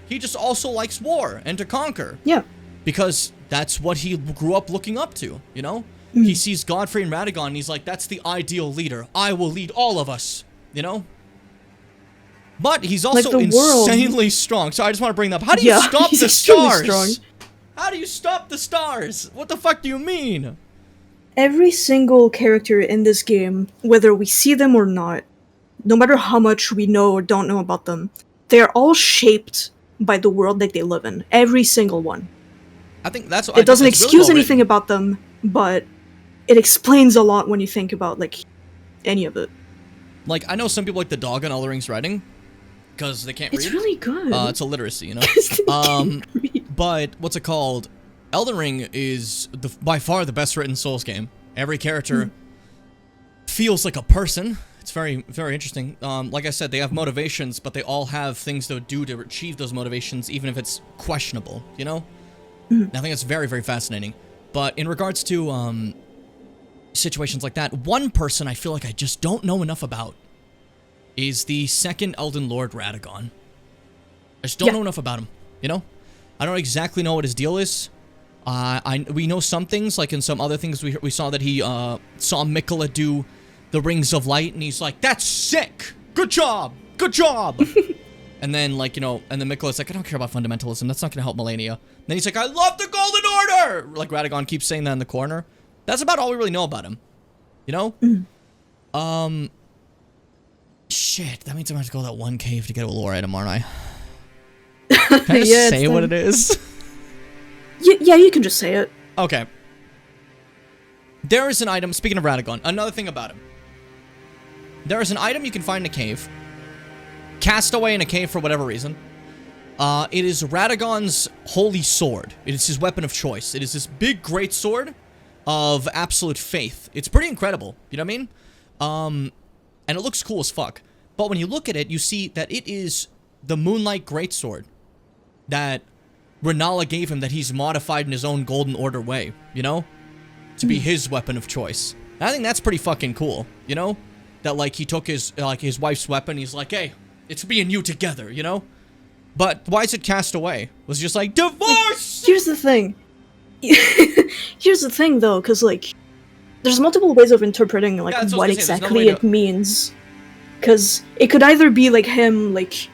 He just also likes war and to conquer. Yeah. Because that's what he grew up looking up to, you know? He sees Godfrey and Radagon, and he's like, that's the ideal leader. I will lead all of us, you know? But he's also insanely strong. So I just want to bring that up. How do you stop the stars? How do you stop the stars? What the fuck do you mean? Every single character in this game, whether we see them or not, no matter how much we know or don't know about them, they're all shaped by the world that they live in. Every single one. I think that's what it doesn't excuse anything about them, but it explains a lot when you think about, like, any of it. Like, I know some people like the dog on All the Rings writing, because they can't read. It's really good. It's illiteracy, you know? But, what's it called? Elden Ring is by far the best written Souls game. Every character feels like a person. It's very, very interesting. Like I said, they have motivations, but they all have things to do to achieve those motivations, even if it's questionable, you know? And I think it's very, very fascinating. But in regards to situations like that, one person I feel like I just don't know enough about is the second Elden Lord, Radagon. I just don't know enough about him, you know? I don't exactly know what his deal is. We know some things, like in some other things we saw that he saw Miquella do the Rings of Light, and he's like, that's sick! Good job! Good job! And then, like, you know, and then Miquella's like, I don't care about fundamentalism, that's not gonna help Malenia. And then he's like, I love the Golden Order! Like, Radagon keeps saying that in the corner. That's about all we really know about him. You know? Shit, that means I'm gonna have to go to that one cave to get a lore item, aren't I? Can I just say what it is? Yeah, you can just say it. Okay. There is an item, speaking of Radagon, another thing about him. There is an item you can find in a cave. Cast away in a cave for whatever reason. It is Radagon's holy sword. It is his weapon of choice. It is this big great sword of absolute faith. It's pretty incredible. You know what I mean? And it looks cool as fuck. But when you look at it, you see that it is the Moonlight Greatsword that Renala gave him, that he's modified in his own Golden Order way, you know? To be his weapon of choice. And I think that's pretty fucking cool, you know? that like he took his wife's weapon. He's like, hey, it's me and you together, you know? But why is it cast away? Was it just like divorce? Here's the thing. Here's the thing, though, because like, there's multiple ways of interpreting like what exactly it means. Because it could either be like him like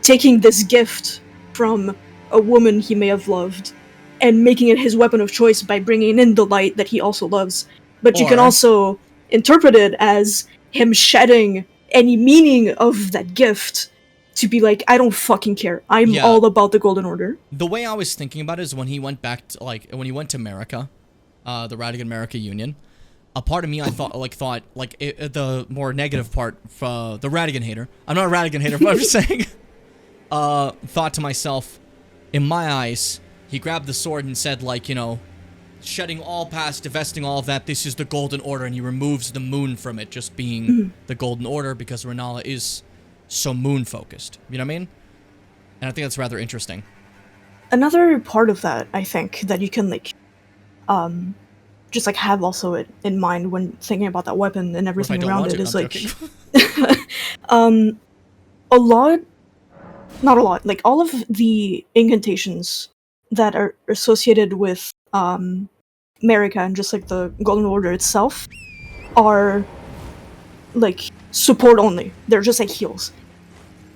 taking this gift from a woman he may have loved and making it his weapon of choice by bringing in the light that he also loves. But you can also interpret it as him shedding any meaning of that gift to be like, I don't fucking care. I'm all about the Golden Order. The way I was thinking about it is when he went back to, like, when he went to America, the Radigan-America Union, a part of me thought the more negative part for the Radigan hater. I'm not a Radigan hater, but I'm just saying. Thought to myself, in my eyes, he grabbed the sword and said, like, you know, shedding all past, divesting all of that, this is the Golden Order, and he removes the moon from it, just being the Golden Order, because Renala is so moon-focused. You know what I mean? And I think that's rather interesting. Another part of that, I think, that you can, like, just, like, have also in mind when thinking about that weapon and everything around it is, like, not a lot, like, all of the incantations that are associated with, America and just, like, the Golden Order itself are, like, support only. They're just, like, heals.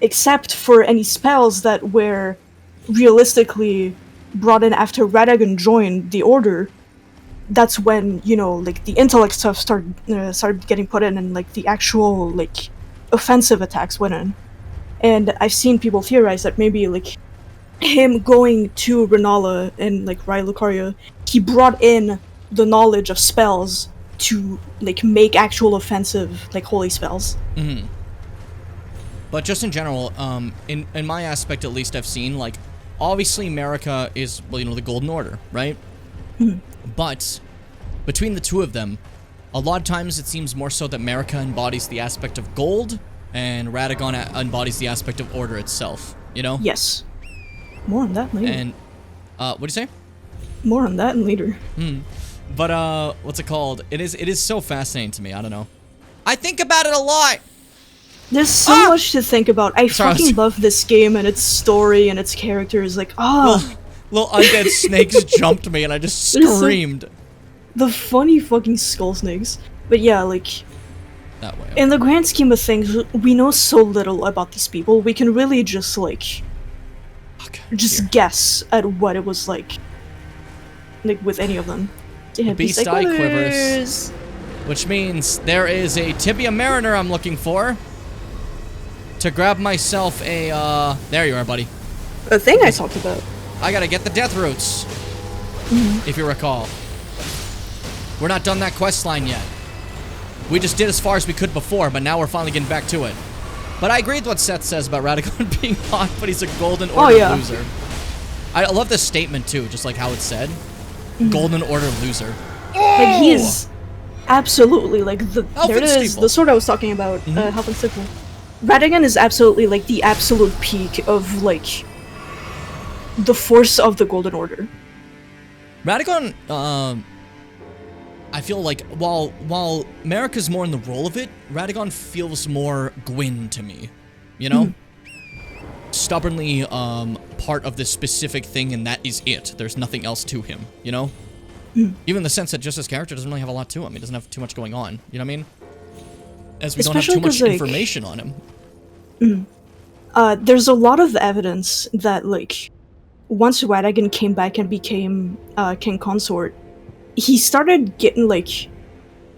Except for any spells that were realistically brought in after Radagon joined the Order. That's when, you know, like, the intellect stuff started getting put in and, like, the actual, like, offensive attacks went in. And I've seen people theorize that maybe, like, him going to Renala and, like, Raya Lucaria, he brought in the knowledge of spells to, like, make actual offensive, like, holy spells. Mm-hmm. But just in general, in my aspect at least I've seen, like, obviously America is, well, you know, the Golden Order, right? Mm-hmm. But between the two of them, a lot of times it seems more so that America embodies the aspect of gold, and Radagon embodies the aspect of order itself, you know? Yes. More on that later. And, what'd you say? More on that later. But, what's it called? It is so fascinating to me, I don't know. I think about it a lot! There's so much to think about. I fucking love this game and its story and its characters, like, Little undead snakes jumped me and I just screamed. The funny fucking skull snakes. But yeah, like, that way. In the grand scheme of things, we know so little about these people. We can really just, like, guess at what it was like with any of them. The beast eye quivers. Which means there is a Tibia Mariner I'm looking for. To grab myself a, there you are, buddy. A thing I talked about. I gotta get the death roots. If you recall. We're not done that quest line yet. We just did as far as we could before, but now we're finally getting back to it. But I agree with what Seth says about Radagon being hot, but he's a Golden Order loser. I love this statement too, just like how it's said. Golden Order loser. Like, he is absolutely, like, there it is, the sword I was talking about, Health and Sickle. Radagon is absolutely, like, the absolute peak of, like, the force of the Golden Order. Radagon, I feel like, while America's more in the role of it, Radagon feels more Gwyn to me, you know? Stubbornly, part of this specific thing, and that is it. There's nothing else to him, you know? Even in the sense that just his character doesn't really have a lot to him. He doesn't have too much going on, you know what I mean? As we don't have too much information on him. There's a lot of evidence that, like, once Radagon came back and became King Consort, he started getting, like,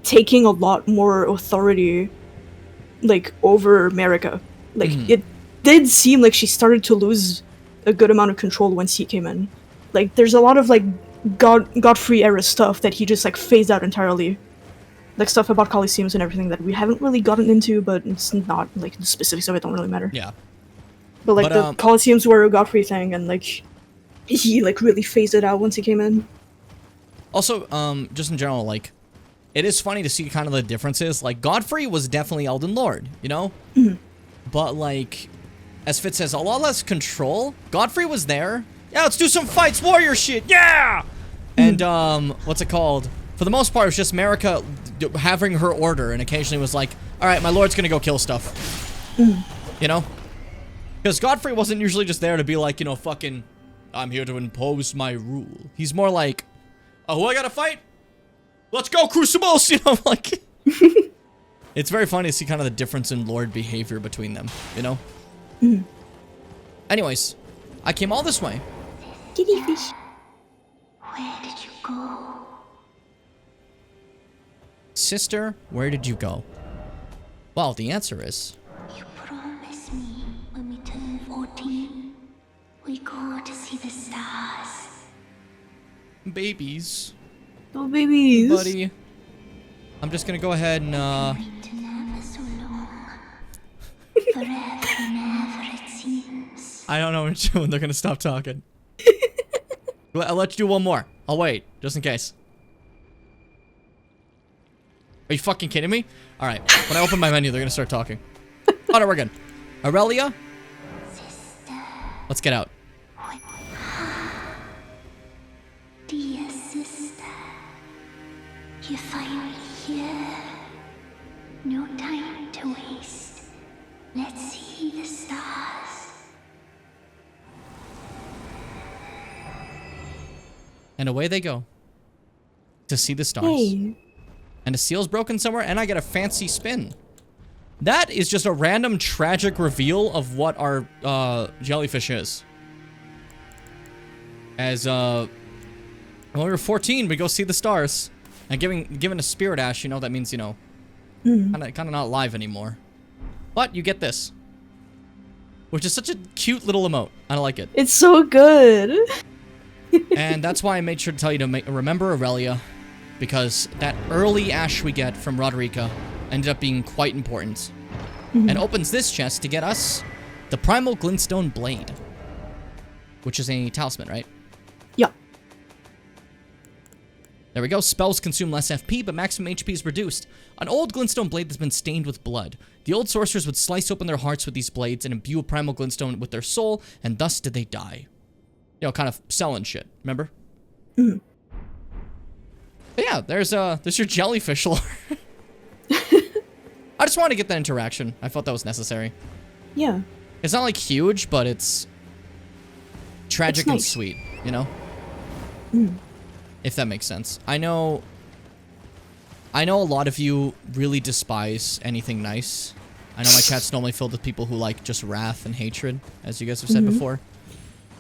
taking a lot more authority, like, over America. Like, it did seem like she started to lose a good amount of control once he came in. Like, there's a lot of, like, Godfrey era stuff that he just, like, phased out entirely. Like, stuff about Coliseums and everything that we haven't really gotten into, but it's not, like, the specifics of it don't really matter. Yeah. But, like, the Coliseums were a Godfrey thing, and, like, he, like, really phased it out once he came in. Also, just in general, like, it is funny to see kind of the differences. Like, Godfrey was definitely Elden Lord, you know? But, like, as Fitz says, a lot less control. Godfrey was there. Yeah, let's do some fights, warrior shit, yeah! And, what's it called? For the most part, it was just Marika having her order, and occasionally was like, Alright, my lord's gonna go kill stuff. You know? Because Godfrey wasn't usually just there to be like, you know, fucking, I'm here to impose my rule. He's more like, oh, who I gotta fight? Let's go, Crucibles! You know, like... It's very funny to see kind of the difference in lord behavior between them, you know? Anyways, I came all this way. Kitty fish. Where did you go? Sister, where did you go? Well, the answer is... You promised me when we turn 14, we go to see the stars. Babies. Oh, babies. Buddy. I'm just gonna go ahead and, Wait never so long. Forever and ever it seems. I don't know when they're gonna stop talking. I'll let you do one more. I'll wait, just in case. Are you fucking kidding me? Alright, when I open my menu, they're gonna start talking. Oh, no, we're good. Aurelia? Sister. Let's get out. Dear sister, you finally here. No time to waste. Let's see the stars. And away they go. To see the stars. Hey. And a seal's broken somewhere, and I get a fancy spin. That is just a random tragic reveal of what our jellyfish is. As when we were 14, we go see the stars. And given a spirit ash, you know, that means, you know, kind of not alive anymore. But you get this. Which is such a cute little emote. I like it. It's so good. And that's why I made sure to tell you to remember Aurelia. Because that early ash we get from Roderica ended up being quite important. And opens this chest to get us the Primal Glintstone Blade. Which is a talisman, right? Yeah. There we go. Spells consume less FP, but maximum HP is reduced. An old glintstone blade that's been stained with blood. The old sorcerers would slice open their hearts with these blades and imbue a primal glintstone with their soul, and thus did they die. You know, kind of selling shit, remember? But yeah, there's your jellyfish lore. I just wanted to get that interaction. I thought that was necessary. Yeah. It's not like huge, but it's tragic and sweet, you know? If that makes sense. I know a lot of you really despise anything nice. I know my chat's normally filled with people who like just wrath and hatred, as you guys have said before.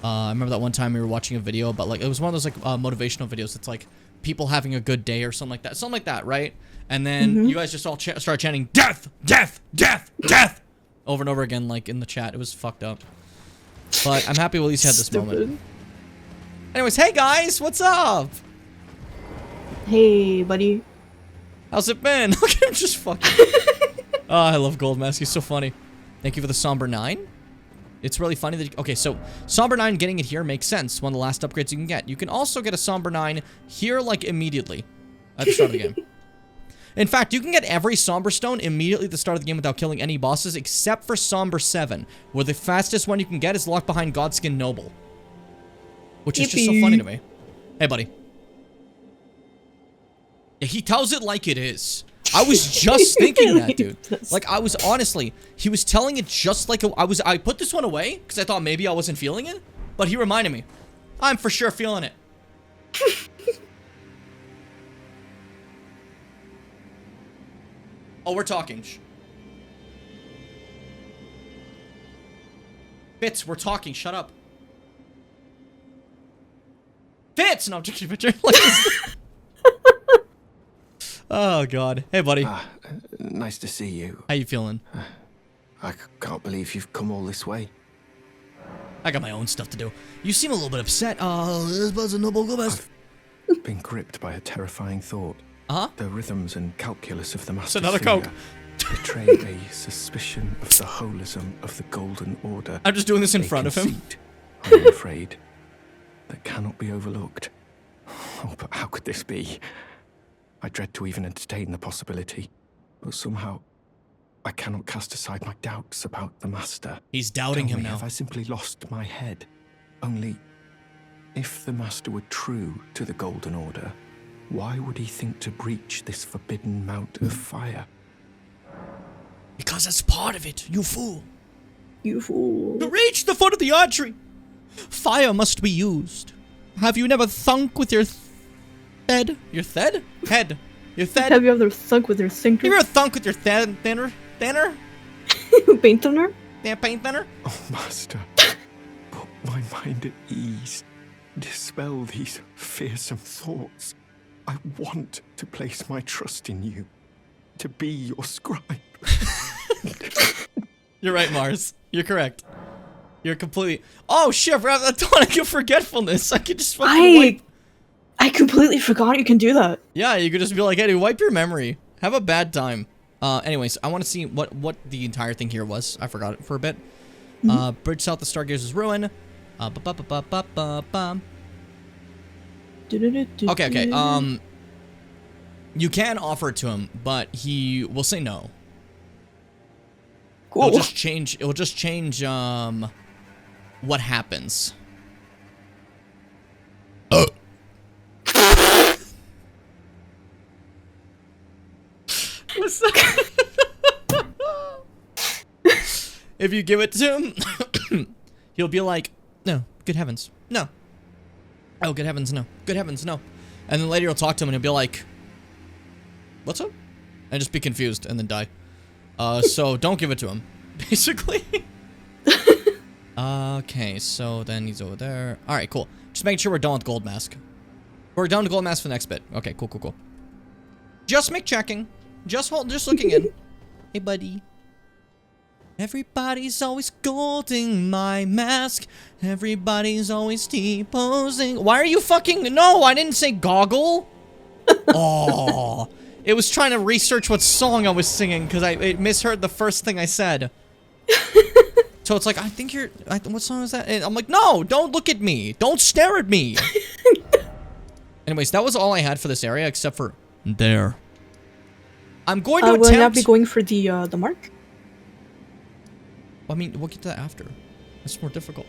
I remember that one time we were watching a video about, like, it was one of those, like, motivational videos. It's like people having a good day or something like that. Something like that, right? And then you guys just all start chanting, death, death, death, death, over and over again, like, in the chat. It was fucked up. But I'm happy we at least had this moment. Anyways, hey guys, what's up? Hey, buddy. How's it been? Look at him just fucking... Oh, I love Gold Mask. He's so funny. Thank you for the Somber 9. It's really funny that... Okay, so Somber 9 getting it here makes sense. One of the last upgrades you can get. You can also get a Somber 9 here, like, immediately. At the start of the game. In fact, you can get every Somber Stone immediately at the start of the game without killing any bosses, except for Somber 7, where the fastest one you can get is locked behind Godskin Noble. Which is just so funny to me. Hey, buddy. Yeah, he tells it like it is. I was just thinking that, dude. Like, I was honestly, he was telling it just like I put this one away because I thought maybe I wasn't feeling it, but he reminded me. I'm for sure feeling it. Oh, we're talking. Fitz, we're talking. Shut up. Fitz! No, I'm just kidding. Oh, God. Hey, buddy. Nice to see you. How you feeling? I can't believe you've come all this way. I got my own stuff to do. You seem a little bit upset. I've been gripped by a terrifying thought. Uh-huh. The rhythms and calculus of the Master another Coke. Betray a suspicion of the holism of the Golden Order. I'm just doing this in front of him. I'm afraid, that cannot be overlooked. Oh, but how could this be? I dread to even entertain the possibility, but somehow I cannot cast aside my doubts about the Master. He's doubting him now. Have I simply lost my head? Only, if the Master were true to the Golden Order, why would he think to breach this forbidden mount of fire? Because that's part of it, you fool. You fool. To reach the foot of the archery, fire must be used. Have you never thunk with your head? Your head? Head. Your head? Have you ever thunk with your thinker? Have you ever thunk with your thinner? Thinner? Paint thinner? Yeah, paint thinner? Oh, Master, put my mind at ease. Dispel these fearsome thoughts. I want to place my trust in you, to be your scribe. You're right, Mars. You're correct. You're completely... Oh, shit, I don't get forgetfulness. I could just fucking wipe... I completely forgot you can do that. Yeah, you could just be like, hey, dude, wipe your memory. Have a bad time. Anyways, I want to see what the entire thing here was. I forgot it for a bit. Bridge south of Stargazer's Ruin. Okay. You can offer it to him, but he will say no. Cool. It'll just change, what happens. What's that? If you give it to him, he'll be like, no, good heavens, no. Oh, good heavens, no. Good heavens, no. And then later you'll talk to him and he'll be like, what's up? And just be confused and then die. So don't give it to him, basically. Okay, so then he's over there. Alright, cool. Just making sure we're done with Gold Mask. We're done with Gold Mask for the next bit. Okay, cool. Just make checking. Just looking in. Hey, buddy. Everybody's always golding my mask. Everybody's always T-posing. Why are you fucking... No, I didn't say goggle. Oh. It was trying to research what song I was singing because it misheard the first thing I said. So it's like, I think you're... what song is that? And I'm like, no, don't look at me. Don't stare at me. Anyways, that was all I had for this area except for there. I'm going to attempt... Will I not be going for the mark? I mean, we'll get to that after. That's more difficult.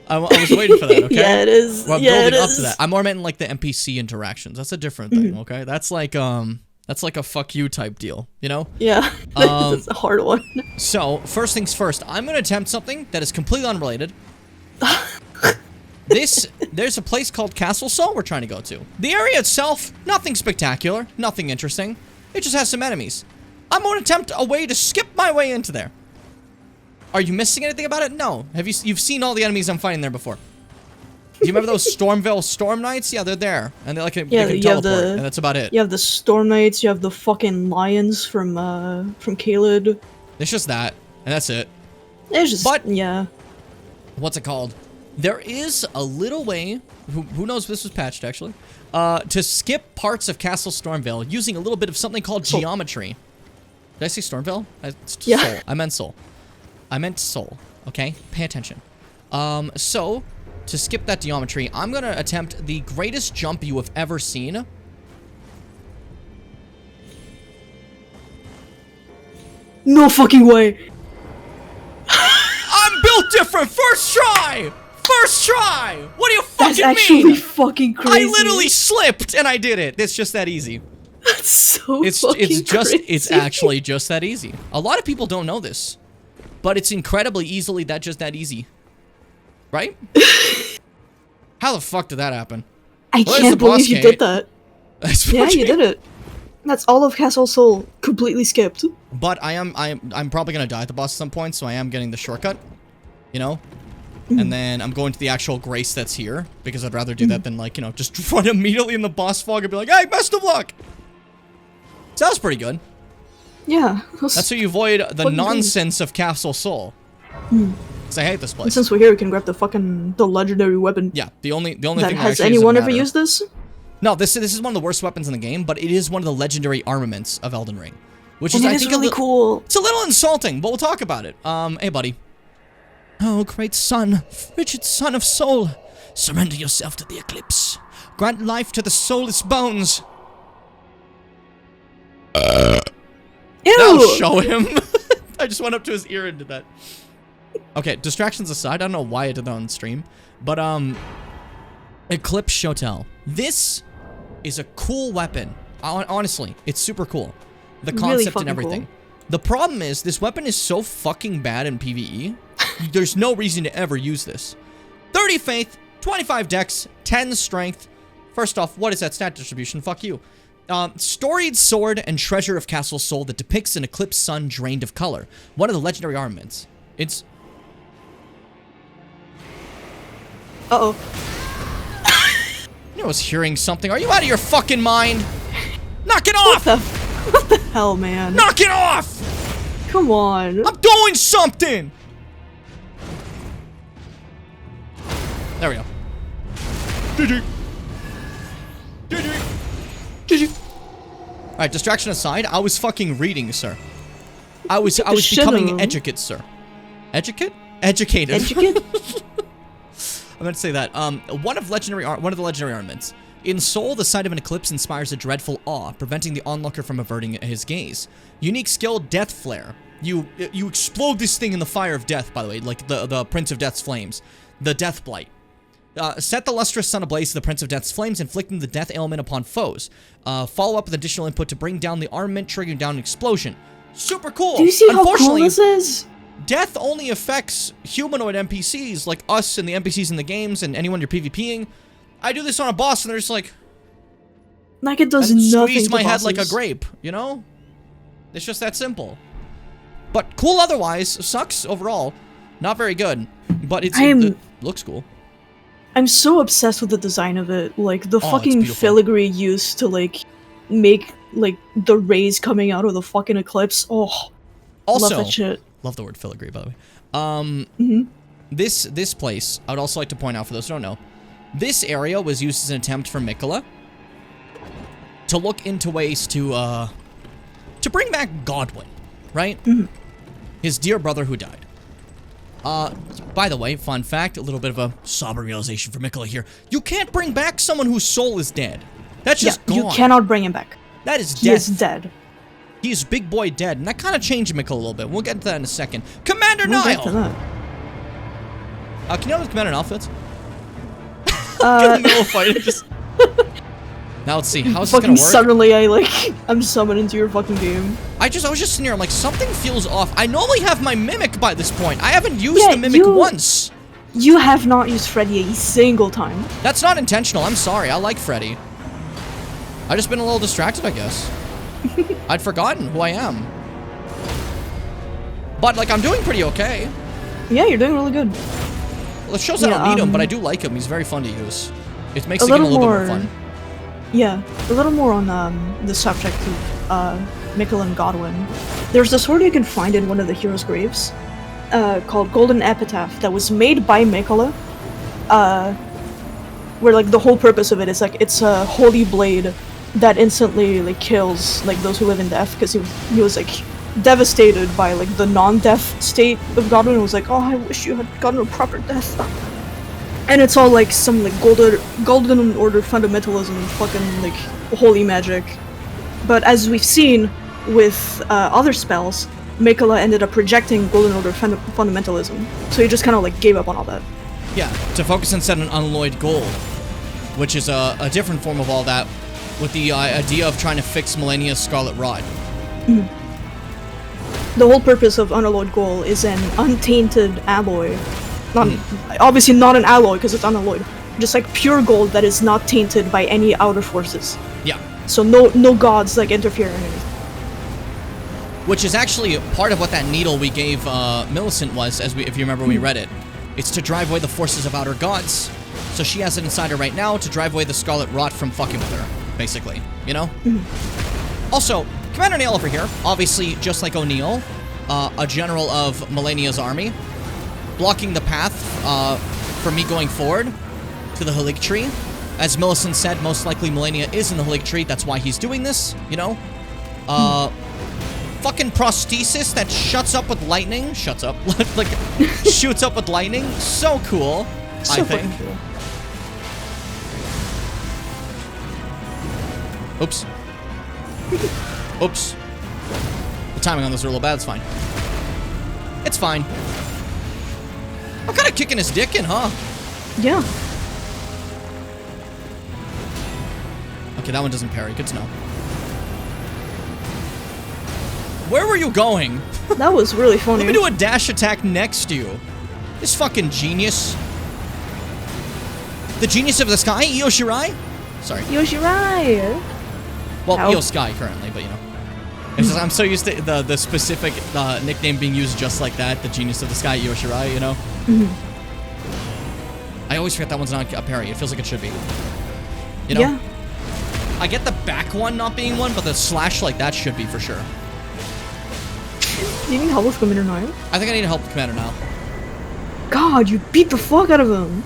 I was waiting for that, okay? Yeah, it is. Well, I'm yeah, building up to that. I'm more meant in, like, the NPC interactions. That's a different thing, okay? That's like a fuck you type deal, you know? Yeah, that's a hard one. So, first things first, I'm going to attempt something that is completely unrelated. There's a place called Castle Sol we're trying to go to. The area itself, nothing spectacular, nothing interesting. It just has some enemies. I'm going to attempt a way to skip my way into there. Are you missing anything about it? No. You've seen all the enemies I'm fighting there before. Do you remember those Stormville Storm Knights? Yeah, they're there. And they can teleport, and that's about it. You have the Storm Knights, you have the fucking lions from Caelid. It's just that, and that's it. It's just, but, yeah. What's it called? There is a little way, who knows if this was patched, actually, to skip parts of Castle Stormville using a little bit of something called geometry. Did I say Stormville? Yeah. Soul. I meant Soul. I meant Soul, okay? Pay attention. So, to skip that geometry, I'm gonna attempt the greatest jump you have ever seen. No fucking way! I'm built different! First try! First try! What do you fucking mean? That's actually fucking crazy. I literally slipped and I did it. It's just that easy. That's so fucking crazy. It's actually just that easy. A lot of people don't know this. But it's incredibly easily just that easy. Right? How the fuck did that happen? I can't believe you did that. Yeah, you did it. That's all of Castle Sol completely skipped. But I'm probably gonna die at the boss at some point, so I am getting the shortcut. You know? And then I'm going to the actual grace that's here, because I'd rather do that than, like, you know, just run immediately in the boss fog and be like, hey, best of luck! So that was pretty good. Yeah. That's how you avoid the nonsense of Castle Sol. Because I hate this place. And since we're here, we can grab the legendary weapon. Yeah, the only thing has anyone ever used this? No, this is one of the worst weapons in the game, but it is one of the legendary armaments of Elden Ring. Which and is, I think, really cool. It's a little insulting, but we'll talk about it. Hey, buddy. Oh, great sun, Richard, son of Sol, surrender yourself to the eclipse. Grant life to the soulless bones. Ew. That'll show him. I just went up to his ear and did that. Okay, distractions aside, I don't know why I did that on stream, but Eclipse Shotel. This is a cool weapon. Honestly, it's super cool. The concept and everything. The problem is, this weapon is so fucking bad in PvE. There's no reason to ever use this. 30 faith, 25 dex, 10 strength. First off, what is that stat distribution? Fuck you. Storied sword and treasure of Castle Soul that depicts an eclipsed sun drained of color. One of the legendary armaments. It's... Uh-oh. I was hearing something. Are you out of your fucking mind? Knock it off! What the hell, man? Knock it off! Come on. I'm doing something! There we go. GG. GG. GG. Alright, distraction aside, I was fucking reading, sir. I was becoming educate, sir. Educate? Educated. Educate? I meant to say that. One of the legendary armaments. In Soul, the sight of an eclipse inspires a dreadful awe, preventing the onlooker from averting his gaze. Unique skill, Death Flare. You explode this thing in the fire of death, by the way, like the Prince of Death's flames. The Death Blight. Set the lustrous sun ablaze to the Prince of Death's flames, inflicting the death ailment upon foes. Follow up with additional input to bring down the armament, triggering down an explosion. Super cool! Do you see how cool this is? Death only affects humanoid NPCs, like us and the NPCs in the games and anyone you're PvPing. I do this on a boss and they're just like it does nothing squeeze my to head like a bosses. grape, you know? It's just that simple. But cool otherwise. Sucks overall. Not very good. But it looks cool. I'm so obsessed with the design of it. Like, the Oh, fucking filigree used to, like, make, like, the rays coming out of the fucking eclipse. Oh, Also, love that shit. Love the word filigree, by the way. This place, I would also like to point out for those who don't know, this area was used as an attempt for Mikola to look into ways to bring back Godwin, right? His dear brother who died. By the way, fun fact, a little bit of a sober realization for Mikola here. You can't bring back someone whose soul is dead. That's just gone. You cannot bring him back. That is He is dead. He is big boy dead, and that kind of changed Mikola a little bit. We'll get to that in a second. Commander We'll Niall! get to that. Can you know Commander Niall, Fitz? Get in the middle of fighting, just... Now let's see, how's this gonna work? Suddenly I'm summoned into your fucking game. I was just sitting here, I'm like, something feels off. I normally have my Mimic by this point. I haven't used the Mimic once. You have not used Freddy a single time. That's not intentional, I'm sorry. I like Freddy. I've just been a little distracted, I guess. I'd forgotten who I am. But, like, I'm doing pretty okay. Yeah, you're doing really good. Well, it shows I don't need him, but I do like him. He's very fun to use. It makes the game a little bit more fun. Yeah, a little more on the subject of Mikola and Godwin. There's a sword you can find in one of the heroes' graves called Golden Epitaph that was made by Mikola, where like the whole purpose of it is like it's a holy blade that instantly like kills like those who live in death, because he was like devastated by like the non-death state of Godwin and was like, oh, I wish you had gotten a proper death. And it's all like some like golden order fundamentalism and fucking like holy magic. But as we've seen with other spells, Mikola ended up projecting golden order fundamentalism. So he just kind of like gave up on all that. Yeah, to focus instead on unalloyed gold, which is a different form of all that, with the idea of trying to fix Millennia's Scarlet Rod. The whole purpose of unalloyed gold is an untainted alloy. Obviously not an alloy because it's unalloyed. Just like pure gold that is not tainted by any outer forces. Yeah. So no gods like interfere in anything. Which is actually part of what that needle we gave Millicent was, if you remember when we read it. It's to drive away the forces of outer gods. So she has it inside her right now to drive away the Scarlet Rot from fucking with her, basically. You know? Also, Commander Neil over here, obviously just like O'Neill, a general of Millennia's army, blocking the path for me going forward to the Halig Tree. As Millicent said, most likely Millennia is in the Halig Tree, that's why he's doing this, you know? Fucking prosthesis that shuts up with lightning. Shuts up. Like, shoots up with lightning. So cool, I think. Cool. Oops. Oops. The timing on this is a little bad, it's fine. It's fine. I'm kind of kicking his dick in, huh? Yeah. Okay, that one doesn't parry. Good to know. Where were you going? That was really funny. Let me do a dash attack next to you. This fucking genius. The genius of the sky, Io Shirai? Sorry. Io Shirai. Well, Io Sky currently, but you know. It's just, I'm so used to the specific nickname being used just like that. The genius of the sky, Io Shirai, you know? I always forget that one's not a parry. It feels like it should be. You know? Yeah. I get the back one not being one, but the slash like that should be for sure. Do you need help with Commander now? I think I need help with Commander now. God, you beat the fuck out of him.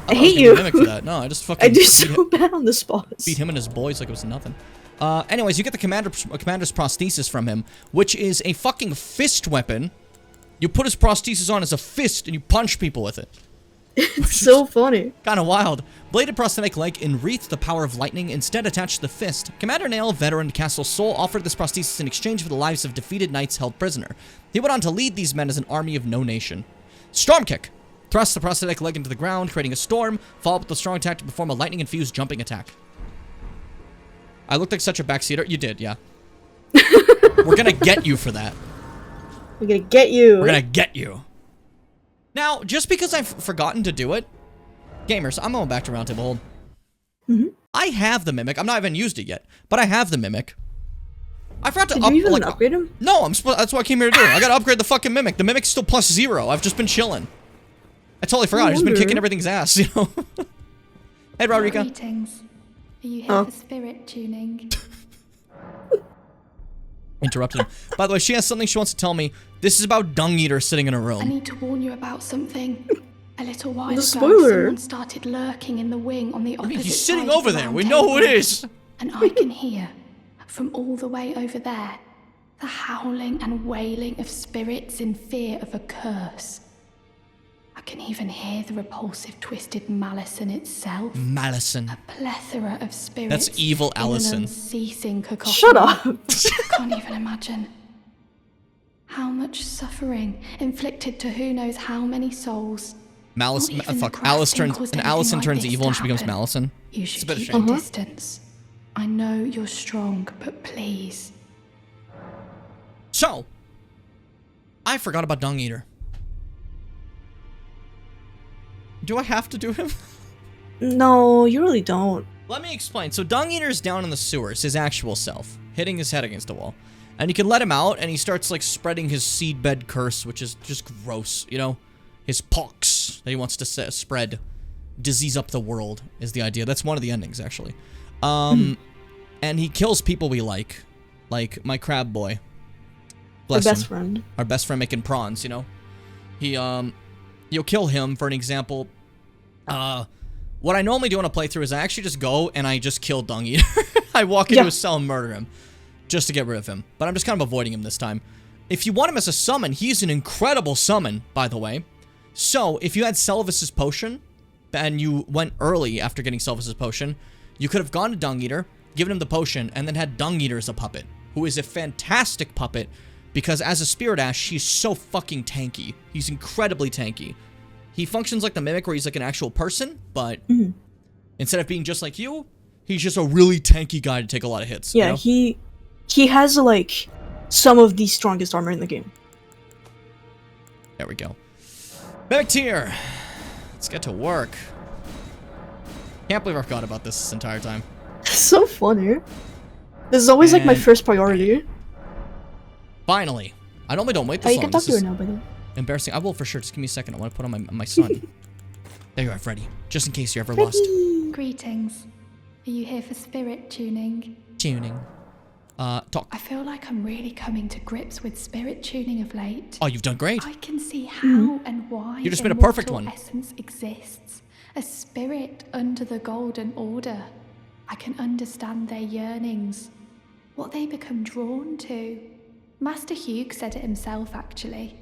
I hate gonna you. Mimic for that. No, I just fucking I do so bad on this boss. Beat him and his boys like it was nothing. Anyways, you get the commander's prosthesis from him, which is a fucking fist weapon. You put his prosthesis on as a fist and you punch people with it. It's so funny. Kind of wild. Bladed prosthetic leg enwreathed the power of lightning, instead attached to the fist. Commander Nail, veteran Castle Sol, offered this prosthesis in exchange for the lives of defeated knights held prisoner. He went on to lead these men as an army of no nation. Storm Kick. Thrust the prosthetic leg into the ground, creating a storm, followed with a strong attack to perform a lightning-infused jumping attack. I looked like such a backseater. You did, yeah. We're gonna get you for that. We're gonna get you. We're gonna get you. Now, just because I've forgotten to do it, gamers, I'm going back to Roundtable Hold. I have the Mimic. I'm not even used it yet, but I have the Mimic. I forgot to Did you even upgrade him? No, that's what I came here to do. I gotta upgrade the fucking Mimic. The Mimic's still +0. I've just been chilling. I totally forgot. I've just been kicking everything's ass, you know? Hey, Rodrika. Greetings. Are you here for spirit tuning? Interrupted him. By the way, she has something she wants to tell me. This is about Dung Eater sitting in a room. I need to warn you about something. A little while ago, spoiler. someone started lurking in the wing on the opposite He's sitting side of over the there. round We know who it table. is. And I can hear, from all the way over there, the howling and wailing of spirits in fear of a curse. I can even hear the repulsive, twisted Malison itself. Malison. A plethora of spirits. That's evil in Allison. an unceasing cacophony. Shut up. I can't even imagine. How much suffering inflicted to who knows how many souls. Malice, Not even the fuck. grasping Alice turns, caused and anything Allison like turns this evil to and she becomes happen. Malison. You It's a should bit of a keep shame. your distance. I know you're strong, but please. So, I forgot about Dung Eater. Do I have to do him? No, you really don't. Let me explain. So Dung Eater's down in the sewers, his actual self, hitting his head against a wall. And you can let him out, and he starts, like, spreading his seedbed curse, which is just gross, you know? His pox that he wants to spread. Disease up the world is the idea. That's one of the endings, actually. And he kills people we like my crab boy. Bless Our best him. friend. Our best friend making prawns, you know? You'll kill him, for an example. What I normally do on a playthrough is I actually just go and I just kill Dung Eater. I walk into his cell and murder him. Just to get rid of him. But I'm just kind of avoiding him this time. If you want him as a summon, he's an incredible summon, by the way. So, if you had Selvis's potion, and you went early after getting Selvis's potion, you could have gone to Dung Eater, given him the potion, and then had Dung Eater as a puppet, who is a fantastic puppet, because as a Spirit Ash, he's so fucking tanky. He's incredibly tanky. He functions like the Mimic, where he's like an actual person, but instead of being just like you, he's just a really tanky guy to take a lot of hits. Yeah, you know? he has, like, some of the strongest armor in the game. There we go. Mimic tier. Let's get to work. Can't believe I forgot about this entire time. So funny. This is always, like, my first priority. Finally. I normally don't wait Oh, this you long. can talk This to her is now, buddy. embarrassing. I will for sure. Just give me a second. I want to put on my son. There you are, Freddy. Just in case you're ever lost. Greetings. Are you here for spirit tuning? Tuning. Talk. I feel like I'm really coming to grips with spirit tuning of late. Oh, you've done great. I can see how and why You just made a perfect immortal one. essence exists. A spirit under the Golden Order. I can understand their yearnings. What they become drawn to. Master Hugh said it himself, actually.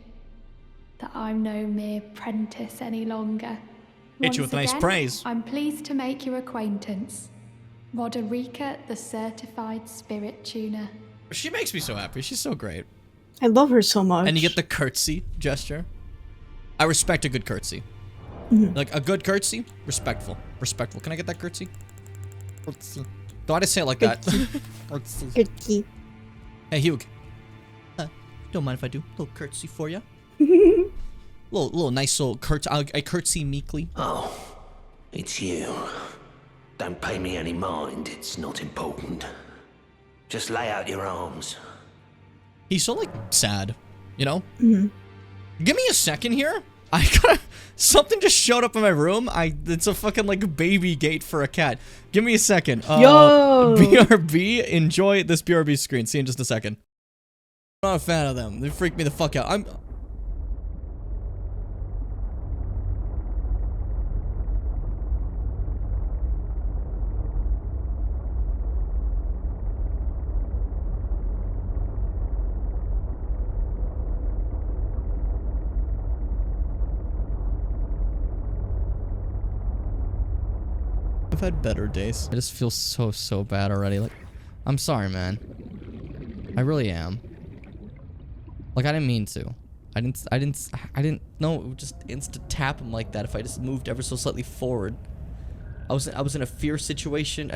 That I'm no mere apprentice any longer. Hit you with nice praise. I'm pleased to make your acquaintance. Roderica, the certified spirit tuner. She makes me so happy. She's so great. I love her so much. And you get the curtsy gesture. I respect a good curtsy. Like, a good curtsy, respectful. Respectful. Can I get that curtsy? Curtsy. Do I just say it like that? Curtsy. Hey, Hugh. Don't mind if I do. Little curtsy for you. little nice little curtsy. I curtsy meekly. Oh, it's you. Don't pay me any mind. It's not important. Just lay out your arms. He's so, like, sad, you know? Mm-hmm. Give me a second here. I got something just showed up in my room. It's a fucking, like, baby gate for a cat. Give me a second. Yo! BRB, enjoy this BRB screen. See you in just a second. I'm not a fan of them. They freak me the fuck out. I've had better days. I just feel so bad already. Like, I'm sorry, man. I really am. Like, I didn't mean to. I didn't know it would just insta tap him like that if I just moved ever so slightly forward. I was in a fear situation.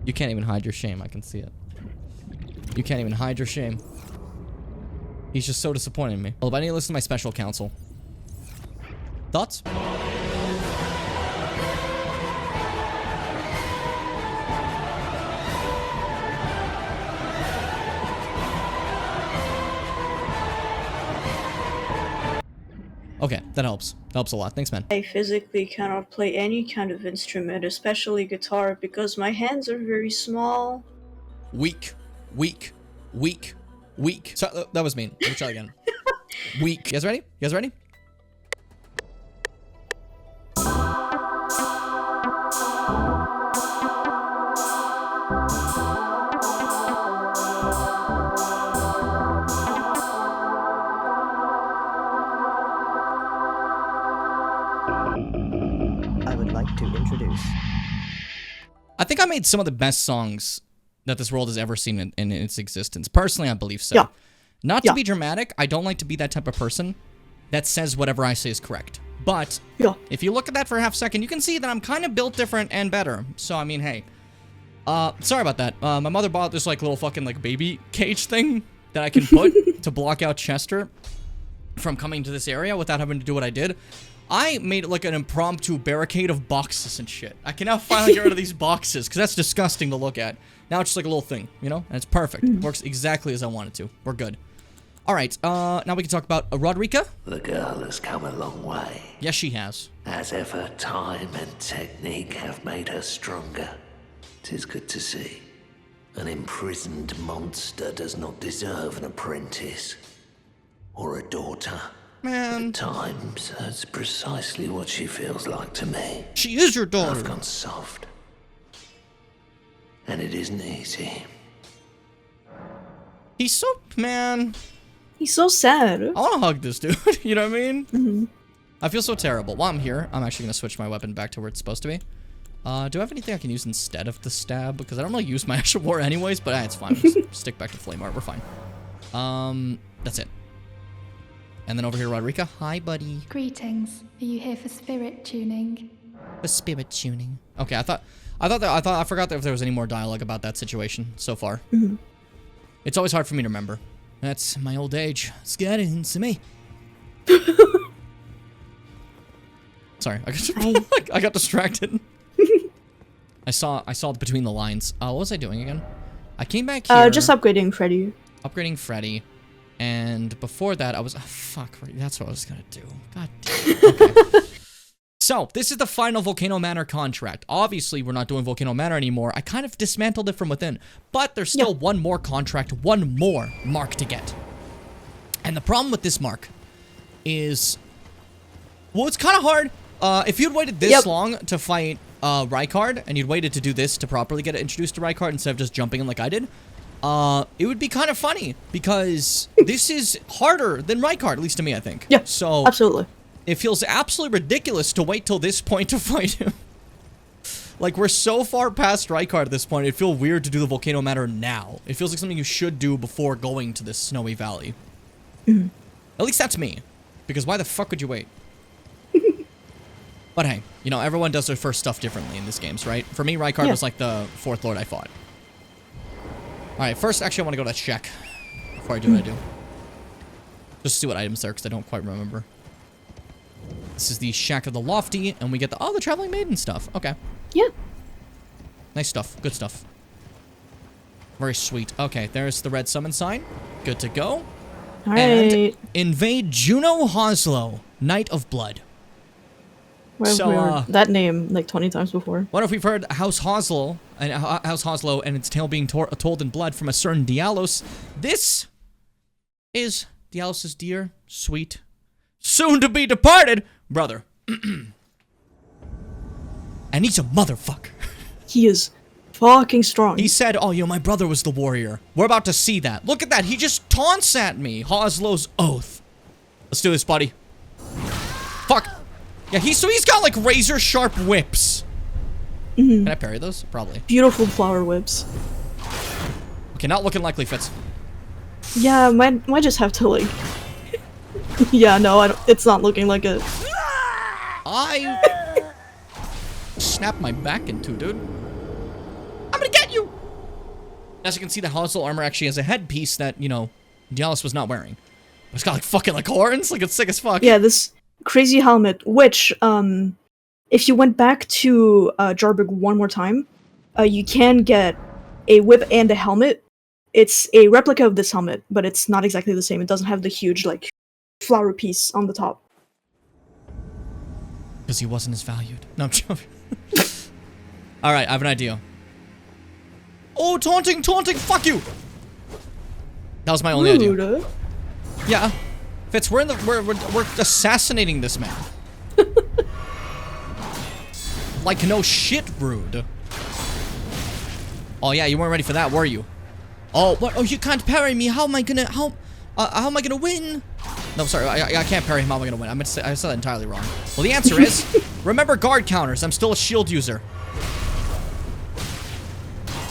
You can't even hide your shame. I can see it. You can't even hide your shame. He's just so disappointed in me. Well, I need to listen to my special counsel. Thoughts? Okay, that helps. That helps a lot. Thanks, man. I physically cannot play any kind of instrument, especially guitar, because my hands are very small. Weak. So, that was mean. Let me try again. Weak. You guys ready? You guys ready? I would like to introduce. I think I made some of the best songs that this world has ever seen in its existence. Personally, I believe so. Yeah. Not to be dramatic, I don't like to be that type of person that says whatever I say is correct. But if you look at that for a half second, you can see that I'm kind of built different and better. So, I mean, hey. Sorry about that. My mother bought this, like, little fucking, like, baby cage thing that I can put to block out Chester from coming to this area without having to do what I did. I made it like an impromptu barricade of boxes and shit. I can now finally get rid of these boxes, because that's disgusting to look at. Now it's just like a little thing, you know? And it's perfect. It works exactly as I want it to. We're good. Alright, now we can talk about Roderica. The girl has come a long way. Yes, she has. As ever, time and technique have made her stronger. 'Tis good to see. An imprisoned monster does not deserve an apprentice. Or a daughter. Man. At times, that's precisely what she feels like to me. She is your daughter. I've gone soft. And it isn't easy. He's so... man. He's so sad. I want to hug this dude. You know what I mean? Mm-hmm. I feel so terrible. While I'm here, I'm actually going to switch my weapon back to where it's supposed to be. Do I have anything I can use instead of the stab? Because I don't really use my actual war anyways, but it's fine. Just stick back to flame art. We're fine. That's it. And then over here, Roderica. Hi, buddy. Greetings. Are you here for spirit tuning? For spirit tuning. Okay, I forgot that if there was any more dialogue about that situation so far. Mm-hmm. It's always hard for me to remember. That's my old age. It's getting to me. Sorry, I got distracted. I saw between the lines. What was I doing again? I came back here. Just upgrading Freddy. Upgrading Freddy. And before that, I was... Oh, fuck, that's what I was gonna do. God damn. Okay. So, this is the final Volcano Manor contract. Obviously, we're not doing Volcano Manor anymore. I kind of dismantled it from within. But there's still one more contract, one more mark to get. And the problem with this mark is... Well, it's kind of hard. If you'd waited this long to fight Rykard, and you'd waited to do this to properly get introduced to Rykard instead of just jumping in like I did, it would be kind of funny, because this is harder than Rykard, at least to me, I think. Yeah, so absolutely. It feels absolutely ridiculous to wait till this point to fight him. Like, we're so far past Rykard at this point, it'd feel weird to do the Volcano Manor now. It feels like something you should do before going to this snowy valley. Mm-hmm. At least that's me. Because why the fuck would you wait? But hey, you know, everyone does their first stuff differently in these games, right? For me, Rykard was like the fourth lord I fought. Alright, first, actually, I want to go to that shack. Before I do what I do. Just to see what items there, because I don't quite remember. This is the Shack of the Lofty, and we get the... Oh, the Traveling Maiden stuff. Okay. Yeah. Nice stuff. Good stuff. Very sweet. Okay, there's the red summon sign. Good to go. Alright. And invade Juno Hoslow, Knight of Blood. Where have we heard that name like 20 times before? What if we've heard House Hoslow and its tale being told in blood from a certain Dialos? This is Dialos's dear, sweet, soon-to-be departed brother. And he's a motherfucker. He is fucking strong. He said, oh, my brother was the warrior. We're about to see that. Look at that. He just taunts at me. Hoslow's oath. Let's do this, buddy. Fuck. Yeah, he's got like razor sharp whips. Can I parry those? Probably. Beautiful flower whips. Okay, not looking likely, Fitz. Yeah, might just have to like. Yeah, no, I don't, it's not looking like it. I snapped my back in two, dude. I'm gonna get you. As you can see, the Hoslow armor actually has a headpiece that Dialos was not wearing. It's got like fucking like horns, like it's sick as fuck. Yeah, this crazy helmet, which, if you went back to Jarbig one more time, you can get a whip and a helmet. It's a replica of this helmet, but it's not exactly the same. It doesn't have the huge, like, flower piece on the top. Because he wasn't as valued. No, I'm joking. Alright, I have an idea. Oh, taunting, fuck you! That was my only idea. Yeah. Fitz, we're assassinating this man. Like no shit, rude. Oh yeah, you weren't ready for that, were you? Oh, what? Oh, you can't parry me. How am I gonna win? No, sorry, I can't parry him. How am I gonna win? I said that entirely wrong. Well, the answer is, remember guard counters. I'm still a shield user.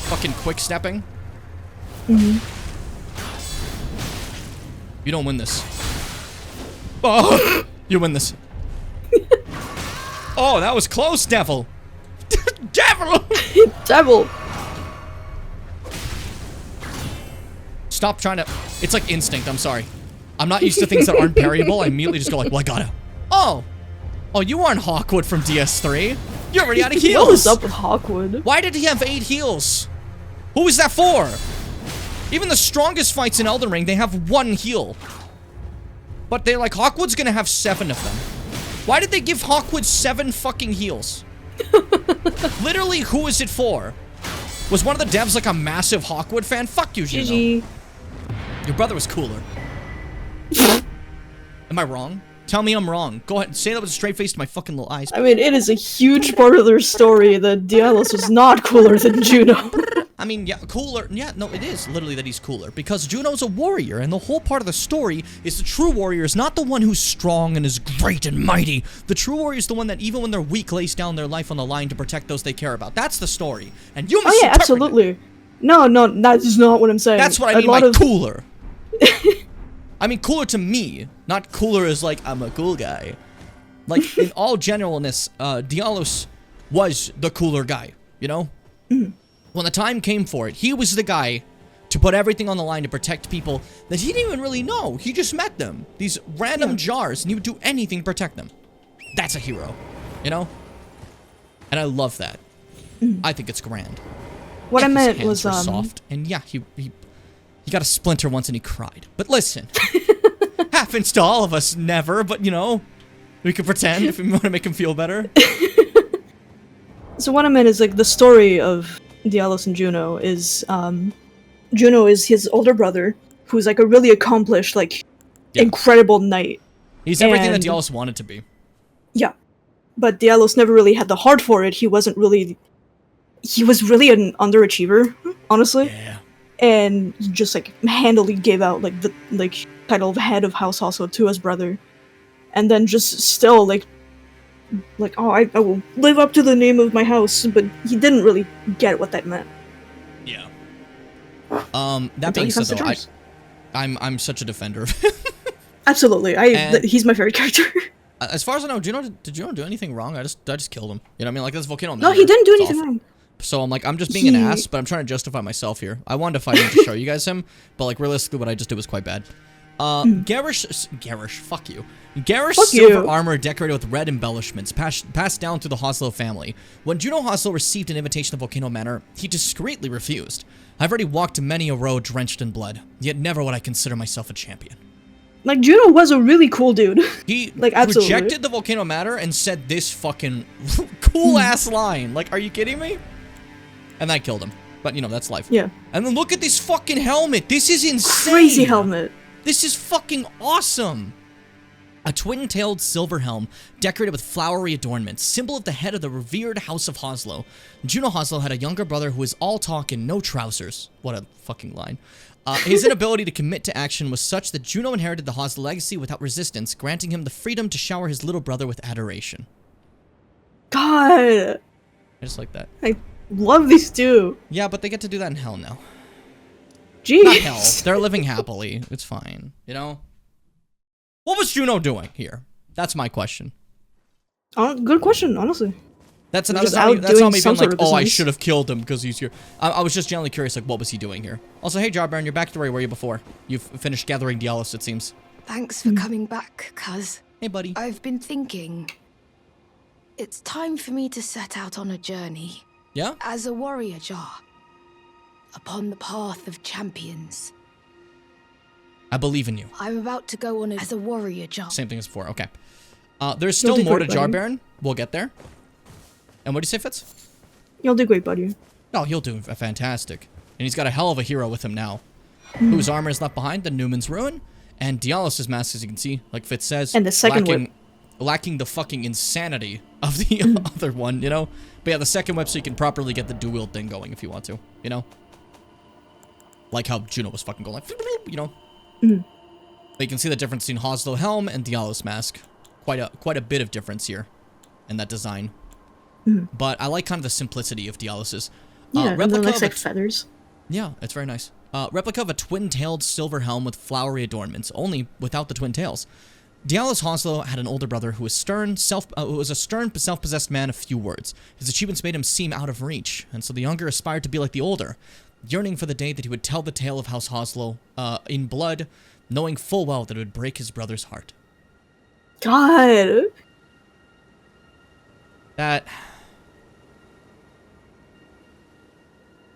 Fucking quick stepping. You don't win this. Oh, you win this. Oh, that was close, devil. Devil! Devil! Stop trying to... It's like instinct, I'm sorry. I'm not used to things that aren't parryable. I immediately just go like, well, I gotta. Oh! Oh, you aren't Hawkwood from DS3. You're already out of heals. What was up with Hawkwood? Why did he have 8 heals? Who was that for? Even the strongest fights in Elden Ring, they have 1 heal. But they're like, Hawkwood's gonna have 7 of them. Why did they give Hawkwood 7 fucking heals? Literally, who is it for? Was one of the devs like a massive Hawkwood fan? Fuck you, Juno. GG. Your brother was cooler. Am I wrong? Tell me I'm wrong. Go ahead and say that with a straight face to my fucking little eyes. I mean, it is a huge part of their story that Dialos was not cooler than Juno. I mean, yeah, cooler. Yeah, no, it is literally that he's cooler. Because Juno's a warrior, and the whole part of the story is the true warrior is not the one who's strong and is great and mighty. The true warrior is the one that, even when they're weak, lays down their life on the line to protect those they care about. That's the story. And you Oh yeah, absolutely. No, that is not what I'm saying. That's what I mean by cooler. I mean cooler to me, not cooler as like, I'm a cool guy. Like, in all generalness, Dialos was the cooler guy, you know? When the time came for it, he was the guy to put everything on the line to protect people that he didn't even really know. He just met them. These random jars, and he would do anything to protect them. That's a hero, you know? And I love that. I think it's grand. What I meant his hands was, were soft, and yeah, he got a splinter once and he cried. But listen, happens to all of us, never, but you know, we can pretend if we want to make him feel better. So what I meant is, like, the story of Dialos and Juno is, Juno is his older brother, who's like a really accomplished, like, incredible knight. He's everything that Dialos wanted to be. Yeah. But Dialos never really had the heart for it. He was really an underachiever, honestly. Yeah. And he just, like, handily gave out, like, the, like, title of head of House also to his brother. And then just still, like, oh, I will live up to the name of my house, but he didn't really get what that meant. Yeah. That being said, though, I'm such a defender of him. Absolutely, he's my favorite character. As far as I know, did Juno do anything wrong? I just killed him. You know what I mean? Like, this volcano. No, he didn't do anything wrong. So I'm like, I'm just being an ass, but I'm trying to justify myself here. I wanted to fight him to show you guys him, but like realistically, what I just did was quite bad. Garish, fuck you. Garish's silver armor decorated with red embellishments, passed down through the Hoslow family. When Juno Hoslow received an invitation to Volcano Manor, he discreetly refused. I've already walked many a road drenched in blood, yet never would I consider myself a champion. Like, Juno was a really cool dude. He like, absolutely rejected the Volcano Manor and said this fucking cool-ass line. Like, are you kidding me? And I killed him. But, you know, that's life. Yeah. And then look at this fucking helmet. This is insane. Crazy helmet. This is fucking awesome. A twin-tailed silver helm decorated with flowery adornments, symbol of the head of the revered House of Hoslow. Juno Hoslow had a younger brother who was all talk and no trousers. What a fucking line. His inability to commit to action was such that Juno inherited the Hoslow legacy without resistance, granting him the freedom to shower his little brother with adoration. God. I just like that. I love these two. Yeah, but they get to do that in hell now. Jeez. Not hell. They're living happily. It's fine. You know? What was Juno doing here? That's my question. Good question, honestly. That's not me being like, oh, I should have killed him because he's here. I was just genuinely curious, like, what was he doing here? Also, hey, Jarbaron, you're back to where you were before. You've finished gathering Dialos, it seems. Thanks for coming back, cuz. Hey, buddy. I've been thinking. It's time for me to set out on a journey. Yeah? As a warrior jar. Upon the path of champions. I believe in you. I'm about to go on as a warrior jar. Same thing as before, okay. There's still more to Jarbaron. We'll get there. And what do you say, Fitz? You'll do great, buddy. Oh, he'll do fantastic. And he's got a hell of a hero with him now. Whose armor is left behind, the Newman's Ruin. And Dialos' mask, as you can see, like Fitz says. And the second whip. Lacking the fucking insanity of the other one, you know? But yeah, the second whip so you can properly get the dual thing going if you want to, you know? Like how Juno was fucking going like, you know? But you can see the difference between Hoslow Helm and Dialos mask. Quite a bit of difference here in that design. But I like kind of the simplicity of Dialos's. Yeah, and the nice like feathers. Yeah, it's very nice. Replica of a twin-tailed silver helm with flowery adornments, only without the twin tails. Dialos Hoslow had an older brother who was a stern, self-possessed man of few words. His achievements made him seem out of reach, and so the younger aspired to be like the older, yearning for the day that he would tell the tale of House Hoslow in blood, knowing full well that it would break his brother's heart. God.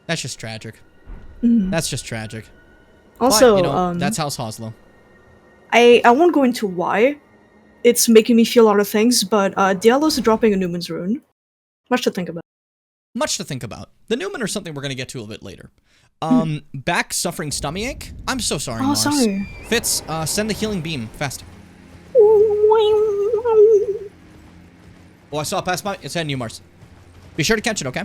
That's just tragic. That's just tragic. Also, but, you know, that's House Hoslow. I won't go into why. It's making me feel a lot of things, but Dialos is dropping a Newman's Rune. Much to think about. Much to think about. The Newman are something we're going to get to a little bit later. Back suffering stomach. I'm so sorry, Mars. Sorry. Fitz, send the healing beam fast. Oh, I saw it pass by. It's heading you, Mars. Be sure to catch it, okay?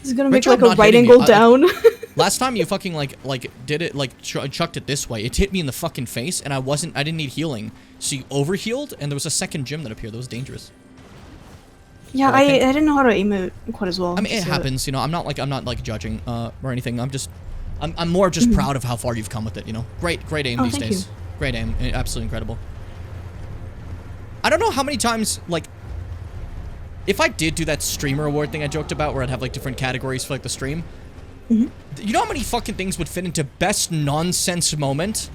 It's gonna make like a right angle down. Last time you fucking like did it like chucked it this way, it hit me in the fucking face, and I didn't need healing, so you overhealed, and there was a second gem that appeared that was dangerous. Yeah, I didn't know how to aim it quite as well. I mean, it happens, you know. I'm not like judging or anything. I'm more just proud of how far you've come with it. You know, great aim these days. Great aim, absolutely incredible. I don't know how many times like. If I did do that streamer award thing I joked about, where I'd have like different categories for like the stream, you know how many fucking things would fit into best nonsense moment?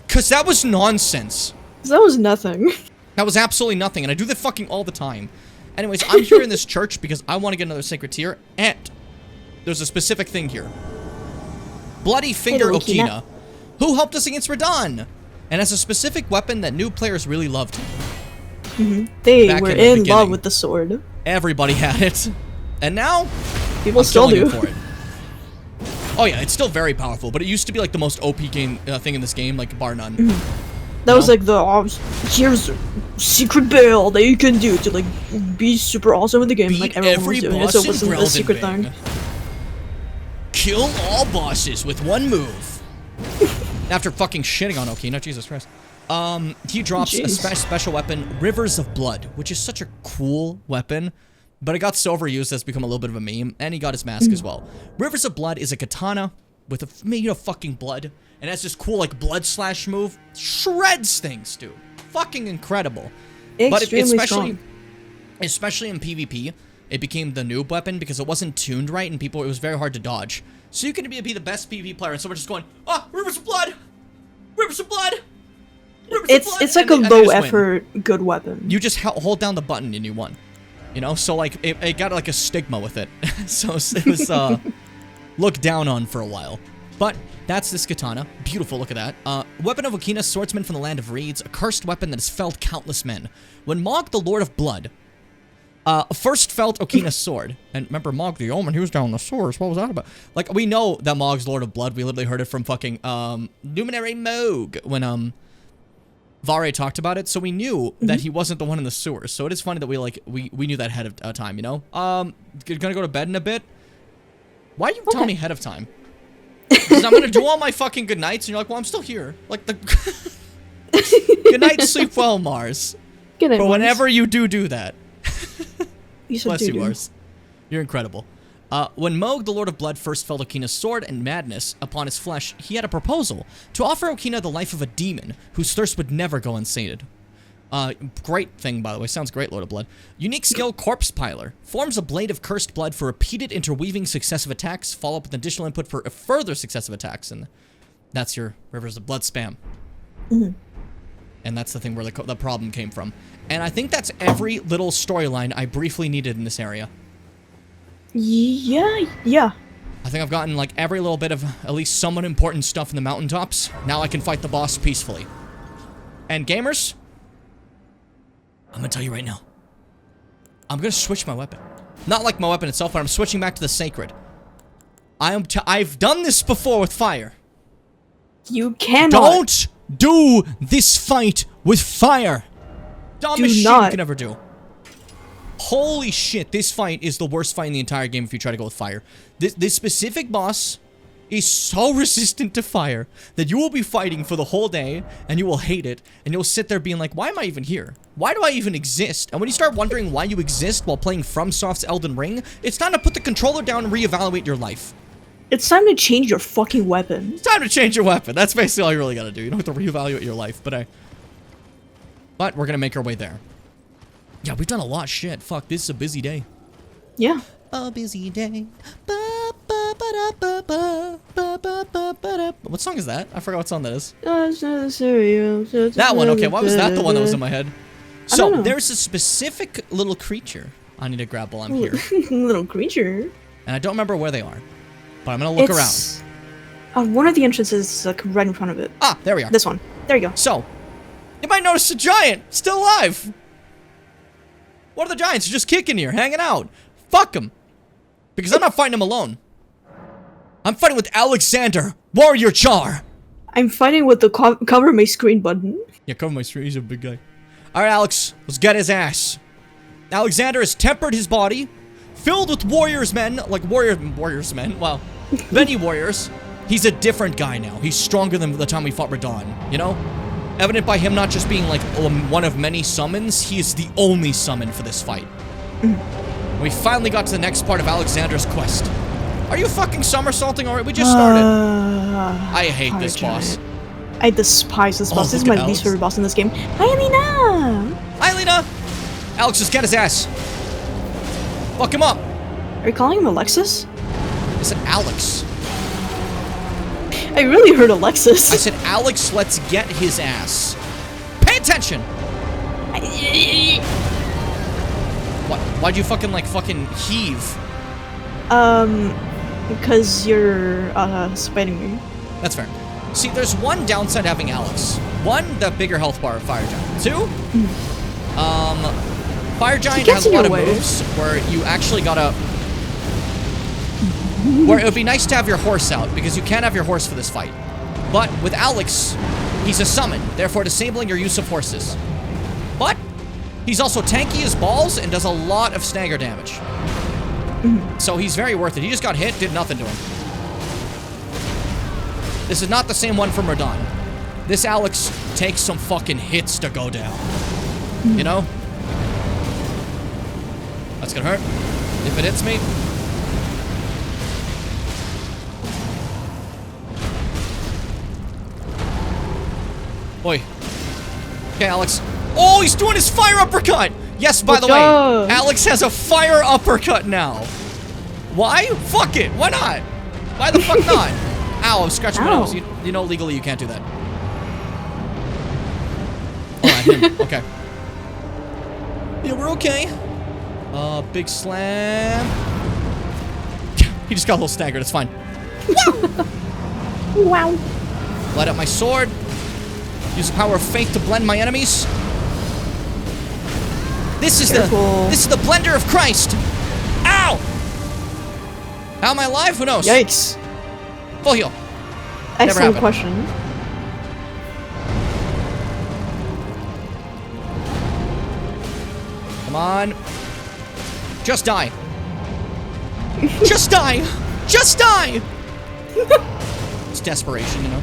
Cause that was nonsense. That was nothing. That was absolutely nothing, and I do that fucking all the time. Anyways, I'm here in this church because I want to get another sacred tier, and there's a specific thing here. Bloody Finger Okina, who helped us against Radahn, and has a specific weapon that new players really loved. They were in love with the sword. Everybody had it. And now, people still do. For it. Oh yeah, it's still very powerful, but it used to be like the most OP game thing in this game, like bar none. That was like the here's a secret build that you can do to like be super awesome in the game. Like everyone was doing it, so it wasn't a secret thing. Kill all bosses with one move. After fucking shitting on Okina, Jesus Christ. He drops a special weapon, Rivers of Blood, which is such a cool weapon, but it got so overused that it's become a little bit of a meme, and he got his mask as well. Rivers of Blood is a katana with made of fucking blood, and has this cool, like, blood slash move. Shreds things, dude. Fucking incredible. Extremely strong. Especially in PvP, it became the noob weapon because it wasn't tuned right and it was very hard to dodge. So you can be the best PvP player and someone just going, "Ah, rivers of blood! Rivers of blood!" It's like a low effort good weapon. You just hold down the button and you won. You know, so like it got like a stigma with it. So it was looked down on for a while. But that's this katana. Beautiful, look at that. Weapon of Okina, swordsman from the land of reeds, a cursed weapon that has felled countless men. When Mog, the Lord of Blood, first felt Okina's sword. And remember Mog the Omen, he was down the source. What was that about? Like, we know that Mog's Lord of Blood. We literally heard it from fucking Luminary Mog when Vare talked about it, so we knew that he wasn't the one in the sewers. So it is funny that we knew that ahead of time, you know? Gonna go to bed in a bit. Why are you telling me ahead of time? Because I'm gonna do all my fucking good nights, and you're like, well, I'm still here. Like the good night, sleep well, Mars. Good night, but Mars. whenever you do that, bless you, Mars. You're incredible. When Mog, the Lord of Blood, first felt Okina's sword and madness upon his flesh, he had a proposal to offer Okina the life of a demon whose thirst would never go unsated. Great thing, by the way. Sounds great, Lord of Blood. Unique skill, Corpse Piler. Forms a blade of cursed blood for repeated interweaving successive attacks. Follow up with additional input for further successive attacks. And that's your Rivers of Blood spam. And that's the thing where the problem came from. And I think that's every little storyline I briefly needed in this area. Yeah. I think I've gotten like every little bit of at least somewhat important stuff in the mountaintops. Now I can fight the boss peacefully. And gamers, I'm gonna tell you right now. I'm gonna switch my weapon. Not like my weapon itself, but I'm switching back to the sacred. I've done this before with fire. You cannot. Don't do this fight with fire. Dumbest shit you can ever do. Holy shit, this fight is the worst fight in the entire game if you try to go with fire. This specific boss is so resistant to fire that you will be fighting for the whole day and you will hate it and you'll sit there being like, why am I even here? Why do I even exist? And when you start wondering why you exist while playing FromSoft's Elden Ring, it's time to put the controller down and reevaluate your life. It's time to change your fucking weapon. It's time to change your weapon. That's basically all you really gotta do. You don't have to reevaluate your life, but we're gonna make our way there. Yeah, we've done a lot of shit. Fuck, this is a busy day. Yeah. A busy day. What song is that? I forgot what song that is. That That one, okay. Why was that the one that was in my head? So, there's a specific little creature I need to grab while I'm here. Little creature? And I don't remember where they are. But I'm gonna look around. One of the entrances is like right in front of it. Ah, there we are. This one. There you go. So, you might notice a giant still alive. What are the giants just kicking here, hanging out? Fuck them. Because I'm not fighting him alone. I'm fighting with Alexander, Warrior Char. I'm fighting with the cover my screen button. Yeah, cover my screen. He's a big guy. Alright, Alex. Let's get his ass. Alexander has tempered his body, filled with warriors men, like warriors men. Wow. Many warriors. He's a different guy now. He's stronger than the time we fought Radahn, you know? Evident by him not just being like one of many summons, he is the only summon for this fight. We finally got to the next part of Alexander's quest. Are you fucking somersaulting already? We just started. I hate this boss. I despise this boss. This is my least favorite boss in this game. Hi, Alina! Hi, Alina! Alex, just get his ass. Fuck him up. Are you calling him Alexis? I said Alex. I really heard Alexis. I said, Alex, let's get his ass. Pay attention! What? Why'd you fucking heave? Because you're, spiting me. That's fair. See, there's one downside to having Alex. One, the bigger health bar of Fire Giant. Two, Fire Giant has a lot of moves where you actually gotta... Where it would be nice to have your horse out, because you can't have your horse for this fight. But with Alex, he's a summon, therefore disabling your use of horses. But he's also tanky as balls and does a lot of stagger damage. So he's very worth it. He just got hit, did nothing to him. This is not the same one from Radahn. This Alex takes some fucking hits to go down. You know? That's gonna hurt. If it hits me. Oi. Okay, Alex. Oh, he's doing his fire uppercut! Yes, by the way, Alex has a fire uppercut now. Why? Fuck it. Why not? Why the fuck not? Ow, I'm scratching my nose. You know, legally you can't do that. Alright, him. Okay. Yeah, we're okay. Big slam. He just got a little staggered. It's fine. Wow. Light up my sword. Use the power of faith to blend my enemies. This is the blender of Christ. Ow! How am I alive? Who knows? Yikes. Full heal. Excellent question. Come on. Just die. Just die. Just die. It's desperation, you know.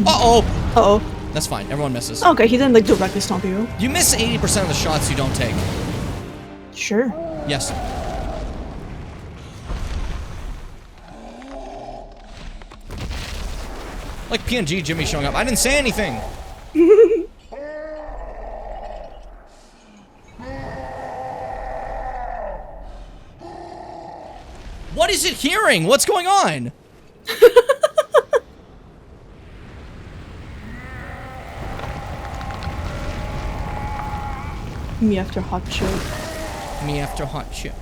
Uh-oh. Uh-oh. That's fine. Everyone misses. Okay, he didn't like directly stomp you. You miss 80% of the shots you don't take. Sure. Yes. Like PNG Jimmy showing up. I didn't say anything. What is it hearing? What's going on? Me after hot chip. Me after hot chip.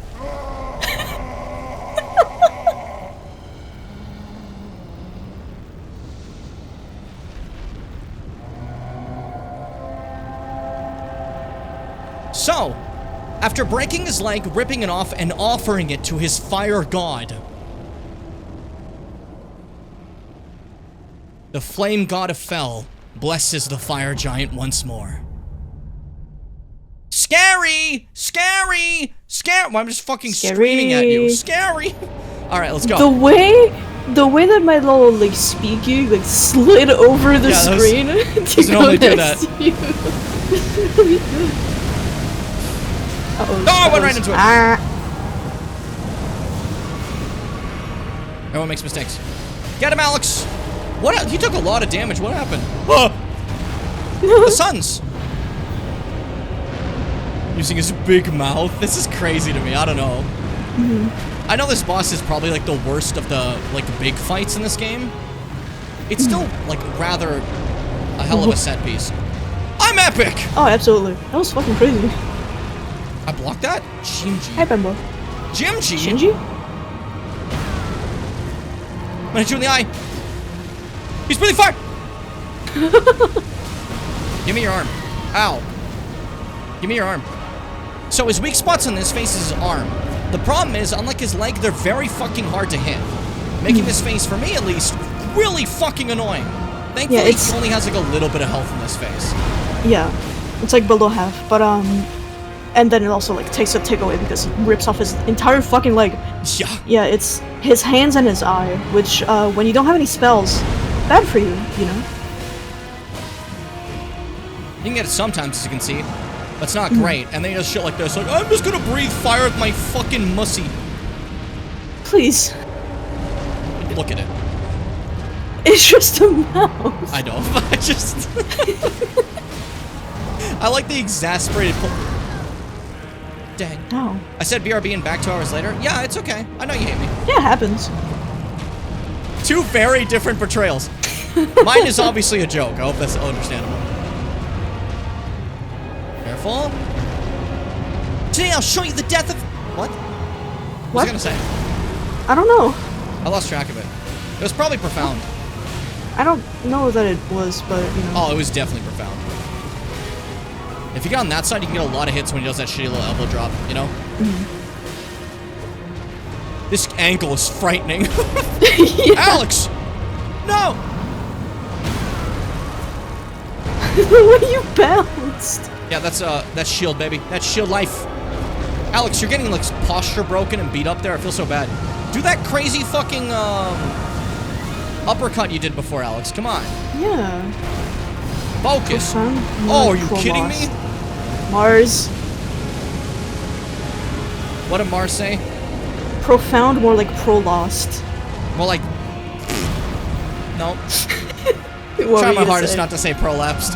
So, after breaking his leg, ripping it off, and offering it to his fire god, the flame god of Fel blesses the fire giant once more. Scary! Scary! Scary! Well, I'm just fucking screaming at you. Scary! Alright, let's go. The way that my little, like, speaky, like, slid over the screen to go next to you. Uh-oh. Oh, I went right into it! Everyone makes mistakes. Get him, Alex! What? He took a lot of damage. What happened? The suns! Using his big mouth. This is crazy to me. I don't know. I know this boss is probably like the worst of the big fights in this game. It's still like rather a hell of a set piece. I'm epic! Oh, absolutely. That was fucking crazy. I blocked that? Jimji. Hi, Bembo. Jimji? Shinji? I'm gonna hit you in the eye. He's breathing fire! Give me your arm. Ow. Give me your arm. So his weak spots on his face is his arm. The problem is, unlike his leg, they're very fucking hard to hit. Making his face, for me at least, really fucking annoying. Thankfully, he only has like a little bit of health in his face. Yeah. It's like below half, but and then it also like takes a takeaway because it rips off his entire fucking leg. Yeah. Yeah, it's his hands and his eye, which when you don't have any spells, bad for you, you know? You can get it sometimes, as you can see. But it's not great. And they just shit like this, like, I'm just gonna breathe fire with my fucking mussy. Please. Look at it. It's just a mouth. I know. I just... I like the exasperated Dang. No. I said BRB and back 2 hours later. Yeah, it's okay. I know you hate me. Yeah, it happens. Two very different portrayals. Mine is obviously a joke. I hope that's understandable. Careful. Today I'll show you the death of... What? What was I gonna say? I don't know. I lost track of it. It was probably profound. I don't know that it was, but, you know. Oh, it was definitely profound. If you get on that side, you can get a lot of hits when he does that shitty little elbow drop, you know? This ankle is frightening. Alex! No! When you bounced. Yeah, that's shield, baby. That's shield life. Alex, you're getting like posture broken and beat up there. I feel so bad. Do that crazy fucking uppercut you did before, Alex. Come on. Yeah. Focus. Oh, are you kidding me? Mars. What did Mars say? Profound, more like pro-lost. More like... No. Try my hardest not to say prolapsed.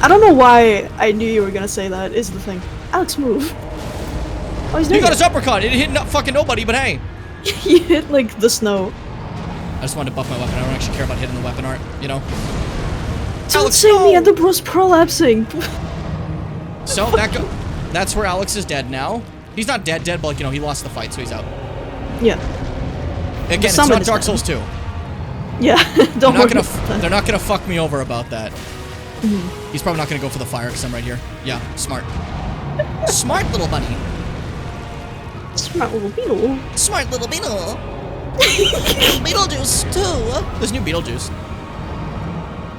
I don't know why I knew you were gonna say that, is the thing. Alex, move. Oh, he's He doing got it. his uppercut. It hit fucking nobody, but hey. He hit, like, the snow. I just wanted to buff my weapon. I don't actually care about hitting the weapon art, you know? Don't Alex, say no! me, and the bro's prolapsing. So, that's where Alex is dead now. He's not dead, but, like, you know, he lost the fight, so he's out. Yeah. Again, The it's summon not is Dark dead. Souls 2. Yeah, don't worry. They're not gonna fuck me over about that. Mhm. He's probably not gonna go for the fire because I'm right here. Yeah, smart. Smart little bunny. Smart little beetle. Smart little beetle. Beetlejuice too. There's new Beetlejuice.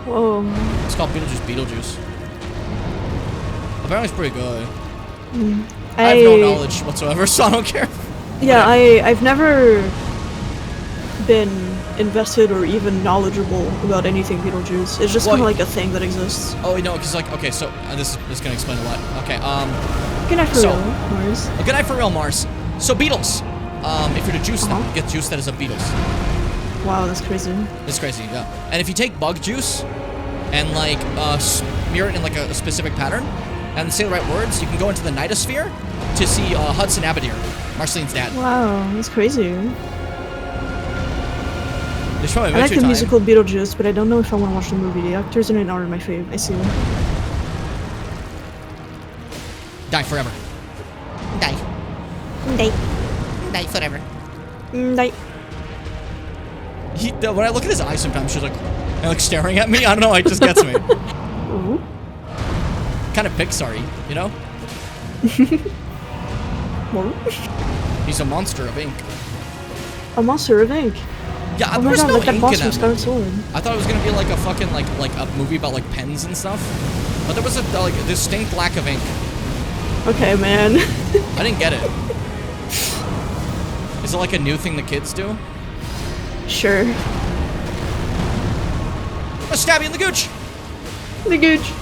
Whoa. It's called Beetlejuice. Apparently it's pretty good. I have no knowledge whatsoever, so I don't care. Yeah, I've never been invested or even knowledgeable about anything Beetlejuice. It's just kind of like a thing that exists. Oh, no, because, like, okay, so this is gonna explain a lot. Okay, Good night for real, Mars. Good night for real, Mars. So, beetles. If you're to juice them, get juice that is of beetles. Wow, that's crazy. It's crazy, yeah. And if you take bug juice and, like, smear it in, like, a specific pattern and say the right words, you can go into the Nightosphere to see Hudson Abadir, Marceline's dad. Wow, that's crazy. There's probably I like the time. musical Beetlejuice, but I don't know if I want to watch the movie. The actors are not my fave. I see them. Die forever. Die. Die forever. Die. When I look at his eyes sometimes, she's like staring at me. I don't know, it just gets me. Ooh. Kind of Pixar-y, you know? He's a monster of ink. A monster of ink. Yeah, oh there was my god, no like that ink boss in from that Scarlet movie. Sword. I thought it was gonna be like a fucking like a movie about like pens and stuff, but there was a distinct lack of ink. Okay, man. I didn't get it. Is it like a new thing the kids do? Sure. I'll stab you in the gooch. The gooch.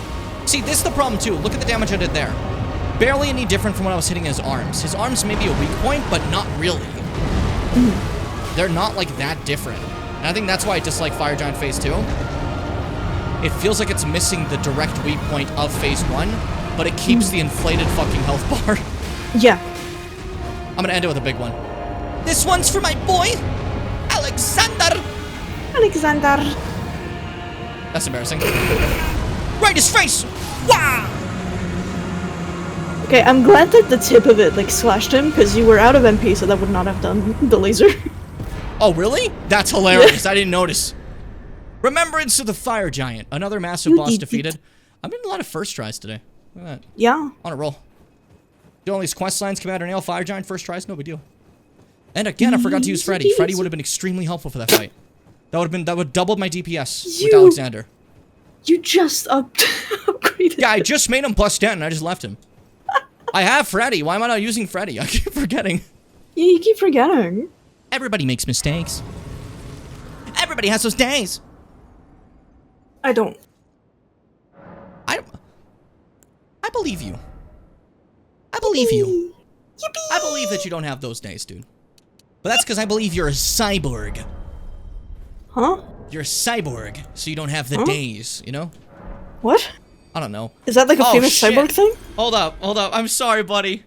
See, this is the problem too. Look at the damage I did there. Barely any different from when I was hitting his arms. His arms may be a weak point, but not really. They're not like that different. And I think that's why I dislike Fire Giant Phase 2. It feels like it's missing the direct weak point of Phase 1, but it keeps the inflated fucking health bar. Yeah. I'm gonna end it with a big one. This one's for my boy, Alexander. Alexander. That's embarrassing. Right his face! Wow! Okay, I'm glad that the tip of it, like, slashed him, because you were out of MP, so that would not have done the laser. Oh, really? That's hilarious. I didn't notice. Remembrance of the Fire Giant. Another massive boss defeated. I'm getting a lot of first tries today. Look at that. Yeah. On a roll. Do all these quest lines, Commander Nail, Fire Giant, first tries, no big deal. And again, I forgot to use Freddy. Freddy would have been extremely helpful for that fight. That would have doubled my DPS with Alexander. You just upgraded. Yeah, I just made him plus 10 and I just left him. I have Freddy. Why am I not using Freddy? I keep forgetting. Yeah, you keep forgetting. Everybody makes mistakes. Everybody has those days. I don't. I believe you. I believe you. Yippee. I believe that you don't have those days, dude. But that's because I believe you're a cyborg. Huh? You're a cyborg, so you don't have the days, you know? What? I don't know. Is that like a famous shit. cyborg thing? Hold up. I'm sorry, buddy.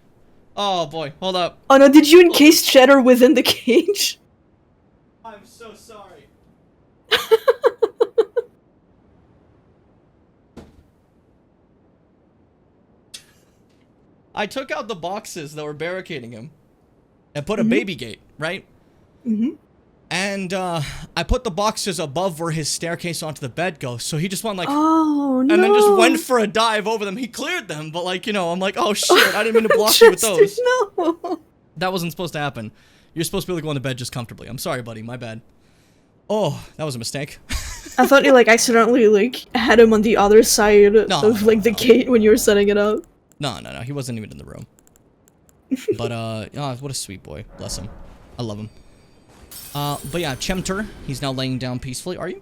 Oh, boy. Hold up. Oh no, did you encase Cheddar within the cage? I'm so sorry. I took out the boxes that were barricading him and put a baby gate, right? Mm-hmm. And I put the boxes above where his staircase onto the bed goes, so he just went like, oh no, and then just went for a dive over them. He cleared them, but like, you know, I'm like, oh shit, I didn't mean to block you with those. No. That wasn't supposed to happen. You're supposed to be able to go into bed just comfortably. I'm sorry, buddy, my bad. Oh, that was a mistake. I thought you like accidentally like had him on the other side of like the gate when you were setting it up. No, he wasn't even in the room. But oh, what a sweet boy. Bless him. I love him. But yeah, Chemter, he's now laying down peacefully. Are you?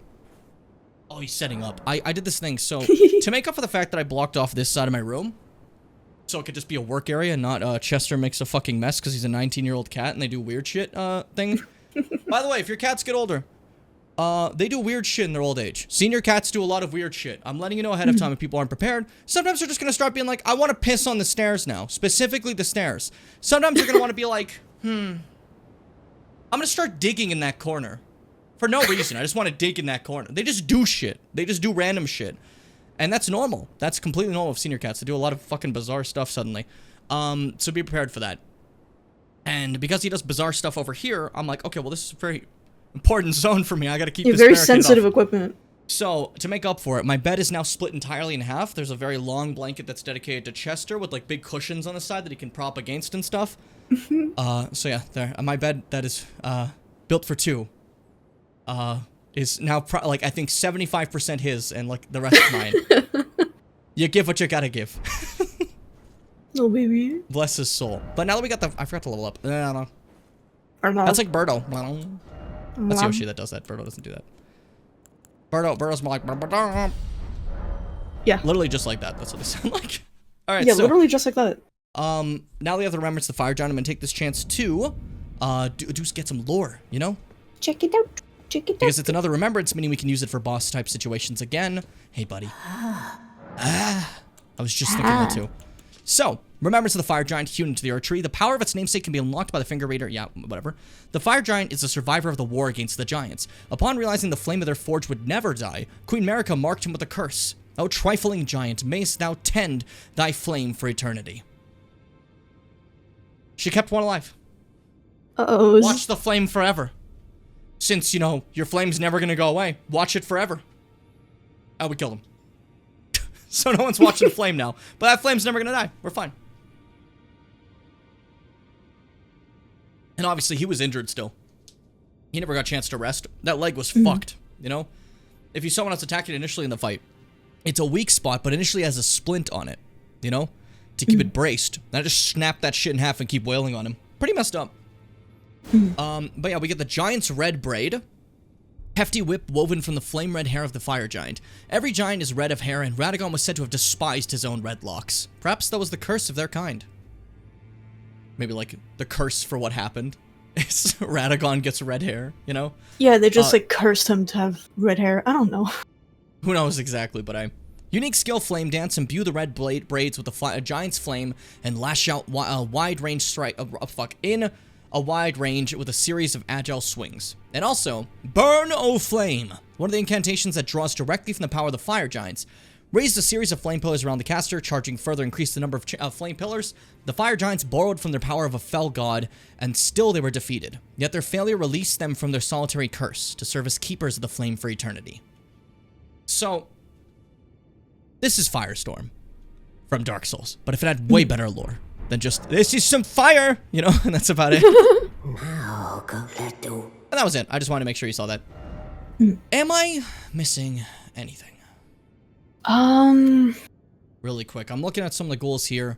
Oh, he's setting up. I did this thing, so to make up for the fact that I blocked off this side of my room, so it could just be a work area, not Chester makes a fucking mess because he's a 19-year-old cat and they do weird shit thing. By the way, if your cats get older, They do weird shit in their old age. Senior cats do a lot of weird shit. I'm letting you know ahead of time if people aren't prepared. Sometimes they're just gonna start being like, I want to piss on the stairs now. Specifically the stairs. Sometimes they're gonna want to be like, I'm gonna start digging in that corner. For no reason. I just want to dig in that corner. They just do shit. They just do random shit. And that's normal. That's completely normal of senior cats. They do a lot of fucking bizarre stuff suddenly. So be prepared for that. And because he does bizarre stuff over here, I'm like, okay, well, this is a very important zone for me. I gotta keep this very barricade sensitive off. equipment. So, to make up for it, my bed is now split entirely in half. There's a very long blanket that's dedicated to Chester with, like, big cushions on the side that he can prop against and stuff. So yeah, there. My bed that is, built for two, is now, like, I think 75% his and, like, the rest mine. You give what you gotta give. Oh, baby. Bless his soul. But now that we got the... I forgot to level up. I don't know. Or not. That's like Birdo. That's Yoshi that does that. Birdo doesn't do that. Birdo's more like... Yeah. Literally just like that. That's what they sound like. Alright, yeah, so... literally just like that. Now we have the Remembrance of the Fire Giant. I'm gonna take this chance to... get some lore, you know? Check it out. Check it out. Because it's another Remembrance, meaning we can use it for boss-type situations again. Hey, buddy. I was just thinking that too. So, Remembrance of the Fire Giant hewn into the Earth Tree. The power of its namesake can be unlocked by the Finger Raider. Yeah, whatever. The Fire Giant is a survivor of the war against the Giants. Upon realizing the flame of their forge would never die, Queen Marika marked him with a curse. O trifling giant, mayst thou tend thy flame for eternity. She kept one alive. Uh-oh. Watch the flame forever. Since, you know, your flame's never gonna go away. Watch it forever. Oh, we killed him. So no one's watching the flame now. But that flame's never gonna die. We're fine. And obviously, he was injured still. He never got a chance to rest. That leg was fucked, you know? If you saw when I was attacking initially in the fight, it's a weak spot, but initially has a splint on it, you know? To keep it braced. And I just snapped that shit in half and keep wailing on him. Pretty messed up. But yeah, we get the Giant's Red Braid. Hefty whip woven from the flame red hair of the Fire Giant. Every giant is red of hair, and Radagon was said to have despised his own red locks. Perhaps that was the curse of their kind. Maybe like the curse for what happened. Is Radagon gets red hair, you know? Yeah, they just like cursed him to have red hair. I don't know. Who knows exactly, but Unique skill Flame Dance, imbue the red braids with a giant's flame, and lash out a wide range strike. In a wide range with a series of agile swings. And also, Burn, O Flame, one of the incantations that draws directly from the power of the Fire Giants. Raised a series of flame pillars around the caster, charging further increased the number of flame pillars. The Fire Giants borrowed from their power of a fell god, and still they were defeated. Yet their failure released them from their solitary curse, to serve as keepers of the flame for eternity. So, this is Firestorm from Dark Souls, but if it had way better lore than just, this is some fire, you know, and that's about it. And that was it. I just wanted to make sure you saw that. Am I missing anything? Really quick. I'm looking at some of the goals here.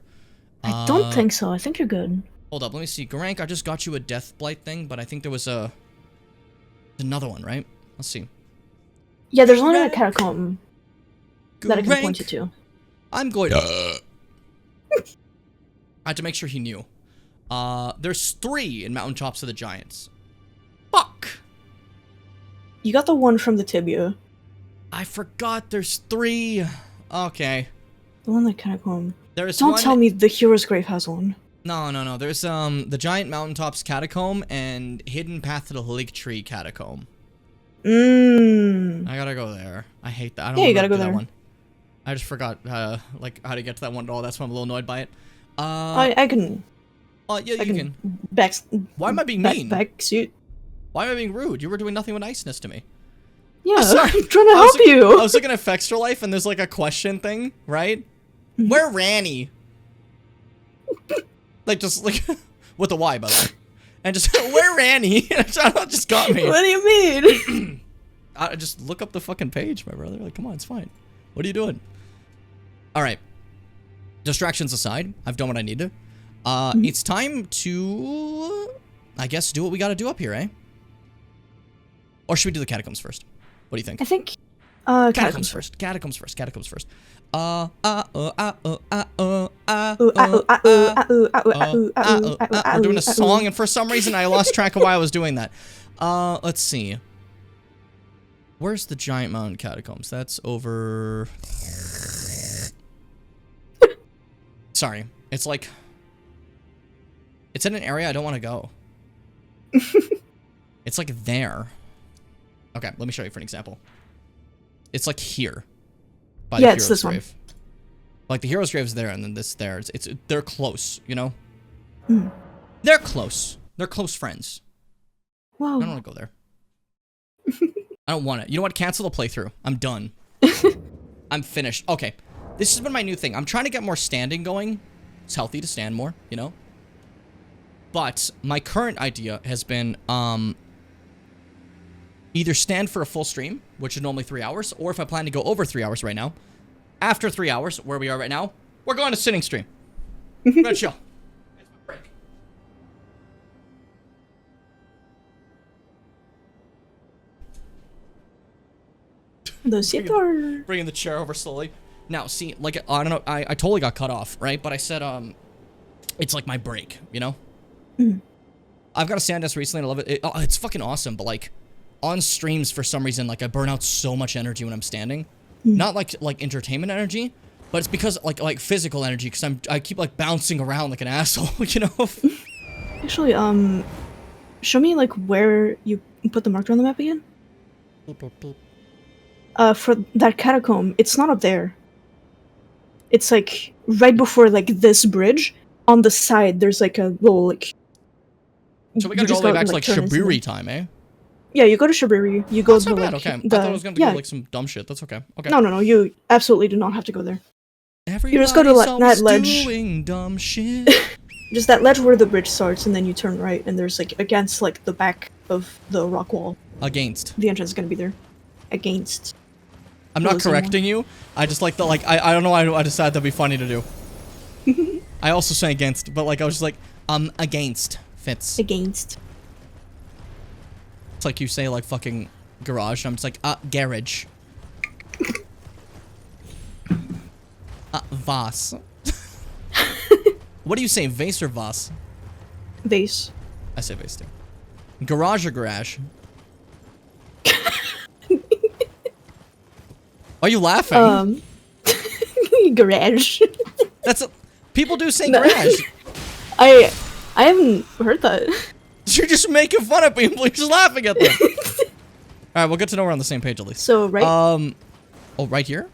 I don't think so. I think you're good. Hold up. Let me see. Garank, I just got you a Death Blight thing, but I think there was another one, right? Let's see. Yeah, there's one in a catacomb that I can point you to. I'm going to... I had to make sure he knew. There's 3 in Mountaintops of the Giants. Fuck! You got the one from the tibia. I forgot there's 3. Okay. The one that catacomb. There's Don't one... tell me the Hero's Grave has one. No. There's the Giant Mountaintops Catacomb and Hidden Path to the Lake Tree Catacomb. I gotta go there. I hate that. I don't you gotta go that there. one. I just forgot how to get to that one at all. That's why I'm a little annoyed by it. I can. Yeah, you can. Why am I being mean? Backsuit. Why am I being rude? You were doing nothing but niceness to me. Yeah, I'm trying to help you. I was looking at Fextra Life and there's like a question thing, right? Where Ranny? Like just like with a Y, by the way. And just where Ranny? Just got me. What do you mean? I just look up the fucking page, my brother. Like, come on, it's fine. What are you doing? All right. Distractions aside, I've done what I need to. It's time to, I guess, do what we got to do up here, eh? Or should we do the catacombs first? What do you think? I think catacombs first. Catacombs first. Catacombs first. We're doing a song, and for some reason I lost track of why I was doing that. Let's see. Where's the giant mountain catacombs? That's over... Sorry. It's like... It's in an area I don't want to go. It's like there. Okay, let me show you for an example. It's like here. By the Yeah, it's hero's this one. grave. Like the hero's grave is there, and then this there. They're close, you know? Mm. They're close. They're close friends. Wow. I don't want to go there. I don't want it. You know what? Cancel the playthrough. I'm done. I'm finished. Okay. This has been my new thing. I'm trying to get more standing going. It's healthy to stand more, you know? But my current idea has been either stand for a full stream, which is normally 3 hours, or if I plan to go over 3 hours right now, after 3 hours, where we are right now, we're going to sitting stream. We're gonna chill. It's my break. The sitar. Bringing the chair over slowly. Now, see, like, I don't know, I totally got cut off, right? But I said, it's like my break, you know? Mm. I've got a stand desk recently, and I love it. It's fucking awesome, but, like, on streams, for some reason, like, I burn out so much energy when I'm standing. Mm. Not, like, entertainment energy, but it's because, like physical energy, because I keep, like, bouncing around like an asshole, you know? Actually, show me, like, where you put the marker on the map again. For that catacomb, it's not up there. It's, like, right before, like, this bridge. On the side, there's, like, a little, like... So we gotta go all the way back to, like, Shiburi time, eh? Yeah, you go to Shiburi. You go That's to, not bad, like... okay. The, I thought I was gonna go, like, some dumb shit. That's okay. Okay. No, you absolutely do not have to go there. Everybody's You just go to that ledge. doing dumb shit. Just that ledge where the bridge starts, and then you turn right, and there's, like, against, like, the back of the rock wall. Against. The entrance is gonna be there. Against. I'm not correcting you. I just like the, like, I don't know why I decided that'd be funny to do. I also say against, but, like, I was just like, against, Fitz. Against. It's like you say, like, fucking garage, and I'm just like, garage. Vas. What do you say, vase or vas? Vase. I say vase, too. Garage or garage? Why are you laughing? Garage. That's a... People do say garage. I haven't heard that. You're just making fun of people. You're just laughing at them. Alright, we'll get to know we're on the same page at least. So, right? Oh, right here?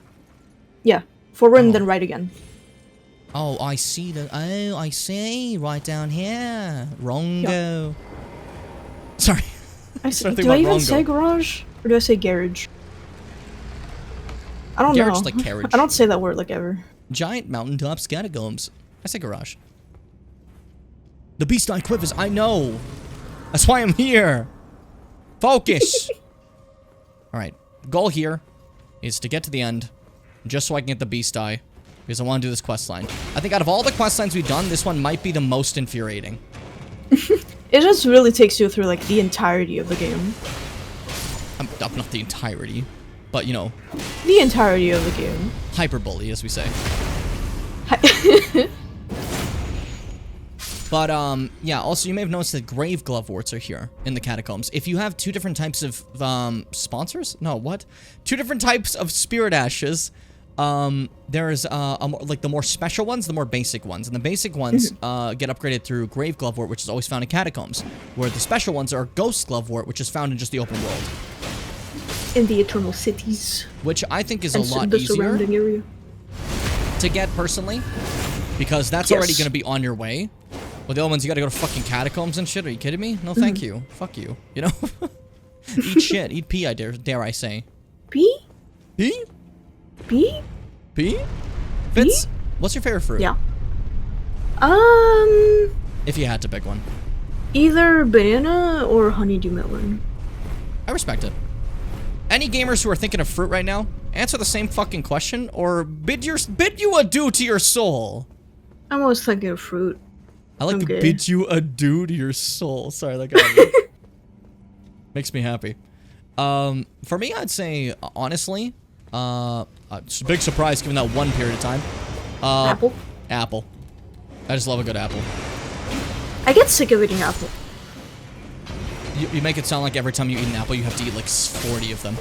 Yeah. Forward and then right again. Oh, I see the... Oh, I see. Right down here. Wrongo. Yep. Sorry. Do I even say garage? Or do I say garage? I don't Garage know. like carriage. I don't say that word like ever. Giant mountaintop catacombs. I say garage. The beast eye quivers. I know. That's why I'm here. Focus. Alright. Goal here is to get to the end. Just so I can get the beast eye. Because I want to do this quest line. I think out of all the quest lines we've done, this one might be the most infuriating. It just really takes you through, like, the entirety of the game. Not the entirety. But, you know. The entirety of the game. Hyperbole, as we say. But, yeah, also you may have noticed that grave gloveworts are here in the catacombs. If you have two different types of, sponsors? No, what? Two different types of spirit ashes. There's, like, the more special ones, the more basic ones. And the basic ones, get upgraded through grave glovewort, which is always found in catacombs. Where the special ones are ghost glovewort, which is found in just the open world. In the eternal cities. Which I think is a lot the easier surrounding area. to get, personally. Because that's already going to be on your way. Well, the other ones, you gotta go to fucking catacombs and shit. Are you kidding me? No, thank you. Fuck you. You know? Eat shit. Eat pee, I dare I say. Pee? Pee? Pee? Pee? Fitz, what's your favorite fruit? Yeah. If you had to pick one. Either banana or honeydew melon. I respect it. Any gamers who are thinking of fruit right now, answer the same fucking question, or bid you adieu to your soul. I'm always thinking of fruit. I like to bid you adieu to your soul. Sorry, that got me. Makes me happy. For me, I'd say, honestly, it's a big surprise given that one period of time. Apple? Apple. I just love a good apple. I get sick of eating apple. You make it sound like every time you eat an apple, you have to eat like 40 of them.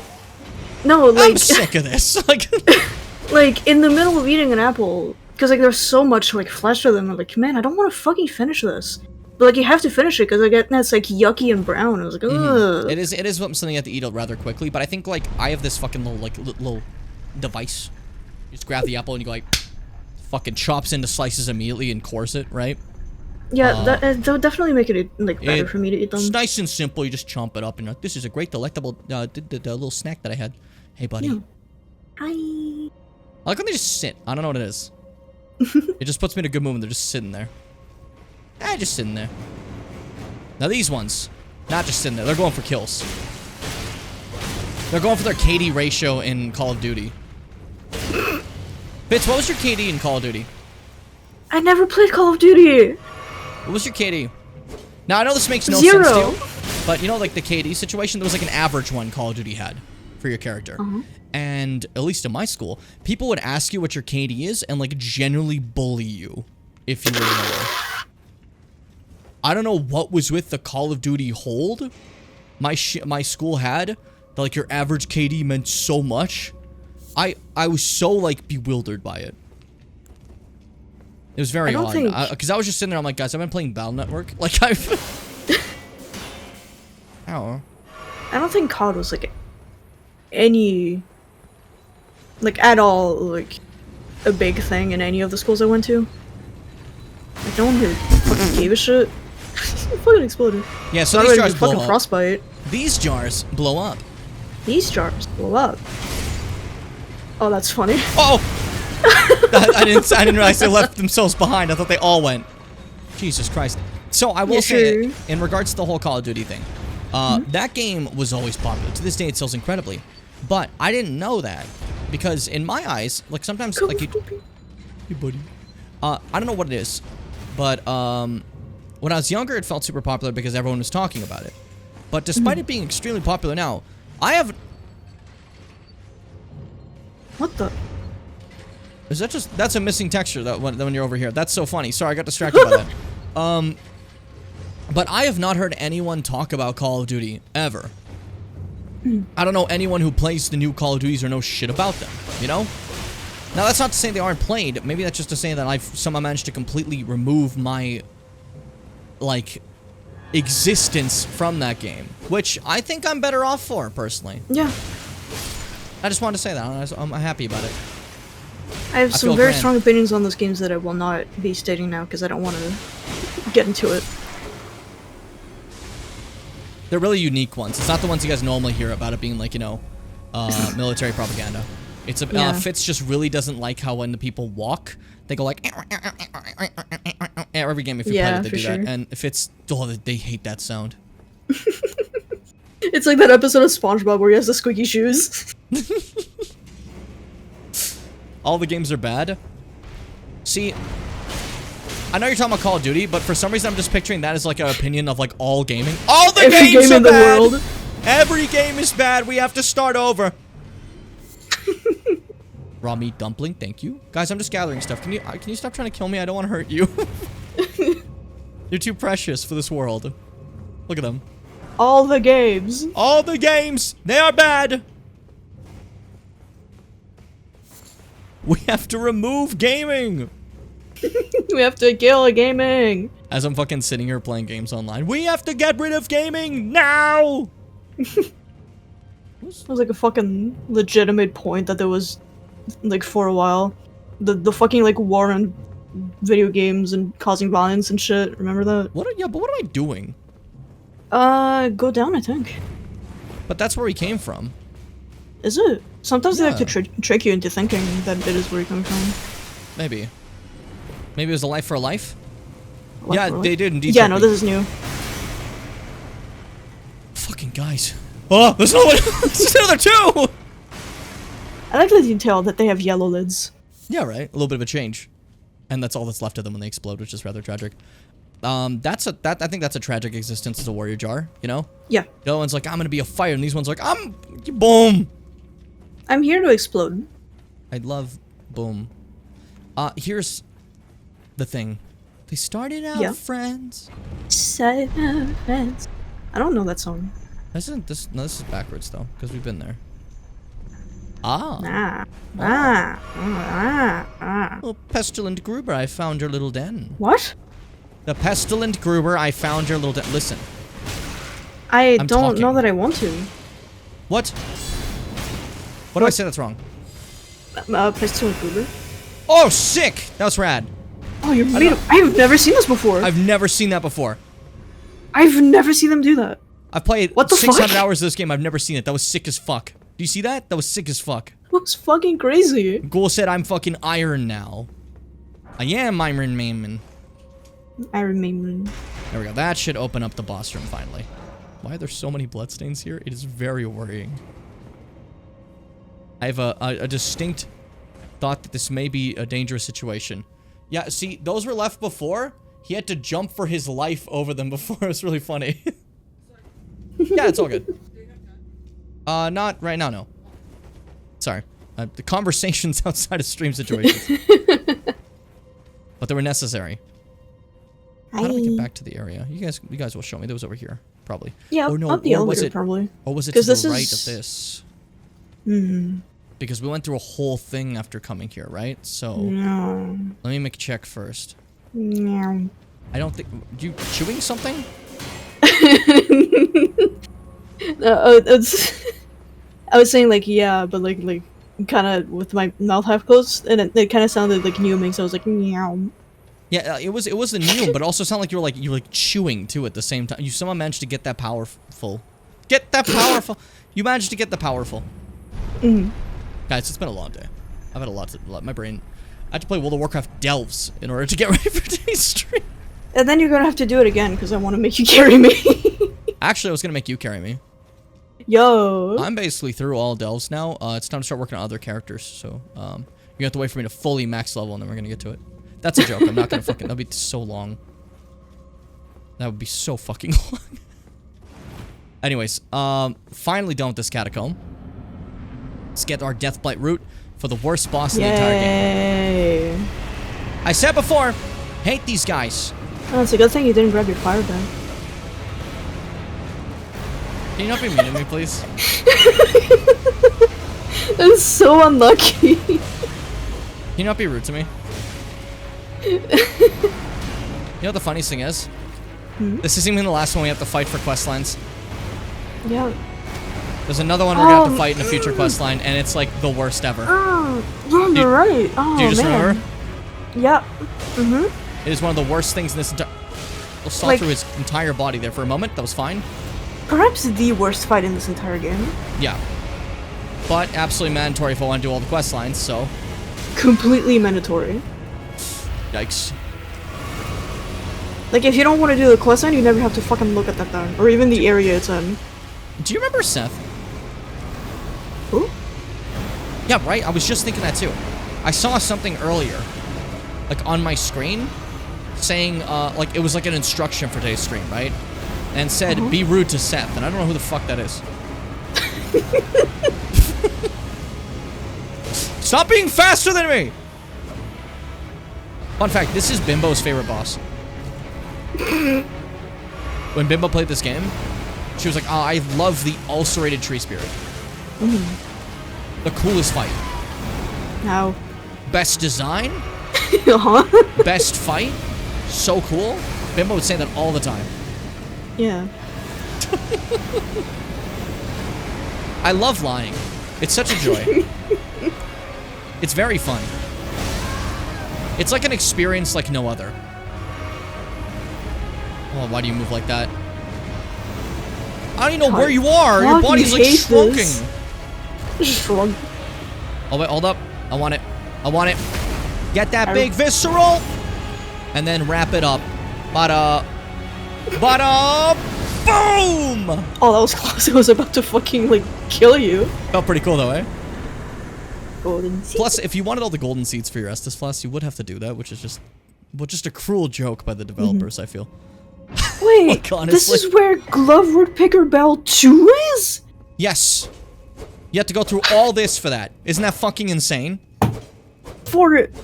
No, like I'm sick of this. Like, like in the middle of eating an apple, because like there's so much like flesh to them. I'm like, man, I don't want to fucking finish this. But like you have to finish it because I get that's like yucky and brown. I was like, ugh. It is something you have to eat rather quickly. But I think like I have this fucking little device. You just grab the apple and you go like, fucking chops into slices immediately and cores it, right? Yeah, that would definitely make it like better for me to eat them. It's nice and simple. You just chomp it up and you're like, this is a great delectable the little snack that I had. Hey, buddy. Yeah. Hi. I like when they just sit. I don't know what it is. It just puts me in a good mood when they're just sitting there. Just sitting there. Now these ones, not just sitting there. They're going for kills. They're going for their KD ratio in Call of Duty. Fitz, what was your KD in Call of Duty? I never played Call of Duty. What was your KD? Now, I know this makes no 0. sense to you, but you know, like the KD situation, there was like an average one Call of Duty had for your character. And at least in my school, people would ask you what your KD is and like generally bully you if you were lower. I don't know what was with the Call of Duty hold my school had, that like your average KD meant so much. I was so like bewildered by it. It was very odd. Because I was just sitting there, I'm like, guys, I've been playing Battle Network. Like, Ow. I don't think COD was like any, like at all, like a big thing in any of the schools I went to. Like no one here fucking gave a shit. Fucking exploded. Yeah, so these jars blow fucking up. Frostbite. These jars blow up. These jars blow up. Oh, that's funny. Oh! I didn't realize they left themselves behind. I thought they all went. Jesus Christ. So I will say, in regards to the whole Call of Duty thing, that game was always popular. To this day, it sells incredibly. But I didn't know that because in my eyes, like sometimes, like you, hey buddy, I don't know what it is, but when I was younger, it felt super popular because everyone was talking about it. But despite it being extremely popular now, I have. What the? Is that just... That's a missing texture that when you're over here. That's so funny. Sorry, I got distracted by that. But I have not heard anyone talk about Call of Duty, ever. I don't know anyone who plays the new Call of Duties or knows shit about them, you know? Now, that's not to say they aren't played. Maybe that's just to say that I've somehow managed to completely remove my, like, existence from that game. Which I think I'm better off for, personally. Yeah. I just wanted to say that. I'm happy about it. I have some very strong opinions on those games that I will not be stating now because I don't want to get into it. They're really unique ones. It's not the ones you guys normally hear about it being like, you know, military propaganda. It's a Fitz just really doesn't like how when the people walk, they go like every game if you play it, they do that. And Fitz, they hate that sound. It's like that episode of SpongeBob where he has the squeaky shoes. All the games are bad. See, I know you're talking about Call of Duty, but for some reason I'm just picturing that as like an opinion of like all gaming. All the games are bad! World. Every game is bad. We have to start over. Raw meat dumpling, thank you. Guys, I'm just gathering stuff. Can you stop trying to kill me? I don't want to hurt you. You're too precious for this world. Look at them. All the games. All the games. They are bad. We have to remove gaming. We have to kill gaming. As I'm fucking sitting here playing games online. We have to get rid of gaming now. It was like a fucking legitimate point that there was, like, for a while. The fucking, like, war on video games and causing violence and shit. Remember that? Yeah, but what am I doing? Go down, I think. But that's where he came from. Is it? Sometimes they like to trick you into thinking that it is where you're coming from. Maybe. Maybe it was a life for a life? Yeah, they did indeed. Yeah, no, this is new. Fucking guys. Oh, there's another one! There's another two! I like the detail that they have yellow lids. Yeah, right. A little bit of a change. And that's all that's left of them when they explode, which is rather tragic. I think that's a tragic existence as a warrior jar, you know? Yeah. The other one's like, I'm gonna be a fire, and these ones like, boom! I'm here to explode. I love boom. Here's the thing. They started out friends. Friends. I don't know that song. No, this is backwards though, because we've been there. Ah. Oh, Pestilent Gruber, I found your little den. What? The Pestilent Gruber, I found your little den. Listen. I'm don't know that I want to. What? What do I say that's wrong? Pestilent Gruber. Oh, sick! That was rad. Oh, you're made of— I've never seen this before. I've never seen that before. I've never seen them do that. I've played What the 600 fuck? hours of this game. I've never seen it. That was sick as fuck. Do you see that? That was sick as fuck. That was fucking crazy. Ghoul said I'm fucking Iron now. I am Iron Man. Iron Man. There we go. That should open up the boss room finally. Why are there so many bloodstains here? It is very worrying. I have a distinct thought that this may be a dangerous situation. Yeah, see, those were left before. He had to jump for his life over them before. It was really funny. Yeah, it's all good. Not right now, no. Sorry. The conversations outside of stream situations. But they were necessary. How do we get back to the area? You guys will show me. That was over here, probably. Yeah, oh, no, up the or was elevator, it, probably. Or was it to the this right is... of this? Hmm. Because we went through a whole thing after coming here, right? So, No. let me make a check first. No. I don't think... You chewing something? I was saying, like, yeah, but, like kind of with my mouth half closed, and it kind of sounded like Neuming, so I was like, meow. Yeah, it was the Neum, but it also sounded like you were like chewing too at the same time. You somehow managed to get that powerful. Get that powerful. You managed to get the powerful. Mm. Guys, it's been a long day. I've had a lot. My brain. I had to play World of Warcraft Delves in order to get ready for today's stream. And then you're gonna have to do it again because I want to make you carry me. Actually, I was gonna make you carry me. Yo. I'm basically through all Delves now. It's time to start working on other characters. So, you have to wait for me to fully max level, and then we're gonna get to it. That's a joke. I'm not gonna fucking. That'd be so long. That would be so fucking long. Anyways, finally done with this catacomb. Let's get our Deathblight route for the worst boss in the entire game. I said before, hate these guys. Oh, it's a good thing you didn't grab your fire gun. Can you not be mean to me, please? That's so unlucky. Can you not be rude to me? You know what the funniest thing is? Hmm? This isn't even the last one we have to fight for questlines. Yeah. There's another one we're gonna have to fight in a future questline, and it's like the worst ever. Yeah, you're right. Oh, do you just man. remember? Yeah. Mm-hmm. It is one of the worst things in this entire... We'll saw Like- through his entire body there for a moment. That was fine. Perhaps the worst fight in this entire game. Yeah. But absolutely mandatory if I want to do all the questlines, so... Completely mandatory. Yikes. Like, if you don't want to do the questline, you never have to fucking look at that thing. Or even the area it's in. Do you remember Seth? Who? Yeah, right? I was just thinking that too. I saw something earlier, like on my screen, saying, like, it was like an instruction for today's stream, right? And said, be rude to Seth, and I don't know who the fuck that is. Stop being faster than me! Fun fact, this is Bimbo's favorite boss. When Bimbo played this game, she was like, oh, I love the ulcerated tree spirit. The coolest fight. How? Best design? Uh-huh. Best fight? So cool? Bimbo would say that all the time. Yeah. I love lying. It's such a joy. It's very fun. It's like an experience like no other. Oh, why do you move like that? I don't even know where you are. Your body's like shrunking. Shrunk. Oh wait, hold up. I want it. I want it. Get that big visceral. And then wrap it up. Bada. Boom! Oh, that was close. I was about to fucking, like, kill you. Felt pretty cool though, eh? Golden seeds. Plus, if you wanted all the golden seeds for your Estus Flask, you would have to do that, which is just a cruel joke by the developers, I feel. Wait, Like, this honestly. is where Glovewood Picker Bell 2 is? Yes. You have to go through all this for that. Isn't that fucking insane? For it.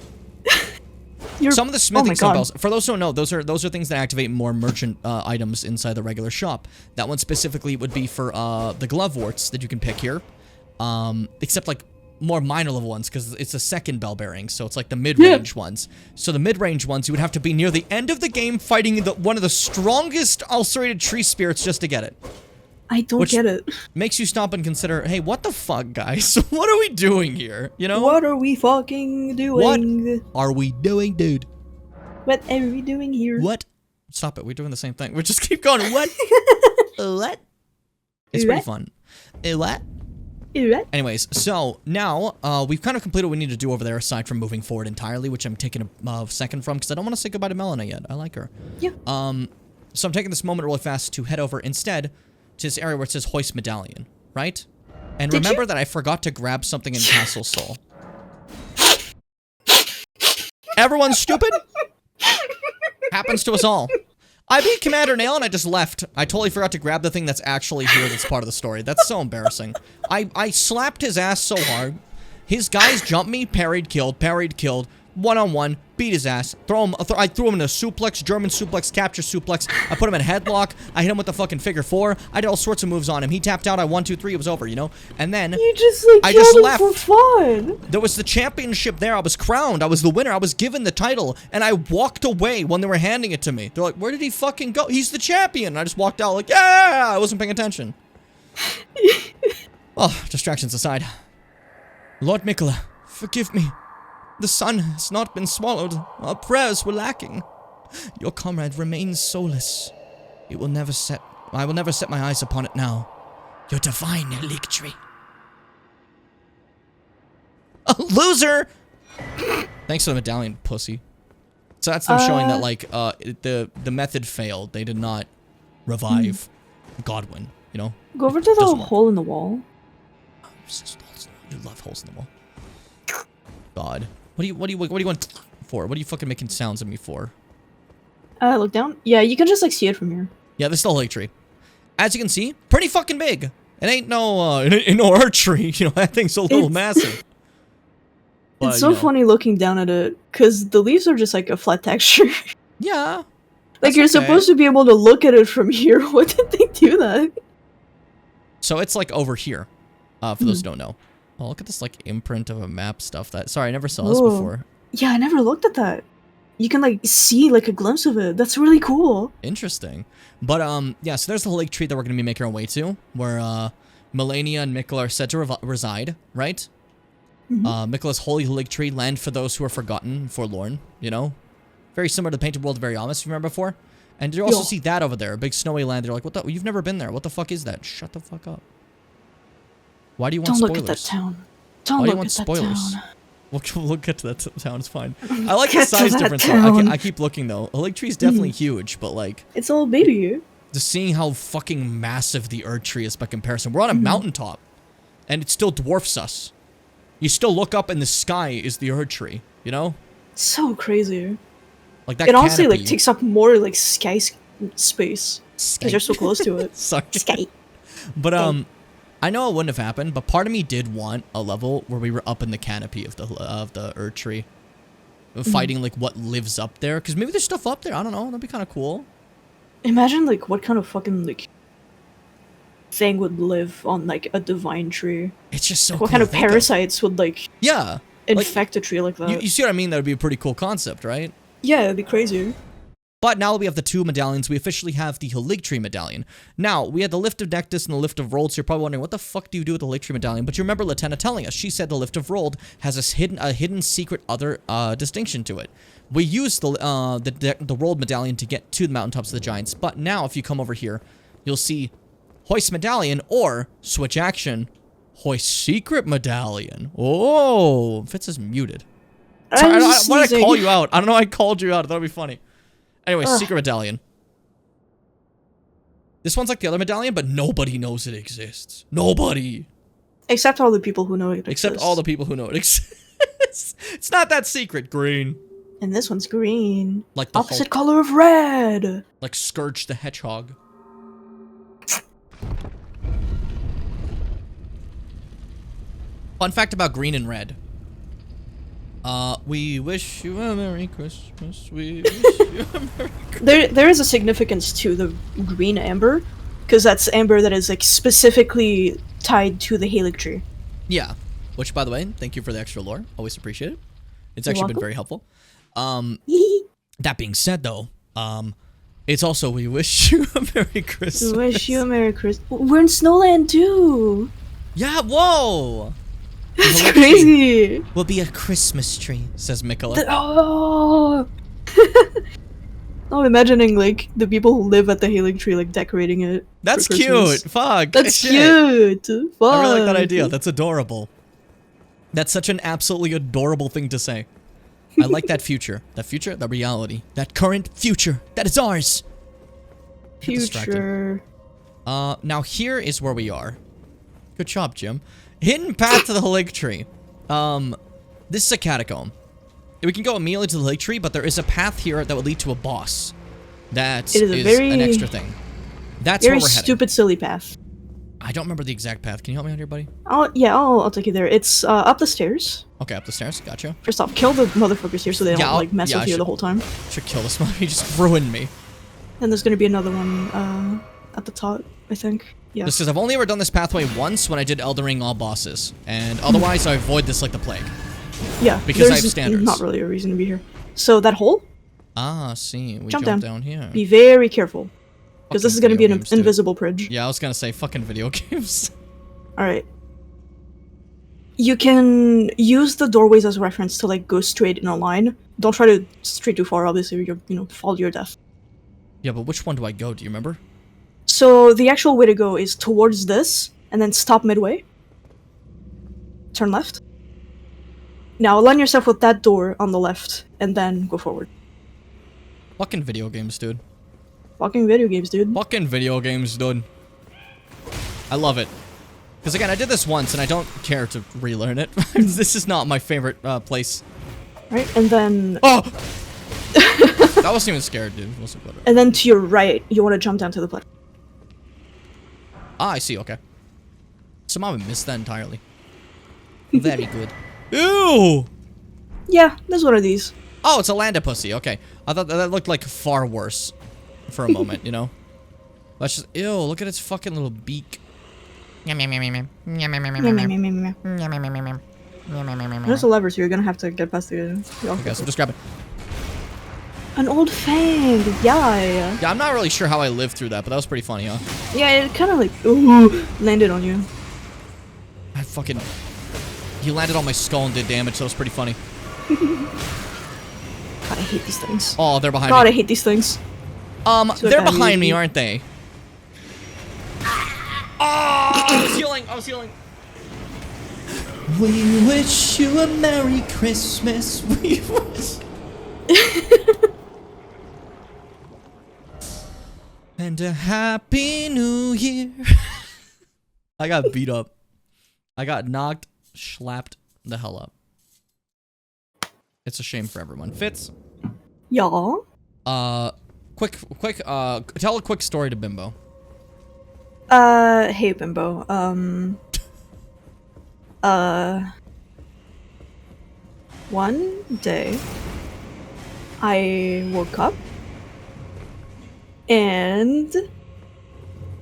Some of the smithing God. bells, for those who don't know, those are things that activate more merchant items inside the regular shop. That one specifically would be for the glove warts that you can pick here. Except like more minor level ones because it's a second bell bearing, so it's like the mid-range ones. So the mid-range ones, you would have to be near the end of the game fighting one of the strongest ulcerated tree spirits just to get it. I don't get it. Makes you stop and consider, hey, what the fuck, guys? What are we doing here? You know? What are we fucking doing? What are we doing, dude? What are we doing here? What? Stop it. We're doing the same thing. We just keep going. What? What? It's pretty fun. What? Anyways, so now we've kind of completed what we need to do over there aside from moving forward entirely, which I'm taking a second from because I don't want to say goodbye to Melina yet. I like her. Yeah. So I'm taking this moment really fast to head over instead to this area where it says Hoist Medallion, right? And remember that I forgot to grab something in Castle Soul. Everyone's stupid? Happens to us all. I beat Commander Nail and I just left. I totally forgot to grab the thing that's actually here that's part of the story. That's so embarrassing. I slapped his ass so hard. His guys jumped me, parried, killed, one-on-one, beat his ass, I threw him in a suplex, German suplex, capture suplex, I put him in a headlock, I hit him with the fucking figure 4, I did all sorts of moves on him, he tapped out, I 1, 2, 3, it was over, you know? And then, you just, like, I just left. For fun. There was the championship there, I was crowned, I was the winner, I was given the title, and I walked away when they were handing it to me. They're like, where did he fucking go? He's the champion! And I just walked out like, yeah! I wasn't paying attention. Well, distractions aside. Lord Mikola, forgive me. The sun has not been swallowed. Our prayers were lacking. Your comrade remains soulless. I will never set my eyes upon it now. Your divine elixir. A loser! Thanks for the medallion, pussy. So that's them showing that, like, the method failed. They did not revive Godwin, you know? Go over to the hole in the wall. You love holes in the wall. God. What do you want for? What are you fucking making sounds at me for? Look down. Yeah, you can just like see it from here. Yeah, this is the lake tree. As you can see, pretty fucking big. It ain't no archery. You know, that thing's a little massive. But, it's so funny looking down at it because the leaves are just like a flat texture. Yeah. Like you're supposed to be able to look at it from here. What did they do that? So it's like over here. For those who don't know. Oh, look at this like imprint of a map stuff. Sorry, I never saw this before. Yeah, I never looked at that. You can like see like a glimpse of it. That's really cool. Interesting. But yeah, so there's the lake tree that we're gonna be making our way to, where Melania and Mikola are said to reside, right? Mikola's holy lake tree, land for those who are forgotten, forlorn, you know? Very similar to the Painted World of Ariamis, if you remember before. And you also see that over there, a big snowy land. They're like, what the? You've never been there. What the fuck is that? Shut the fuck up. Why do you want spoilers? Don't look at that town. Don't Why do look you want at spoilers? that town. We'll get to that town, it's fine. I like the size difference though. I keep looking though. A lake tree is definitely huge, but like... It's a little baby. Just seeing how fucking massive the Erd tree is by comparison. We're on a mountaintop, and it still dwarfs us. You still look up and the sky is the Erd tree, you know? So crazy. Like that it honestly canopy. like takes up more like sky space. Because you're so close to it. Sorry. Sky. But I know it wouldn't have happened, but part of me did want a level where we were up in the canopy of the Erd tree, fighting like what lives up there. Because maybe there's stuff up there. I don't know. That'd be kind of cool. Imagine like what kind of fucking like thing would live on like a divine tree. It's just so. Like, cool what kind of parasites would like infect a tree like that? You see what I mean? That would be a pretty cool concept, right? Yeah, it'd be crazy. But now that we have the two medallions, we officially have the Haligtree medallion. Now, we had the Lift of Nectus and the Lift of Rold, so you're probably wondering, what the fuck do you do with the Haligtree medallion? But you remember Latenna telling us. She said the Lift of Rold has a hidden secret other distinction to it. We used the Rold medallion to get to the mountaintops of the giants, but now if you come over here, you'll see Hoist medallion or switch action, Hoist secret medallion. Oh, Fitz is muted. Sorry, why did I call you out? I don't know. I called you out. I thought it'd be funny. Anyway, secret medallion. This one's like the other medallion, but nobody knows it exists. Nobody. Except all the people who know it exists. Except all the people who know it exists. It's not that secret. Green. And this one's green. Like the opposite color of red. Like Scourge the Hedgehog. Fun fact about green and red. We wish you a Merry Christmas. We wish you a Merry Christmas. There is a significance to the green amber, because that's amber that is like specifically tied to the Haligtree. Yeah, Which, by the way, thank you for the extra lore. Always appreciate it. It's You're actually welcome. been very helpful. That being said, though, it's also we wish you a Merry Christmas. We wish you a Merry Christmas. We're in Snowland too. Yeah, whoa! That's The crazy. tree will be a Christmas tree, says Mikola. Oh. I'm imagining like the people who live at the Halig Tree like decorating it. That's for cute. Christmas. Fuck. That's shit. cute. Fuck. I really like that idea. That's adorable. That's such an absolutely adorable thing to say. I like that future. That future, that reality. That current future. That is ours. Get distracted. Future. Now here is where we are. Good job, Jim. Hidden path to the Halig Tree. This is a catacomb. We can go immediately to the Halig Tree, but there is a path here that will lead to a boss. That It is a very, an extra thing. That's where very we're heading. stupid, silly path. I don't remember the exact path. Can you help me out here, buddy? I'll take you there. It's up the stairs. Okay, up the stairs. Gotcha. First off, kill the motherfuckers here so they don't Yeah, like mess with you I the whole time. Should kill this one. He just ruined me. And there's gonna be another one at the top, I think. Yeah. Just because I've only ever done this pathway once when I did Elden Ring all bosses, and otherwise I avoid this like the plague. Yeah. Because I have there's standards. Not really a reason to be here. So that hole. Ah, see. We Jump down here. Be very careful, because this is gonna be video an games, dude. invisible bridge. Yeah, I was gonna say fucking video games. All right. You can use the doorways as reference to like go straight in a line. Don't try to stray too far. Obviously, you're fall to your death. Yeah, but which one do I go? Do you remember? So the actual way to go is towards this, and then stop midway. Turn left. Now align yourself with that door on the left, and then go forward. Fucking video games, dude. Fucking video games, dude. Fucking video games, dude. I love it. Because again, I did this once, and I don't care to relearn it. This is not my favorite place. Right, and then... Oh! I wasn't even scared, dude. And then to your right, you want to jump down to the platform. Ah, I see, okay. Somehow I missed that entirely. Very good. Ew! Yeah, there's one of these. Oh, it's a landapussy, okay. I thought that looked like far worse for a moment, you know? Let's just... Ew, look at its fucking little beak. There's a lever, so you're gonna have to get past the... Okay, so just grab it. An old fang! Yeah! Yeah, I'm not really sure how I lived through that, but that was pretty funny, huh? Yeah, it kind of like... Ooh, landed on you. I fucking... He landed on my skull and did damage, so that was pretty funny. God, I hate these things. Oh, they're behind God, me. I hate these things. They're behind me, aren't they? Oh, I was healing. I was healing. We wish you a Merry Christmas. We wish. And a Happy New Year. I got beat up. I got knocked, slapped the hell up. It's a shame for everyone. Fitz. Y'all. Quick, tell a quick story to Bimbo. Hey Bimbo, one day, I woke up, and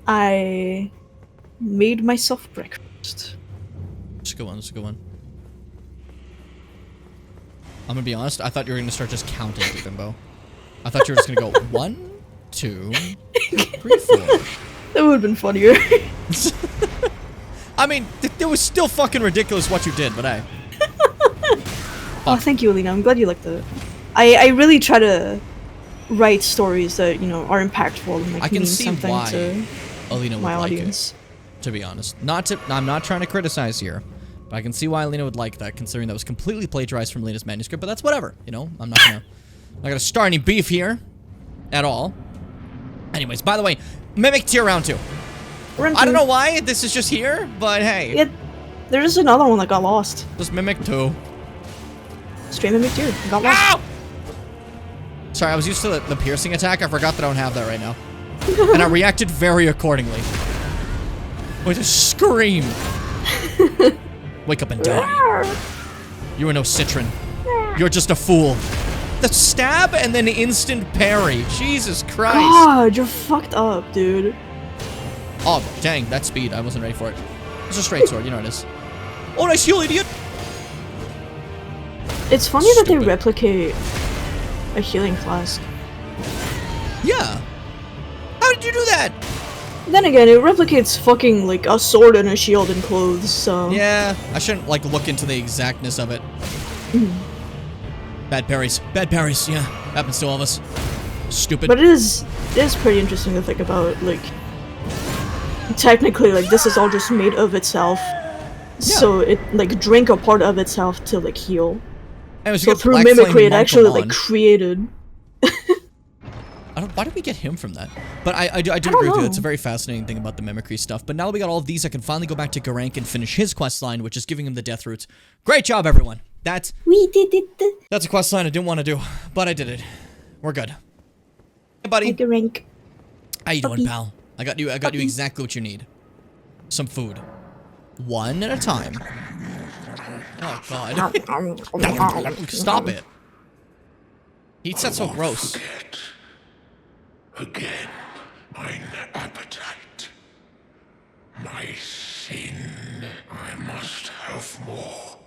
I made myself breakfast. That's a good one, that's a good one. I'm gonna be honest, I thought you were gonna start just counting to Bimbo. I thought you were just gonna go 1, 2, 3, 4. That would have been funnier. I mean, it was still fucking ridiculous what you did, but hey. Oh, thank you, Alina. I'm glad you liked it. I really try to write stories that, you know, are impactful and like I can mean see something why to Alina would my like audience. it, to be honest. I'm not trying to criticize here, but I can see why Alina would like that, considering that was completely plagiarized from Alina's manuscript, but that's whatever, you know? I'm not gonna start any beef here at all. Anyways, by the way, Mimic tier round 2. I don't know why this is just here, but hey. Yeah, there's another one that got lost. Just Mimic 2. Straight Mimic tier. Got lost. Ow! Sorry, I was used to the piercing attack. I forgot that I don't have that right now. And I reacted very accordingly. With a scream. Wake up and die. You are no Citron. You're just a fool. The stab and then instant parry. Jesus Christ. God, you're fucked up, dude. Oh, dang, that speed. I wasn't ready for it. It's a straight sword, you know what it is. Oh, nice heal, idiot! It's funny that they replicate a healing flask. Yeah. How did you do that? Then again, it replicates fucking like a sword and a shield and clothes, so... Yeah, I shouldn't like look into the exactness of it. Bad parries. Bad parries, yeah. Happens to all of us. Stupid. But it is pretty interesting to think about, like... Technically, like, this is all just made of itself. So it, like, drank a part of itself to, like, heal. So through mimicry, it actually, like, created... Why did we get him from that? But I do agree with you. It's a very fascinating thing about the mimicry stuff. But now that we got all of these, I can finally go back to Geraint and finish his quest line, which is giving him the death roots. Great job, everyone. We did it. That's a quest line I didn't want to do, but I did it. We're good. Hey, buddy. Hey, Geraint. How you doing, pal? I got you exactly what you need. Some food. One at a time. Oh God. Stop it. He eats that so gross. Again, mine appetite. My sin. I must have more.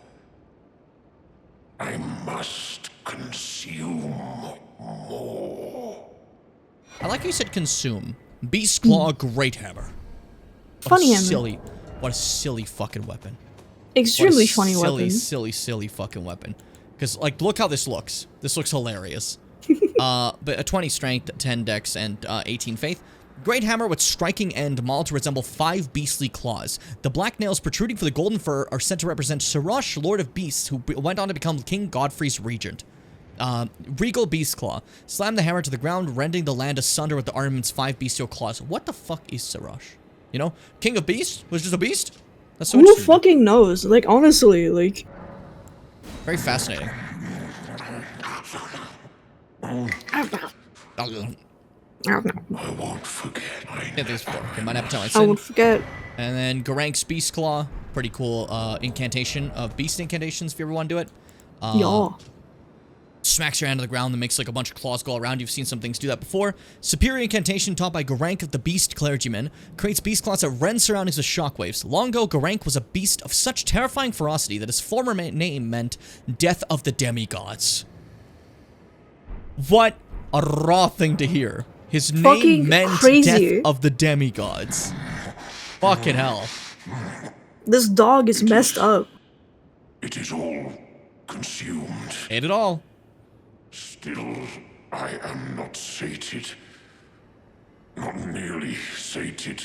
I must consume more. I like how you said consume. Beast Claw, Great Hammer. Funny hammer. What a silly fucking weapon. Extremely funny weapon. Silly fucking weapon. Because, like, look how this looks. This looks hilarious. But a 20 strength, 10 dex, and 18 faith. Great hammer with striking end mauled to resemble 5 beastly claws. The black nails protruding from the golden fur are said to represent Sarash, Lord of Beasts, who went on to become King Godfrey's regent. Regal Beast Claw. Slam the hammer to the ground, rending the land asunder with the armament's 5 bestial claws. What the fuck is Sarash? You know? King of Beasts? Was just a beast? That's so Who fucking knows? Like, honestly, like... Very fascinating. I won't forget. I won't forget. And then Geraint's Beast Claw. Pretty cool incantation of beast incantations if you ever want to do it. Yeah. Smacks your hand to the ground and makes like a bunch of claws go around. You've seen some things do that before. Superior incantation taught by Geraint of the Beast Clergyman creates beast claws that rend surroundings with shockwaves. Long ago, Geraint was a beast of such terrifying ferocity that his former name meant Death of the Demigods. What a raw thing to hear. His name meant Death of the Demigods. Fucking hell. This dog is messed up. It is all consumed. Ate it all. Still, I am not sated. Not nearly sated.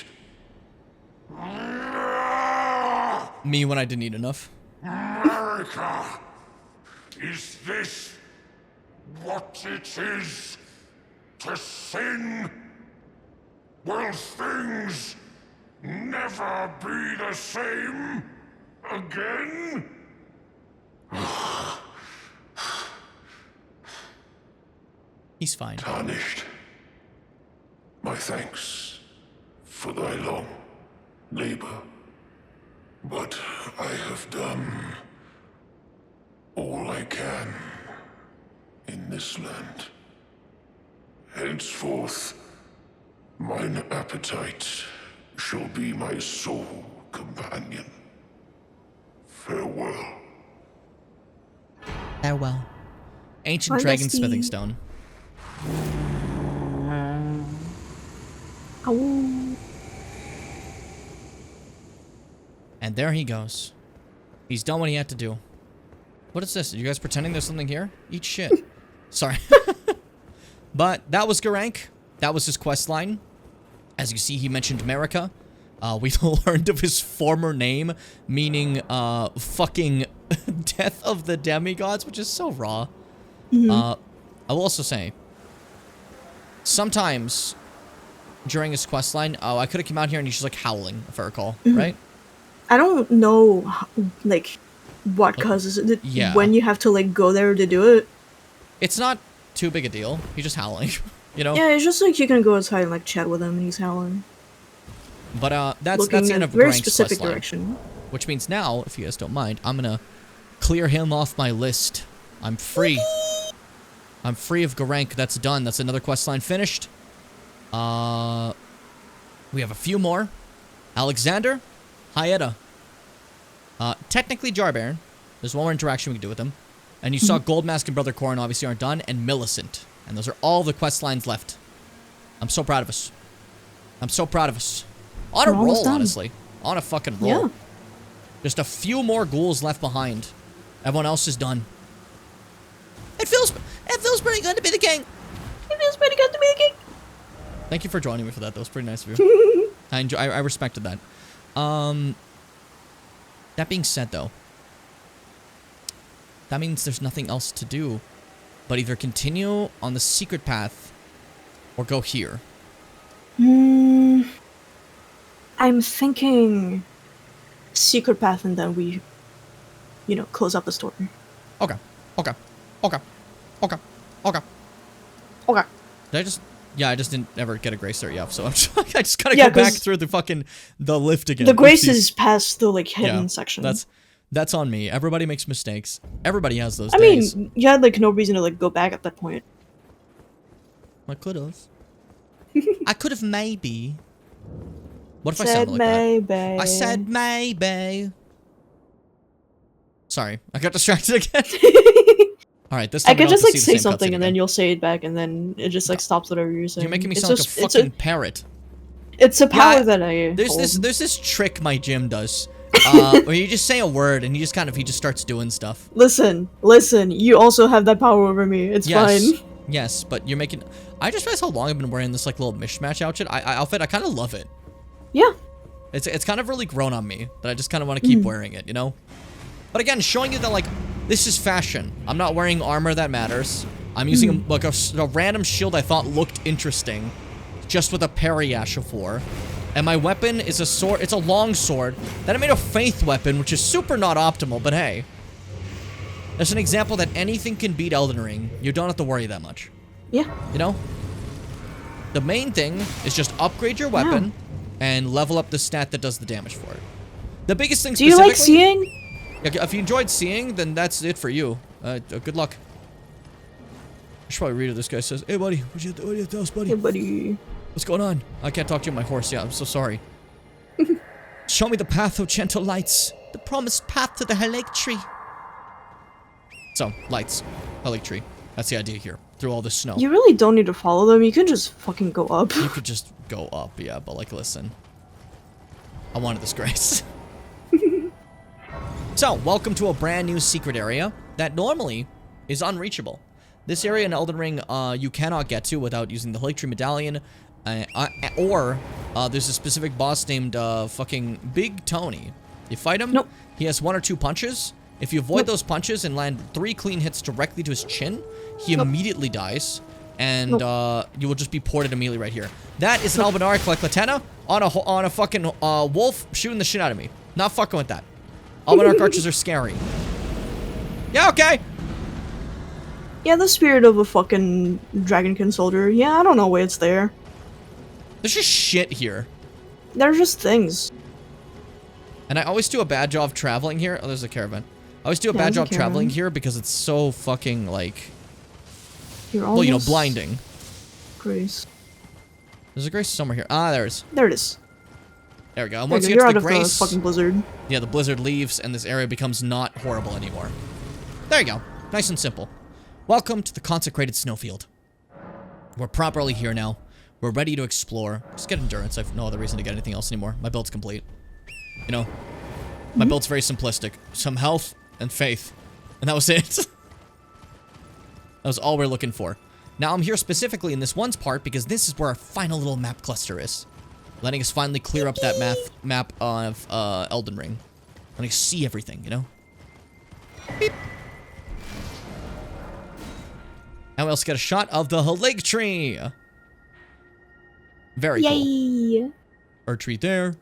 Me when I didn't eat enough. America! Is this what it is to sin? Will things never be the same again? He's fine. Tarnished. My thanks for thy long labor. But I have done all I can in this land. Henceforth, mine appetite shall be my sole companion. Farewell. Farewell. Ancient dragon smithing stone. And there he goes. He's done what he had to do. What is this? Are you guys pretending there's something here? Eat shit. Sorry. But that was Geraint. That was his quest line. As you see, he mentioned America. We learned of his former name, meaning fucking Death of the Demigods, which is so raw. I will also say, sometimes during his quest line, I could have come out here and he's just like howling, if I recall, right? I don't know, like, what causes it when you have to, like, go there to do it. It's not too big a deal. He's just howling, you know? Yeah, it's just like you can go outside and, like, chat with him and he's howling. But that's the end of very Geraint's specific quest line, direction. which means now, if you guys don't mind, I'm gonna clear him off my list. I'm free. I'm free of Geraint. That's done. That's another quest line finished. We have a few more. Alexander, Hyetta. Technically Jar Baron. There's one more interaction we can do with him. And you saw Gold Mask and Brother Corrin obviously aren't done, and Millicent. And those are all the quest lines left. I'm so proud of us. I'm so proud of us. On a roll, honestly. On a fucking roll. Yeah. Just a few more ghouls left behind. Everyone else is done. It feels pretty good to be the king. It feels pretty good to be the king. Thank you for joining me for that. That was pretty nice of you. I respected that. That being said, though, that means there's nothing else to do but either continue on the secret path or go here. I'm thinking secret path, and then we, close up the story. Okay. Okay. Okay. Okay. Okay. Okay. Did I just... Yeah, I just didn't ever get a grace there, yeah, so I just gotta go back through the lift again. The grace is past the, hidden section. That's on me. Everybody makes mistakes. Everybody has those I days. mean, you had, no reason to, go back at that point. I could've. I could've maybe. What if I sounded like that? I said maybe. Sorry, I got distracted again. Alright, this time I could just, say say something, and then you'll say it back, and then it just, stops whatever you're saying. You're making me sound like a fucking parrot. It's a power that I There's this trick my gym does. Where you just say a word, and he just starts doing stuff. Listen, you also have that power over me. It's fine. Yes, but you're making... I just realized how long I've been wearing this, little mishmash outfit. Outfit. I kind of love it. Yeah. It's kind of really grown on me, that I just kind of want to keep wearing it, But again, showing you that, this is fashion. I'm not wearing armor that matters. I'm using, a random shield I thought looked interesting, just with a parry ash of 4. And my weapon is a sword. It's a long sword. Then I made a faith weapon, which is super not optimal, but hey. There's an example that anything can beat Elden Ring. You don't have to worry that much. Yeah. The main thing is just upgrade your weapon and level up the stat that does the damage for it. The biggest thing specifically... Do you like seeing? If you enjoyed seeing, then that's it for you. Good luck. I should probably read what this guy says. Hey, buddy. What do you tell us, buddy? Hey, buddy. What's going on? I can't talk to you on my horse. Yeah, I'm so sorry. Show me the path, O gentle lights. The promised path to the Helig tree. So, lights. Helig tree. That's the idea here. Through all this snow. You really don't need to follow them. You can just fucking go up. You could just go up, yeah. But, listen. I wanted this grace. So, welcome to a brand new secret area that normally is unreachable. This area in Elden Ring, you cannot get to without using the Helig Tree Medallion, or there's a specific boss named fucking Big Tony. You fight him, he has 1 or 2 punches. If you avoid those punches and land 3 clean hits directly to his chin, he immediately dies, and you will just be ported immediately right here. That is an Albinaric like Latena on a fucking wolf shooting the shit out of me. Not fucking with that. Albinaric archers are scary. Yeah, okay. Yeah, the spirit of a fucking dragonkin soldier. Yeah, I don't know why it's there. There's just shit here. They're just things. And I always do a bad job traveling here. Oh, there's a caravan. I always do a bad job traveling here because it's so fucking, You're blinding. Grace. There's a grace somewhere here. Ah, there it is. There it is. There we go. And once you get to the grace, fucking blizzard. Yeah, the blizzard leaves and this area becomes not horrible anymore. There you go. Nice and simple. Welcome to the consecrated snowfield. We're properly here now. We're ready to explore. Just get endurance. I have no other reason to get anything else anymore. My build's complete. My build's very simplistic. Some health and faith. And that was it. That was all we're looking for. Now I'm here specifically in this one's part because this is where our final little map cluster is. Letting us finally clear up that map of Elden Ring. Letting us see everything, Beep. And we also get a shot of the Helig tree. Very cool. Our tree there,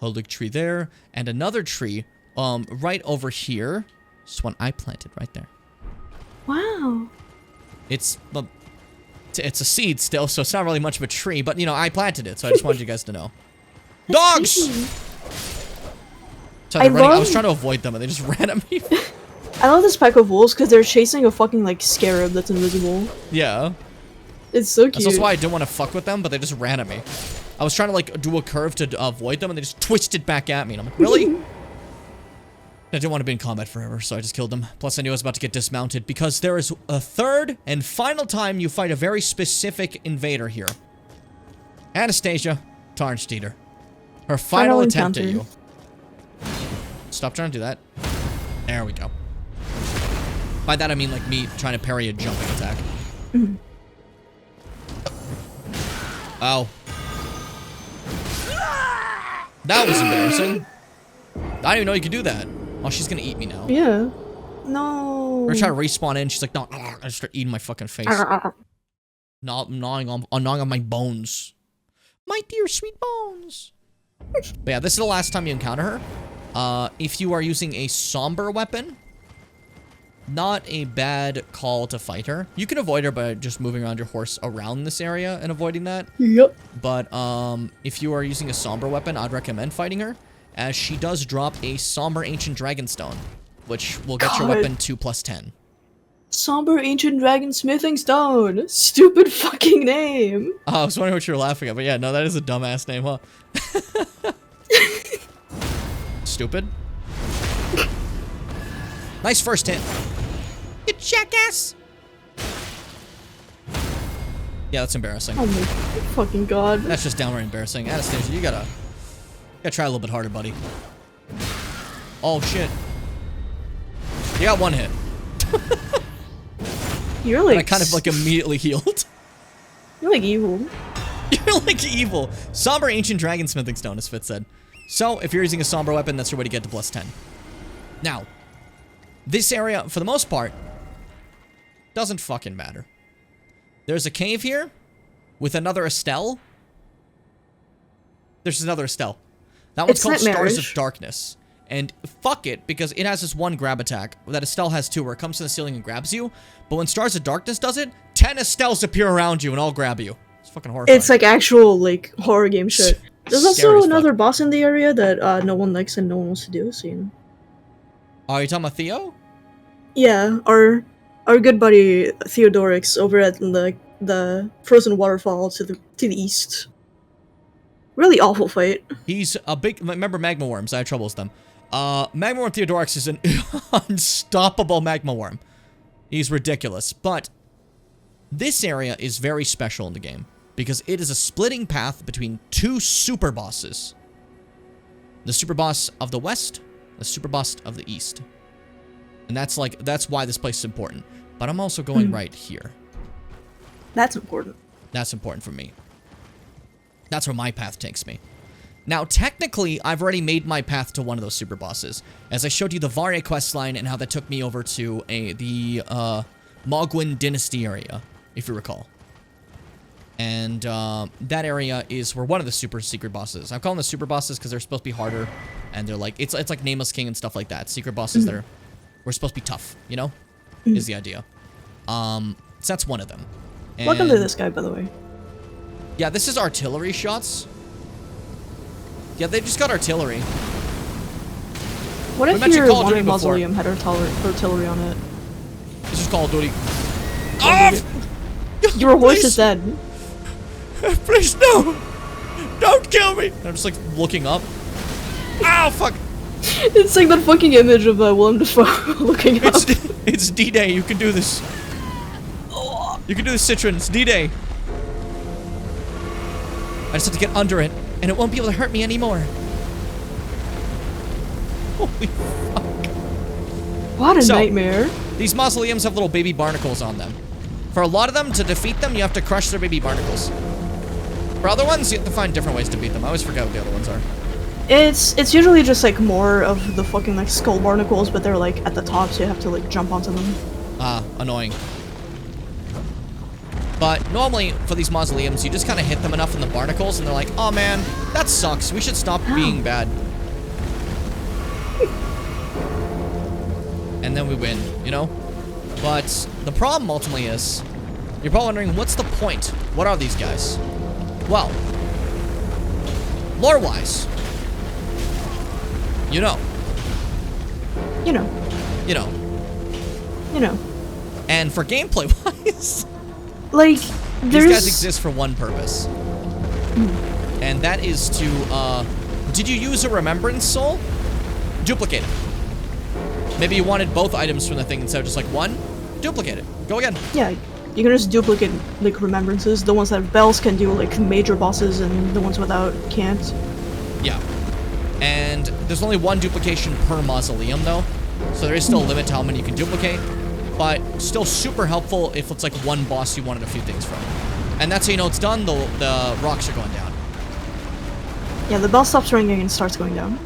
Helig tree there, and another tree right over here. This one I planted right there. Wow. It's a seed still, so it's not really much of a tree, but I planted it, so I just wanted you guys to know. Dogs! So I was trying to avoid them and they just ran at me. I love this pack of wolves because they're chasing a fucking scarab that's invisible. Yeah. It's so cute. That's why I didn't want to fuck with them, but they just ran at me. I was trying to do a curve to avoid them and they just twisted back at me and I'm like, really? I didn't want to be in combat forever, so I just killed him. Plus, I knew I was about to get dismounted, because there is a third and final time you fight a very specific invader here. Anastasia Tarnsteeder. Her final attempt at you. Stop trying to do that. There we go. By that, I mean, like, me trying to parry a jumping attack. Oh. That was embarrassing. I didn't even know you could do that. Oh, she's gonna eat me now. Yeah. No. We're trying to respawn in. She's like, no. I just start eating my fucking face. Gnawing on my bones. My dear sweet bones. But yeah, this is the last time you encounter her. If you are using a somber weapon, not a bad call to fight her. You can avoid her by just moving around your horse around this area and avoiding that. Yep. But if you are using a somber weapon, I'd recommend fighting her, as she does drop a somber ancient dragonstone, which will get your weapon 2+10. Somber Ancient Dragon Smithing Stone. Stupid fucking name. Oh, I was wondering what you were laughing at, but yeah, no, that is a dumbass name, huh? Stupid. Nice first hit. You jackass! Yeah, that's embarrassing. Oh my fucking god. That's just downright embarrassing. Anastasia, you gotta try a little bit harder, buddy. Oh, shit. You got one hit. You're like... And I kind of, like, immediately healed. You're like evil. You're like evil. Somber Ancient Dragon Smithing Stone, as Fitz said. So, if you're using a somber weapon, that's your way to get to +10. Now, this area, for the most part, doesn't fucking matter. There's a cave here with another Estelle. There's another Estelle. That one's called Stars of Darkness. And fuck it, because it has this one grab attack that Estelle has too, where it comes to the ceiling and grabs you. But when Stars of Darkness does it, 10 Estelles appear around you and all grab you. It's fucking horrifying. It's like actual, like, horror game shit. There's also another boss in the area that no one likes and no one wants to do, so you know. Oh, you talking about Theo? Yeah, our good buddy Theodorix over at the frozen waterfall to the east. Really awful fight. He's a big... Remember magma worms? I had trouble with them. Magma Worm Theodorix is an unstoppable magma worm. He's ridiculous. But this area is very special in the game, because it is a splitting path between two super bosses. The super boss of the west, the super boss of the east. And that's why this place is important. But I'm also going right here. That's important. That's important for me. That's where my path takes me. Now, technically, I've already made my path to one of those super bosses, as I showed you the Varya questline and how that took me over to the Mogwin Dynasty area, if you recall. And that area is where one of the super secret bosses. I'm calling them super bosses because they're supposed to be harder, and they're like it's like Nameless King and stuff like that. Secret bosses that we're supposed to be tough, you know, is the idea. So that's one of them. And welcome to this guy, by the way. Yeah, this is artillery shots. Yeah, they just got artillery. What if your wanted mausoleum had artillery on it? This is Call of Duty. Oh! Your horse is dead. Please, no! Don't kill me! I'm just like looking up. Ow, fuck! It's like that fucking image of Willem Dafoe looking up. It's D-Day, you can do this. You can do this, Citron, it's D-Day. I just have to get under it, and it won't be able to hurt me anymore. Holy fuck. What a nightmare. These mausoleums have little baby barnacles on them. For a lot of them, to defeat them, you have to crush their baby barnacles. For other ones, you have to find different ways to beat them. I always forget what the other ones are. It's usually just like more of the fucking like skull barnacles, but they're like at the top, so you have to like jump onto them. Ah, annoying. But normally, for these mausoleums, you just kind of hit them enough in the barnacles, and they're like, oh man, that sucks. We should stop being bad. And then we win, you know? But the problem ultimately is, you're probably wondering, what's the point? What are these guys? Well, lore-wise, you know. You know. You know. You know. And for gameplay-wise... Like, these guys exist for one purpose. And that is to, did you use a Remembrance Soul? Duplicate it. Maybe you wanted both items from the thing instead of just like one. Duplicate it. Go again. Yeah, you can just duplicate like remembrances. The ones that have bells can do like major bosses, and the ones without can't. Yeah. And there's only one duplication per mausoleum though, so there is still a limit to how many you can duplicate. But still super helpful if it's like one boss you wanted a few things from. And that's how you know it's done. The rocks are going down. Yeah, the bell stops ringing and starts going down.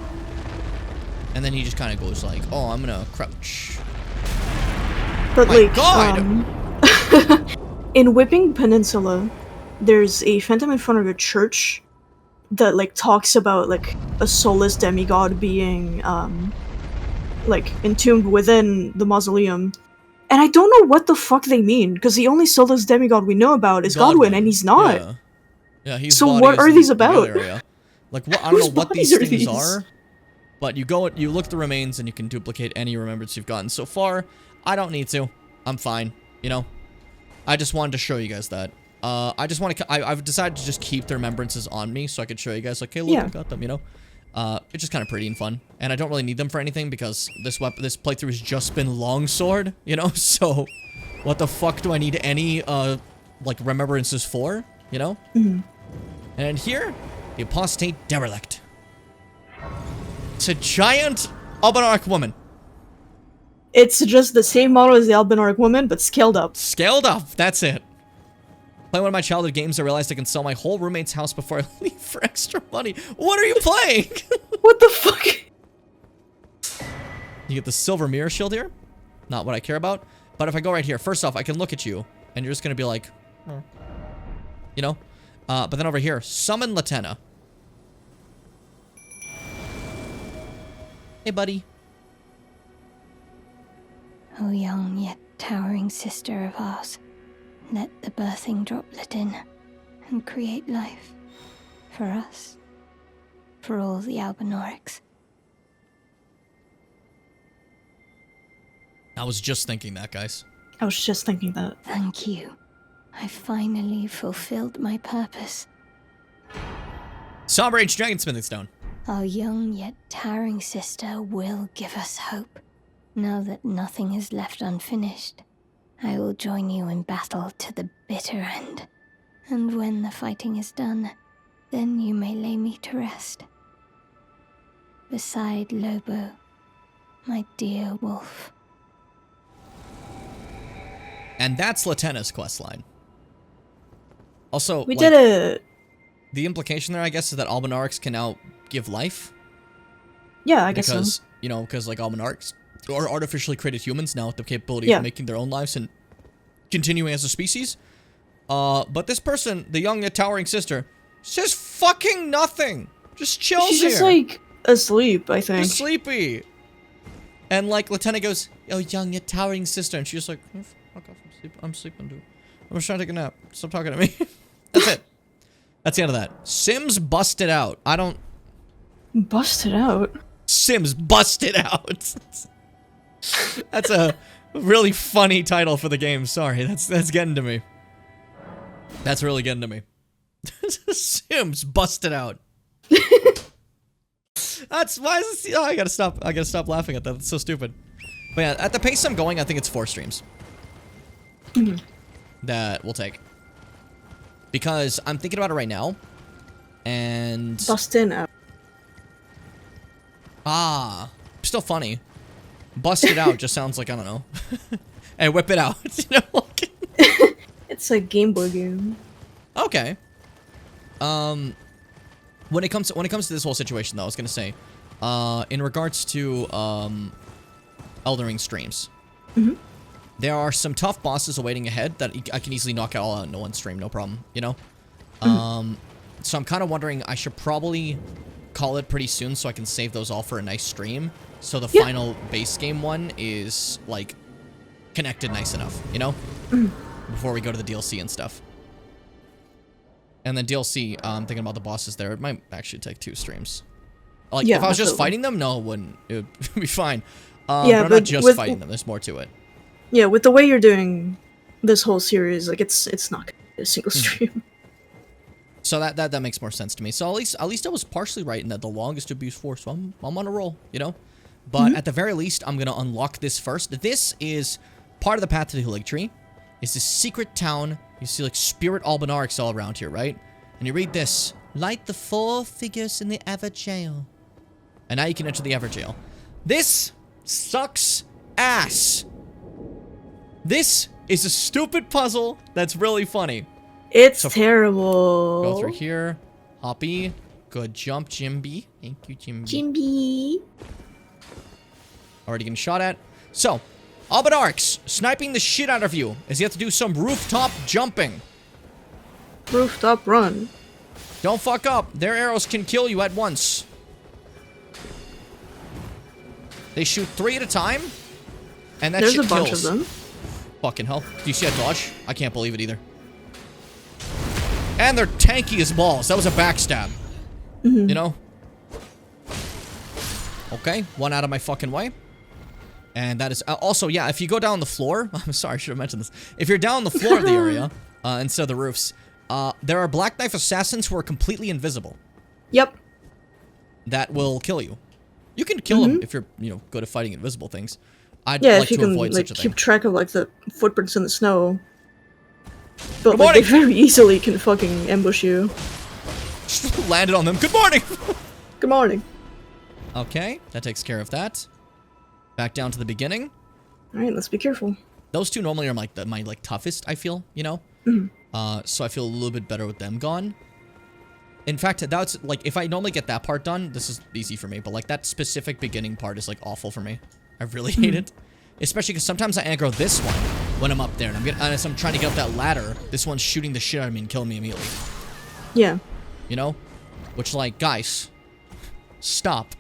And then he just kind of goes like, "Oh, I'm gonna crouch." But My God! In Whipping Peninsula, there's a phantom in front of a church that like talks about like a soulless demigod being like entombed within the mausoleum. And I don't know what the fuck they mean, because the only soulless demigod we know about is Godwyn, and he's not. Yeah, he's so what are these about? Like, what, I don't know what these things are, but you look at the remains and you can duplicate any remembrance you've gotten so far. I don't need to. I'm fine, you know? I just wanted to show you guys that. I've decided to just keep the remembrances on me so I could show you guys, like, hey, look, I got them, you know? It's just kind of pretty and fun. And I don't really need them for anything because this playthrough has just been longsword, you know? So, what the fuck do I need any, like, remembrances for, you know? Mm-hmm. And here, the apostate derelict. It's a giant Albinaric woman. It's just the same model as the Albinaric woman, but scaled up. Scaled up, that's it. Playing one of my childhood games, I realized I can sell my whole roommate's house before I leave for extra money. What are you playing? What the fuck? You get the silver mirror shield here. Not what I care about. But if I go right here, first off, I can look at you, and you're just gonna be like, you know? But then over here, summon Latenna. Hey, buddy. O young yet towering sister of ours, let the birthing droplet in and create life. For us. For all the Albinorics. I was just thinking that, guys. I was just thinking that. Thank you. I finally fulfilled my purpose. Somber Age Dragonsmithing Stone. Our young yet towering sister will give us hope. Now that nothing is left unfinished, I will join you in battle to the bitter end. And when the fighting is done, then you may lay me to rest. Beside Lobo, my dear wolf. And that's Latenna's questline. Also, we did it. The implication there, I guess, is that Albinarics can now give life. Yeah, I guess so. Because, you know, because like Albinarics are artificially created humans now with the capability of making their own lives and continuing as a species. But this person, the young yet towering sister, says fucking nothing. Just chills She's here. just like asleep, I think. Just sleepy. And like Latenna goes, "Oh, young yet towering sister," and she's just like, oh, "Fuck off, I'm sleeping, dude. I'm just trying to take a nap. Stop talking to me." That's it. That's the end of that. Sims busted out. I don't. Busted out. Sims busted out. That's a really funny title for the game. Sorry, that's getting to me. That's really getting to me. Sims busted out. That's why is this? Oh, I gotta stop laughing at that. That's so stupid. But yeah, at the pace I'm going, I think it's 4 streams that we'll take. Because I'm thinking about it right now, and busting out. Ah, still funny. Busted out just sounds like, I don't know. Hey, whip it out. You know? It's a Game Boy game. Okay. When it comes to this whole situation, though, I was gonna say, in regards to Elden Ring streams, there are some tough bosses awaiting ahead that I can easily knock all out in one stream, no problem. You know. So I'm kind of wondering, I should probably call it pretty soon so I can save those all for a nice stream. So the final base game one is like connected nice enough, you know, before we go to the DLC and stuff. And then DLC, I'm thinking about the bosses there. It might actually take 2 streams. Like, if I was just fighting them, no, it wouldn't. It would be fine. But I'm not just fighting them. There's more to it. Yeah, with the way you're doing this whole series, like, it's not gonna be a single stream. So that makes more sense to me. So at least I was partially right in that the longest would be 4. So I'm on a roll, you know. But at the very least, I'm going to unlock this first. This is part of the path to the Hillig Tree. It's this secret town. You see, like, spirit albinarics all around here, right? And you read this. Light the 4 figures in the Everjail. And now you can enter the Everjail. This sucks ass. This is a stupid puzzle that's really funny. It's terrible. Go through here. Hoppy. Good jump, Jimby. Thank you, Jimby. Jimby. Already getting shot at. So, albinarics sniping the shit out of you as you have to do some rooftop jumping. Rooftop run. Don't fuck up. Their arrows can kill you at once. They shoot 3 at a time. And that There's shit a bunch kills. of them. Fucking hell. Do you see that dodge? I can't believe it either. And they're tanky as balls. That was a backstab. You know? Okay, 1 out of my fucking way. And that is... also, yeah, if you go down the floor... I'm sorry, I should have mentioned this. If you're down the floor of the area, instead of the roofs, there are Black Knife Assassins who are completely invisible. Yep. That will kill you. You can kill them if you're, you know, good at fighting invisible things. I'd Yeah, like if you to can avoid like such a keep thing. track of like the footprints in the snow. But Good like, they morning! very easily can fucking ambush you. Just landed on them. Good morning! Good morning. Okay, that takes care of that. Back down to the beginning. Alright, let's be careful. Those two normally are my like toughest, I feel, you know? So I feel a little bit better with them gone. In fact, that's like, if I normally get that part done, this is easy for me, but like that specific beginning part is like awful for me. I really hate it. Especially because sometimes I aggro this one when I'm up there, and as I'm trying to get up that ladder, this one's shooting the shit out of me and killing me immediately. Yeah. You know? Which, like, guys, stop.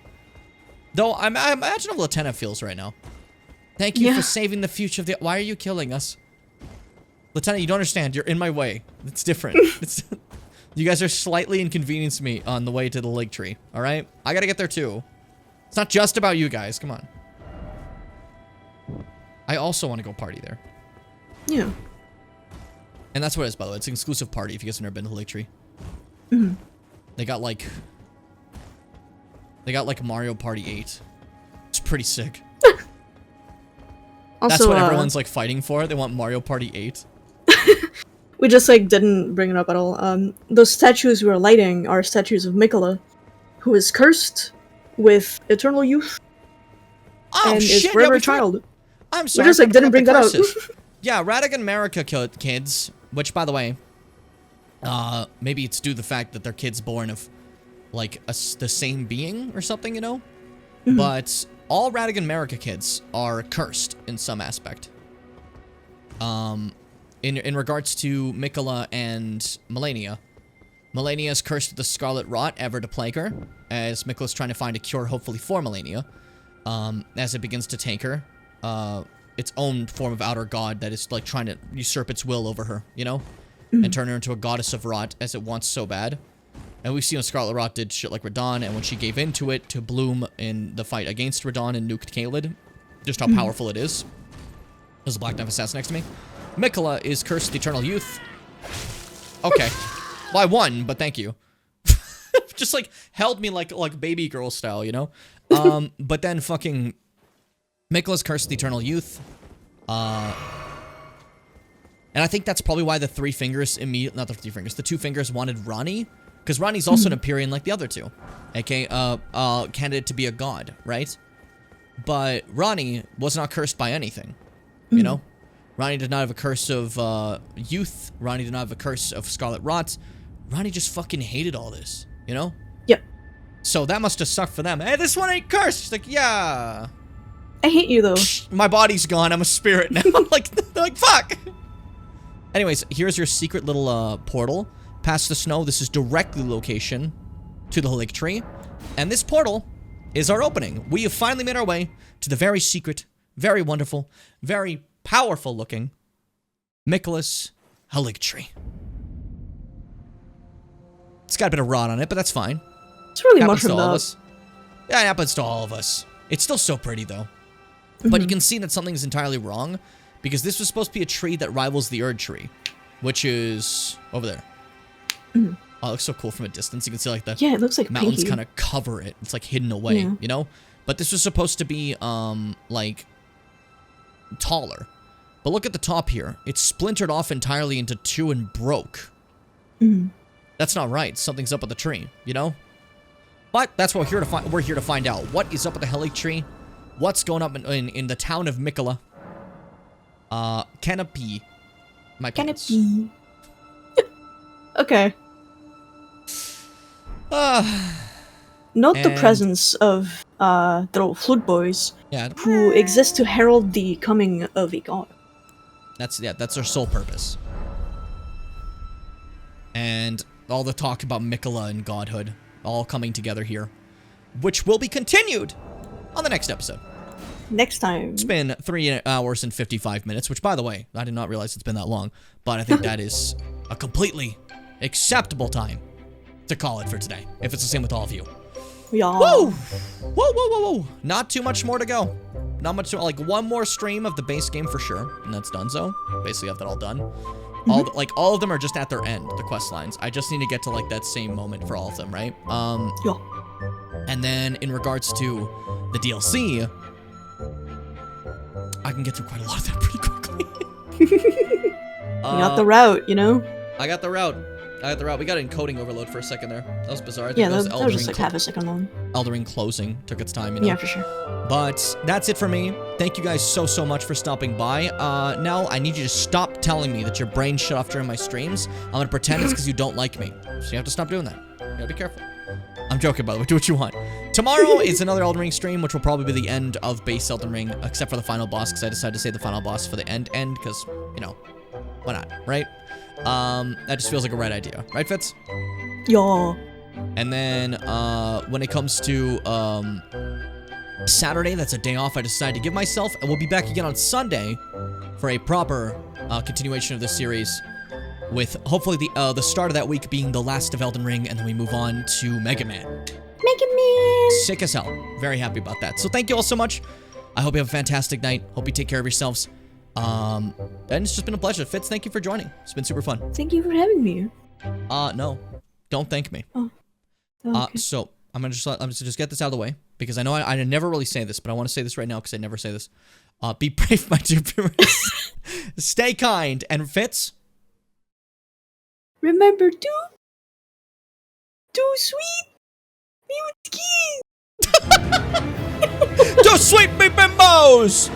Though, I imagine how Lieutenant feels right now. Thank you for saving the future of the... Why are you killing us? Lieutenant, you don't understand. You're in my way. It's different. You guys are slightly inconveniencing me on the way to the lake tree, alright? I gotta get there, too. It's not just about you guys. Come on. I also want to go party there. Yeah. And that's what it is, by the way. It's an exclusive party if you guys have never been to the lake tree. They got like Mario Party 8. It's pretty sick. Also, that's what everyone's like fighting for. They want Mario Party 8. We just like didn't bring it up at all. Those statues we were lighting are statues of Mikola, who is cursed with eternal youth. Oh, and shit, is forever a child. I'm sorry. We just like didn't bring that up. Yeah, Radigan America kids, which by the way, maybe it's due to the fact that they're kids born of like the same being or something, you know? But all Radigan America kids are cursed in some aspect. In regards to Mikola and Melania. Melania is cursed with the Scarlet Rot, ever to plague her, as Mikola's trying to find a cure, hopefully, for Melania. As it begins to take her, its own form of outer god that is, like, trying to usurp its will over her, you know? And turn her into a goddess of rot, as it wants so bad. And we've seen when Scarlet Rot did shit like Radon, and when she gave into it to bloom in the fight against Radon and nuked Caelid, just how powerful it is. There's a Black Knife Assassin next to me. Mikola is cursed with eternal youth. Okay. Well, I won, but thank you. Just, like, held me like baby girl style, you know? But then fucking... Mikola's cursed with eternal youth. And I think that's probably why the 3 fingers immediately... Not the 3 fingers. The 2 fingers wanted Ronnie. Because Ronnie's also an Empyrean like the other 2. Okay, candidate to be a god, right? But Ronnie was not cursed by anything. You know? Ronnie did not have a curse of youth. Ronnie did not have a curse of Scarlet Rot. Ronnie just fucking hated all this, you know? Yep. So that must have sucked for them. Hey, this one ain't cursed. She's like, yeah. I hate you, though. My body's gone. I'm a spirit now. like, they're like, fuck. Anyways, here's your secret little portal. Past the snow, this is directly location to the Hillig Tree. And this portal is our opening. We have finally made our way to the very secret, very wonderful, very powerful looking Mikola's Hillig Tree. It's got a bit of rot on it, but that's fine. It's really happens to mushroomed all of up. us. Yeah, it happens to all of us. It's still so pretty, though. But you can see that something's entirely wrong, because this was supposed to be a tree that rivals the Erd tree, which is over there. Oh, it looks so cool from a distance. You can see like the it looks like mountains pinky. kind of cover it. It's like hidden away, you know? But this was supposed to be, like, taller. But look at the top here. It's splintered off entirely into two and broke. Mhm. That's not right. Something's up with the tree, you know? But that's what we're here to find out. What is up with the Helic tree? What's going up in the town of Mikola? Can it be? Can it be? Okay. Note the presence of the little flute boys, who exist to herald the coming of a god. That's their sole purpose. And all the talk about Mikola and godhood all coming together here, which will be continued on the next episode. Next time. It's been 3 hours and 55 minutes, which, by the way, I did not realize it's been that long, but I think that is a completely acceptable time to call it for today, if it's the same with all of you. Yeah. Woo! Whoa, whoa, whoa, whoa. Not too much more to go. Not much, like one more stream of the base game for sure, and that's done so. Basically have that all done. All of them are just at their end, the quest lines. I just need to get to like that same moment for all of them, right? Yeah. And then in regards to the DLC, I can get through quite a lot of that pretty quickly. You got the route, you know? I got the route. We got an encoding overload for a second there. That was bizarre. Yeah, that was just like half a second long. Elden Ring closing took its time, you know? Yeah, for sure. But that's it for me. Thank you guys so much for stopping by. Now, I need you to stop telling me that your brain shut off during my streams. I'm gonna pretend it's because you don't like me. So you have to stop doing that. You gotta be careful. I'm joking, by the way. Do what you want. Tomorrow is another Elden Ring stream, which will probably be the end of base Elden Ring, except for the final boss, because I decided to save the final boss for the end, because, you know, why not, right? That just feels like a right idea. Right, Fitz? Yeah. And then, when it comes to, Saturday, that's a day off I decided to give myself, and we'll be back again on Sunday for a proper, continuation of this series, with hopefully the start of that week being the last of Elden Ring, and then we move on to Mega Man. Mega Man! Sick as hell. Very happy about that. So thank you all so much. I hope you have a fantastic night. Hope you take care of yourselves. And it's just been a pleasure. Fitz, thank you for joining. It's been super fun. Thank you for having me. No. Don't thank me. Oh. Okay. So I'm gonna just get this out of the way, because I know I never really say this, but I want to say this right now because I never say this. Be brave, my dear viewers. Stay kind, and Fitz, remember to do sweet me with keys. do sweet me bimbos.